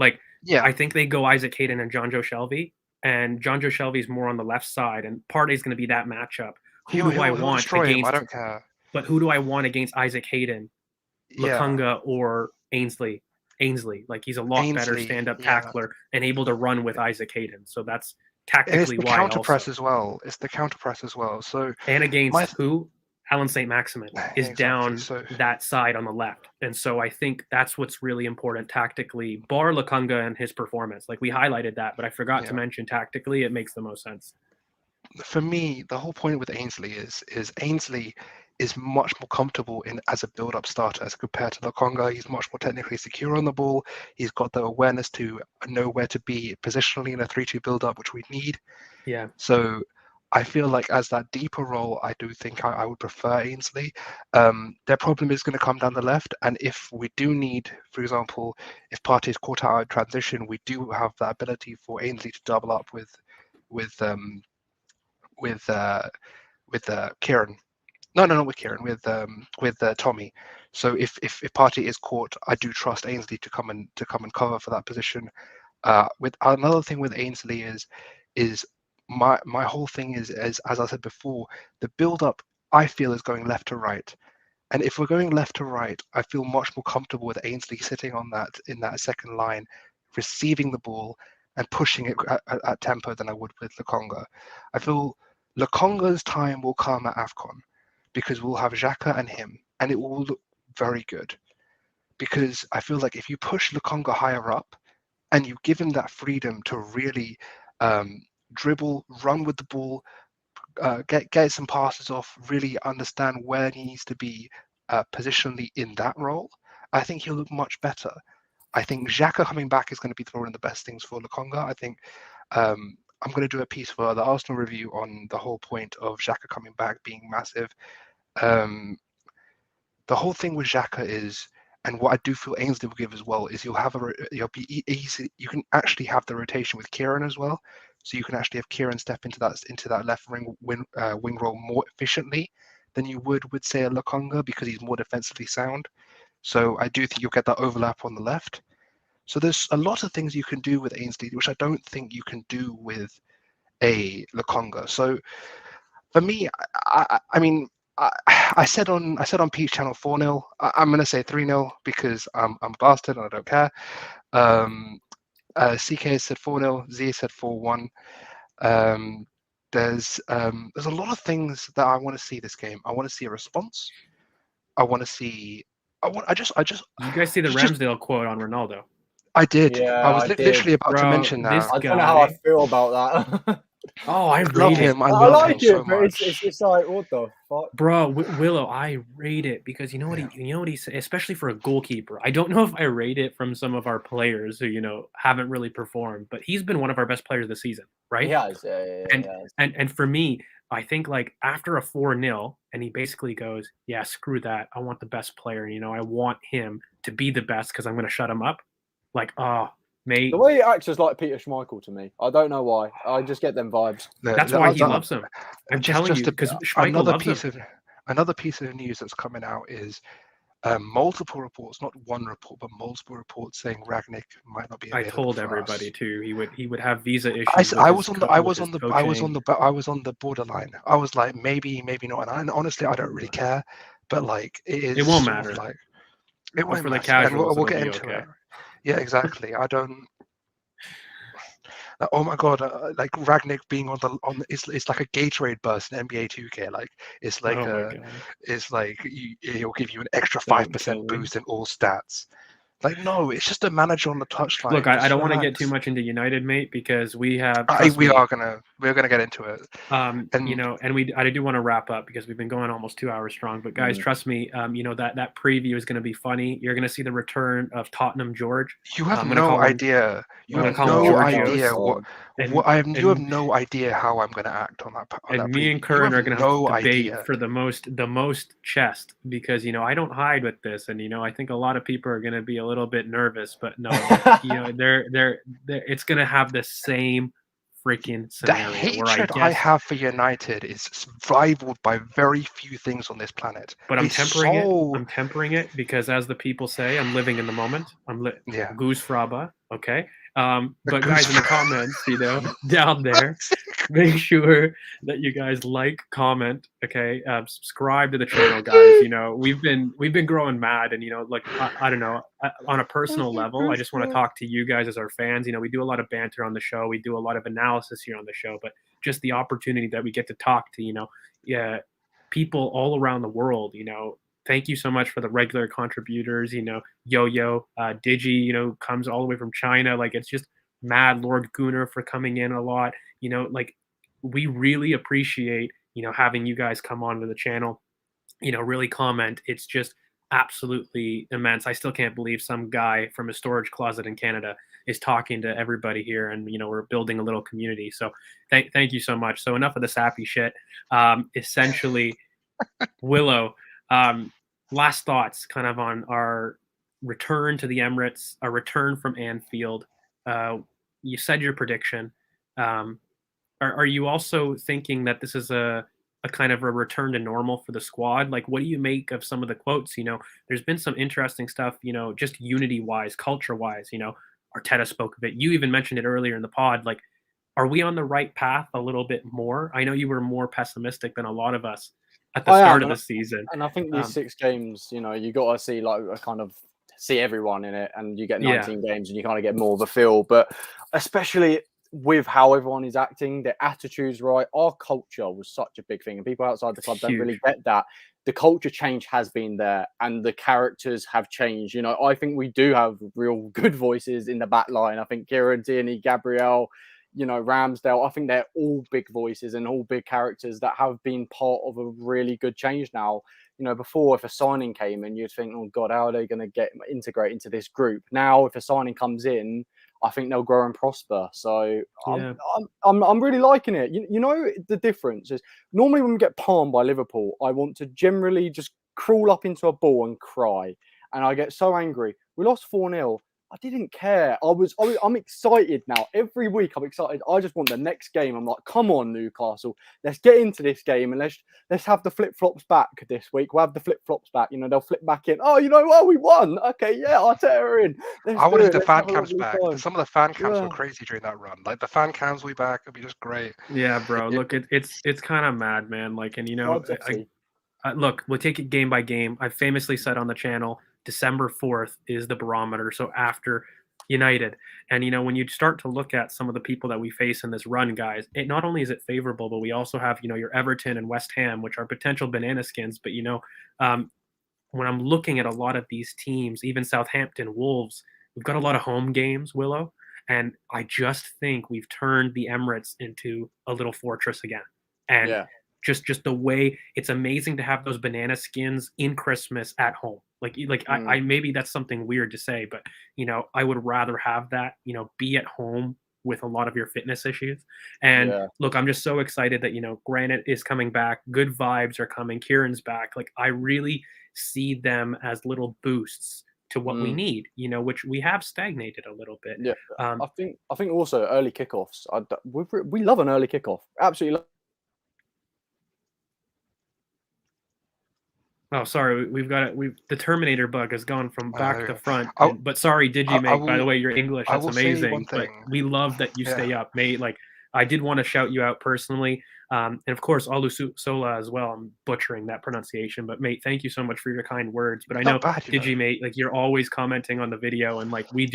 I think they go Isaac Hayden and Jonjo Shelvey, and Jonjo Shelvey's more on the left side, and Partey's going to be that matchup. Who do I want against? I don't care. But who do I want against Isaac Hayden? Lokonga or Ainsley. He's a lot better stand-up tackler and able to run with Isaac Hayden. So that's tactically why. Counter press as well. It's the counter press as well. So and against who? Alan St. Maximin is down that side on the left. And so I think that's what's really important tactically, bar Lokonga and his performance. Like we highlighted that, but I forgot to mention tactically, it makes the most sense. For me, the whole point with Ainsley is Ainsley is much more comfortable as a build-up starter as compared to Lokonga. He's much more technically secure on the ball. He's got the awareness to know where to be positionally in a 3-2 build-up, which we need. Yeah. So I feel like as that deeper role, I do think I would prefer Ainsley. Their problem is going to come down the left, and if we do need, for example, if Partey is caught out in transition, we do have the ability for Ainsley to double up with Kieran. No, not with Kieran. With Tommy. So if Partey is caught, I do trust Ainsley to come and cover for that position. With another thing with Ainsley is my whole thing is as I said before, the build up I feel is going left to right. And if we're going left to right, I feel much more comfortable with Ainsley sitting on that in that second line, receiving the ball and pushing it at tempo than I would with Lokonga. I feel Lokonga's time will come at AFCON because we'll have Xhaka and him, and it will look very good. Because I feel like if you push Lokonga higher up and you give him that freedom to really dribble, run with the ball, get some passes off, really understand where he needs to be positionally in that role, I think he'll look much better. I think Xhaka coming back is going to be one of the best things for Lokonga. I think I'm going to do a piece for the Arsenal review on the whole point of Xhaka coming back being massive. The whole thing with Xhaka is, and what I do feel Ainsley will give as well, is you'll be easy. You can actually have the rotation with Kieran as well, so you can actually have Kieran step into that left wing role more efficiently than you would with say a Lokonga because he's more defensively sound. So I do think you'll get that overlap on the left. So there's a lot of things you can do with Ainsley, which I don't think you can do with a Lokonga. So for me, I mean, I said on Peach Channel 4-0. I'm going to say 3-0 because I'm a bastard and I don't care. CK said 4-0. Z said 4-1. There's a lot of things that I want to see this game. I want to see a response. I want to see. I just. You guys see the Ramsdale quote on Ronaldo? I did. Yeah, I was literally about to mention that. I don't know how I feel about that. Oh, I love him. I love him so much. It's just like, what the fuck, bro? Willow, I rate it because you know what he said, especially for a goalkeeper. I don't know if I rate it from some of our players who haven't really performed, but he's been one of our best players this season, right? He has. And for me, I think like after a 4-0, and he basically goes, "Yeah, screw that. I want the best player. I want him to be the best because I'm going to shut him up." Like, mate. The way he acts is like Peter Schmeichel to me. I don't know why. I just get them vibes. That's why he loves him. I'm telling you, because Schmeichel loves him. Another piece of news that's coming out is multiple reports, not one report, but multiple reports saying Ragnick might not be available. I told everybody too. He would have visa issues. I was on the borderline. I was like, maybe not. And honestly, I don't really care. But like, it won't matter. Like, it won't for matter. The casuals, we'll get into it. Yeah, exactly. I don't. Oh my god! Like Ragnick being on it's like a Gatorade burst in NBA 2K. Like it's like he'll give you an extra 5% boost in all stats. Like no, it's just a manager on the touchline. Look, I don't want to get too much into United, mate, because we have. We're gonna get into it. And I do want to wrap up because we've been going almost 2 hours strong. But guys, trust me, that preview is going to be funny. You're going to see the return of Tottenham George. You have no idea. You have no idea you have no idea how I'm going to act on that. And me and Curran are going to have to debate for the most chest because I don't hide with this, and I think a lot of people are going to be a little bit nervous, but no, they're it's going to have the same freaking scenario. The hatred I have for United is rivaled by very few things on this planet. But I'm tempering it because, as the people say, I'm living in the moment. Goose fraba, okay. But guys, in the comments, down there, make sure that you guys like, comment, okay, subscribe to the channel, guys. We've been growing mad, and I don't know, on a personal level, I just want to talk to you guys as our fans. We do a lot of banter on the show, we do a lot of analysis here on the show, but just the opportunity that we get to talk to people all around the world. Thank you so much for the regular contributors, Yo-Yo, Digi, comes all the way from China. Like, it's just mad. Lord Gunnar for coming in a lot. Like, we really appreciate, having you guys come onto the channel, really comment. It's just absolutely immense. I still can't believe some guy from a storage closet in Canada is talking to everybody here, and, we're building a little community. So thank you so much. So enough of the sappy shit. Essentially, Willow, last thoughts kind of on our return to the Emirates, a return from Anfield. You said your prediction. Are you also thinking that this is a kind of a return to normal for the squad? Like, what do you make of some of the quotes? There's been some interesting stuff, just unity-wise, culture-wise. Arteta spoke of it. You even mentioned it earlier in the pod. Like, are we on the right path a little bit more? I know you were more pessimistic than a lot of us at the start of the season. And I think these 6 games, you know, you got to see like a kind of see everyone in it, and you get 19 games and you kind of get more of a feel. But especially with how everyone is acting, their attitudes right. Our culture was such a big thing, and people outside the club don't really get that. The culture change has been there, and the characters have changed. You know, I think we do have real good voices in the back line. I think Kieran Tierney, Gabriel, you know, Ramsdale, I think they're all big voices and all big characters that have been part of a really good change now. You know, before, if a signing came in, you'd think, oh God, how are they going to integrate into this group? Now, if a signing comes in, I think they'll grow and prosper. So I'm really liking it. You know, the difference is normally when we get palmed by Liverpool, I want to generally just crawl up into a ball and cry. And I get so angry. We lost 4-0. I didn't care. I'm excited now. Every week I'm excited. I just want the next game. I'm like, come on, Newcastle. Let's get into this game and let's have the flip-flops back this week. We'll have the flip-flops back. You know, they'll flip back in. Oh, you know what? We won. Okay, yeah, Arteta in. I want to see the fan cams back. Some of the fan cams were crazy during that run. Like the fan cams will be back. It'll be just great. Yeah, bro. Look, it's kind of mad, man. Like, and you know, look, we'll take it game by game. I famously said on the channel, December 4th is the barometer. So after United, and you know, when you start to look at some of the people that we face in this run, guys, it not only is it favorable, but we also have, you know, your Everton and West Ham, which are potential banana skins. But you know, when I'm looking at a lot of these teams, even Southampton, Wolves, we've got a lot of home games, Willow, and I just think we've turned the Emirates into a little fortress again. And just the way it's amazing to have those banana skins in Christmas at home. I maybe that's something weird to say, but you know, I would rather have that, you know, be at home with a lot of your fitness issues. And look, I'm just so excited that, you know, Granite is coming back. Good vibes are coming. Kieran's back. Like, I really see them as little boosts to what we need, you know, which we have stagnated a little bit. Yeah, I think also early kickoffs. We love an early kickoff. Absolutely love. Oh, sorry. The Terminator bug has gone from back to front. But sorry, Digimate. By the way, your English, that's amazing. But we love that you stay up, mate. Like, I did want to shout you out personally. And of course, Olusola as well. I'm butchering that pronunciation. But mate, thank you so much for your kind words. But I know, Digimate, like, you're always commenting on the video, and like we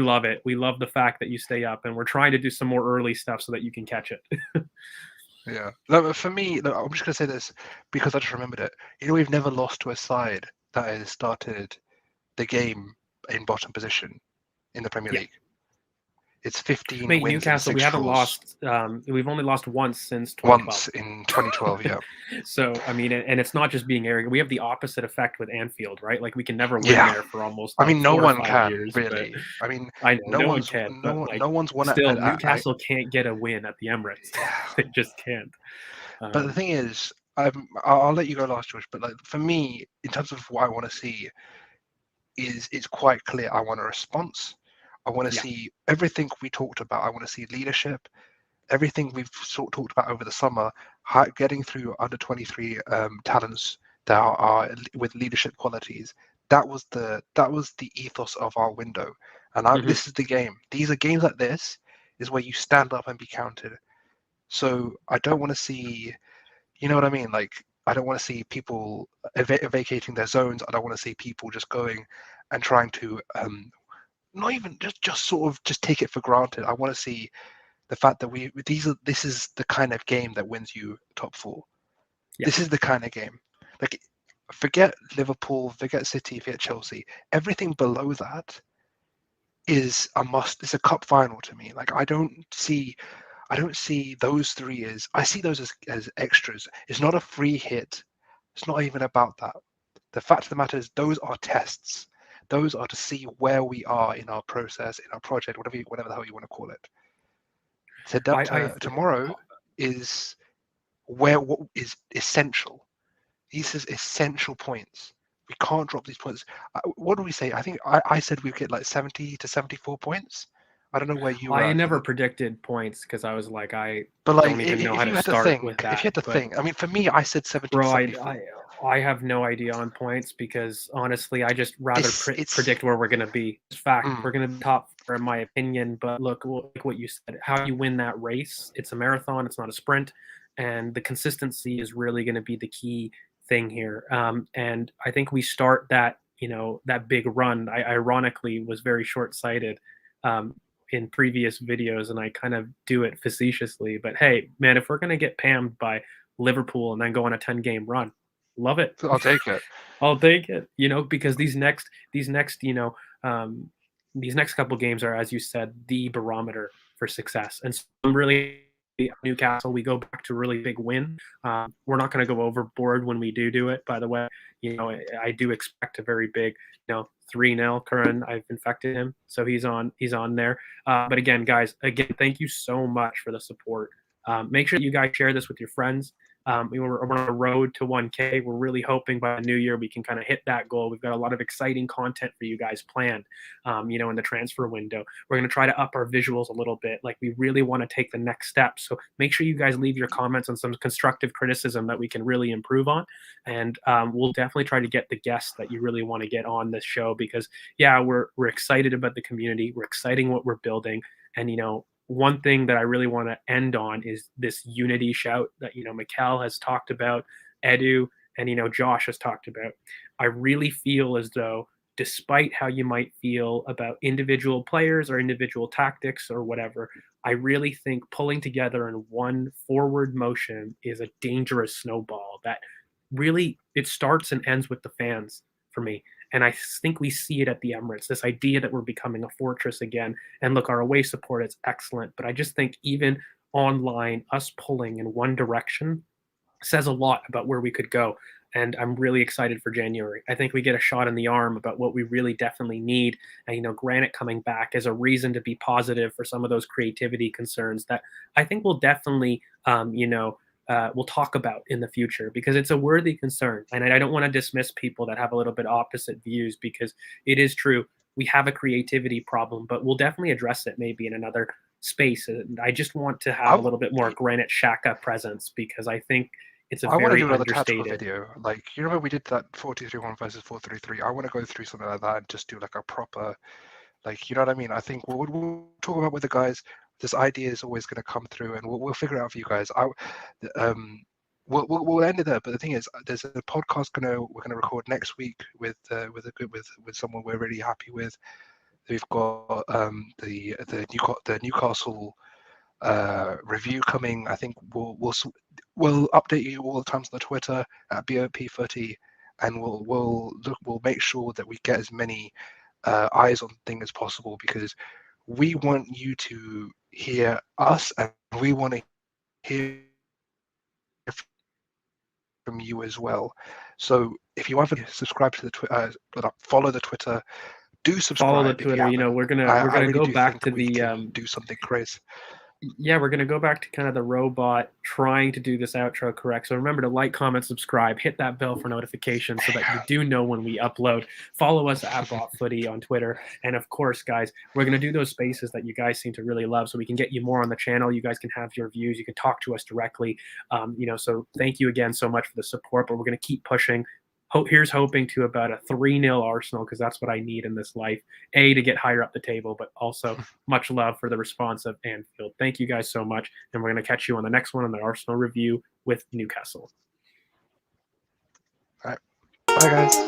love it. We love the fact that you stay up, and we're trying to do some more early stuff so that you can catch it. Yeah. No, for me, look, I'm just going to say this because I just remembered it. You know, we've never lost to a side that has started the game in bottom position in the Premier League. It's 15 wins Newcastle, and 6 we haven't draws. lost. We've only lost once since 2012. Once in 2012, yeah. So, I mean, and it's not just being arrogant. We have the opposite effect with Anfield, right? Like, we can never win there for almost. I mean, no one can years, really. I mean, no one can. No one's won. Still, Newcastle can't get a win at the Emirates. They just can't. But the thing is, I'll let you go last, George. But like, for me, in terms of what I want to see, it's quite clear. I want a response. I want to see everything we talked about. I want to see leadership, everything we've talked about over the summer, getting through under 23 talents that are with leadership qualities. That was the ethos of our window. And this is the game. These are games like this is where you stand up and be counted. So I don't want to see, you know what I mean? Like, I don't want to see people vacating their zones. I don't want to see people just going and trying to not even just sort of just take it for granted. I want to see the fact that this is the kind of game that wins you top 4. This is the kind of game. Like, forget Liverpool, forget City, forget Chelsea. Everything below that is a must. It's a cup final to me. Like, I don't see those three as, I see those as extras. It's not a free hit. It's not even about that. The fact of the matter is, those are tests. Those are to see where we are in our process, in our project, whatever the hell you want to call it. So tomorrow is what is essential. These are essential points. We can't drop these points. What do we say? I think I said we'd get like 70 to 74 points. I don't know where you were. I never predicted points because I was like, but don't even know how to start with that. If you had to think, I mean, for me, I said 70. Bro, I have no idea on points because honestly, I just rather predict where we're going to be. It's fact, we're going to be top 4 in my opinion. But look, like what you said, how you win that race. It's a marathon. It's not a sprint, and the consistency is really going to be the key thing here. And I think we start that, that big run. I ironically was very short-sighted in previous videos, and I kind of do it facetiously. But hey, man, if we're going to get pammed by Liverpool and then go on a 10-game run, love it. I'll take it. I'll take it. Because these next couple games are, as you said, the barometer for success. And so I'm really Newcastle. We go back to a really big win. We're not going to go overboard when we do it. By the way, I do expect a very big, 3-0. Curran, I've infected him, so he's on there. But again, guys, thank you so much for the support. Make sure you guys share this with your friends. We're on a road to 1K. We're really hoping by the new year we can kind of hit that goal. We've got a lot of exciting content for you guys planned, in the transfer window. We're going to try to up our visuals a little bit. Like, we really want to take the next step. So make sure you guys leave your comments on some constructive criticism that we can really improve on. And we'll definitely try to get the guests that you really want to get on this show because, yeah, we're excited about the community. We're exciting what we're building. And, one thing that I really want to end on is this unity shout that, Mikel has talked about, Edu, and, Josh has talked about. I really feel as though, despite how you might feel about individual players or individual tactics or whatever, I really think pulling together in one forward motion is a dangerous snowball that really, it starts and ends with the fans for me. And I think we see it at the Emirates, this idea that we're becoming a fortress again. And look, our away support is excellent. But I just think even online, us pulling in one direction says a lot about where we could go. And I'm really excited for January. I think we get a shot in the arm about what we really definitely need. And, Granit coming back is a reason to be positive for some of those creativity concerns that I think will definitely, we'll talk about in the future because it's a worthy concern. And I don't want to dismiss people that have a little bit opposite views because it is true. We have a creativity problem, but we'll definitely address it maybe in another space. And I just want to have a little bit more Granit Xhaka presence because I think it's a very understated. I want to do another tactical video. Like, you remember we did that 4-2-3-1 versus 4-3-3? I want to go through something like that and just do like a proper, like, you know what I mean? I think we'll talk about with the guys. This idea is always going to come through, and we'll figure it out for you guys. We'll end it there. But the thing is, there's a podcast we're gonna record next week with someone we're really happy with. We've got the Newcastle review coming. I think we'll update you all the times on the Twitter at BOP30, and we'll make sure that we get as many eyes on things as possible because we want you to hear us and we want to hear from you as well. So if you haven't subscribed to the Twitter, follow the Twitter, do subscribe. Follow the Twitter. We're gonna go back to the do something crazy. Yeah, we're going to go back to kind of the robot trying to do this outro correct. So remember to like, comment, subscribe, hit that bell for notifications so that you do know when we upload. Follow us at BotFooty on Twitter. And of course, guys, we're going to do those spaces that you guys seem to really love so we can get you more on the channel. You guys can have your views. You can talk to us directly. So thank you again so much for the support, but we're going to keep pushing. Here's hoping to about a 3-0 Arsenal because that's what I need in this life. To get higher up the table, but also much love for the response of Anfield. Thank you guys so much, and we're going to catch you on the next one on the Arsenal review with Newcastle. All right. Bye, guys.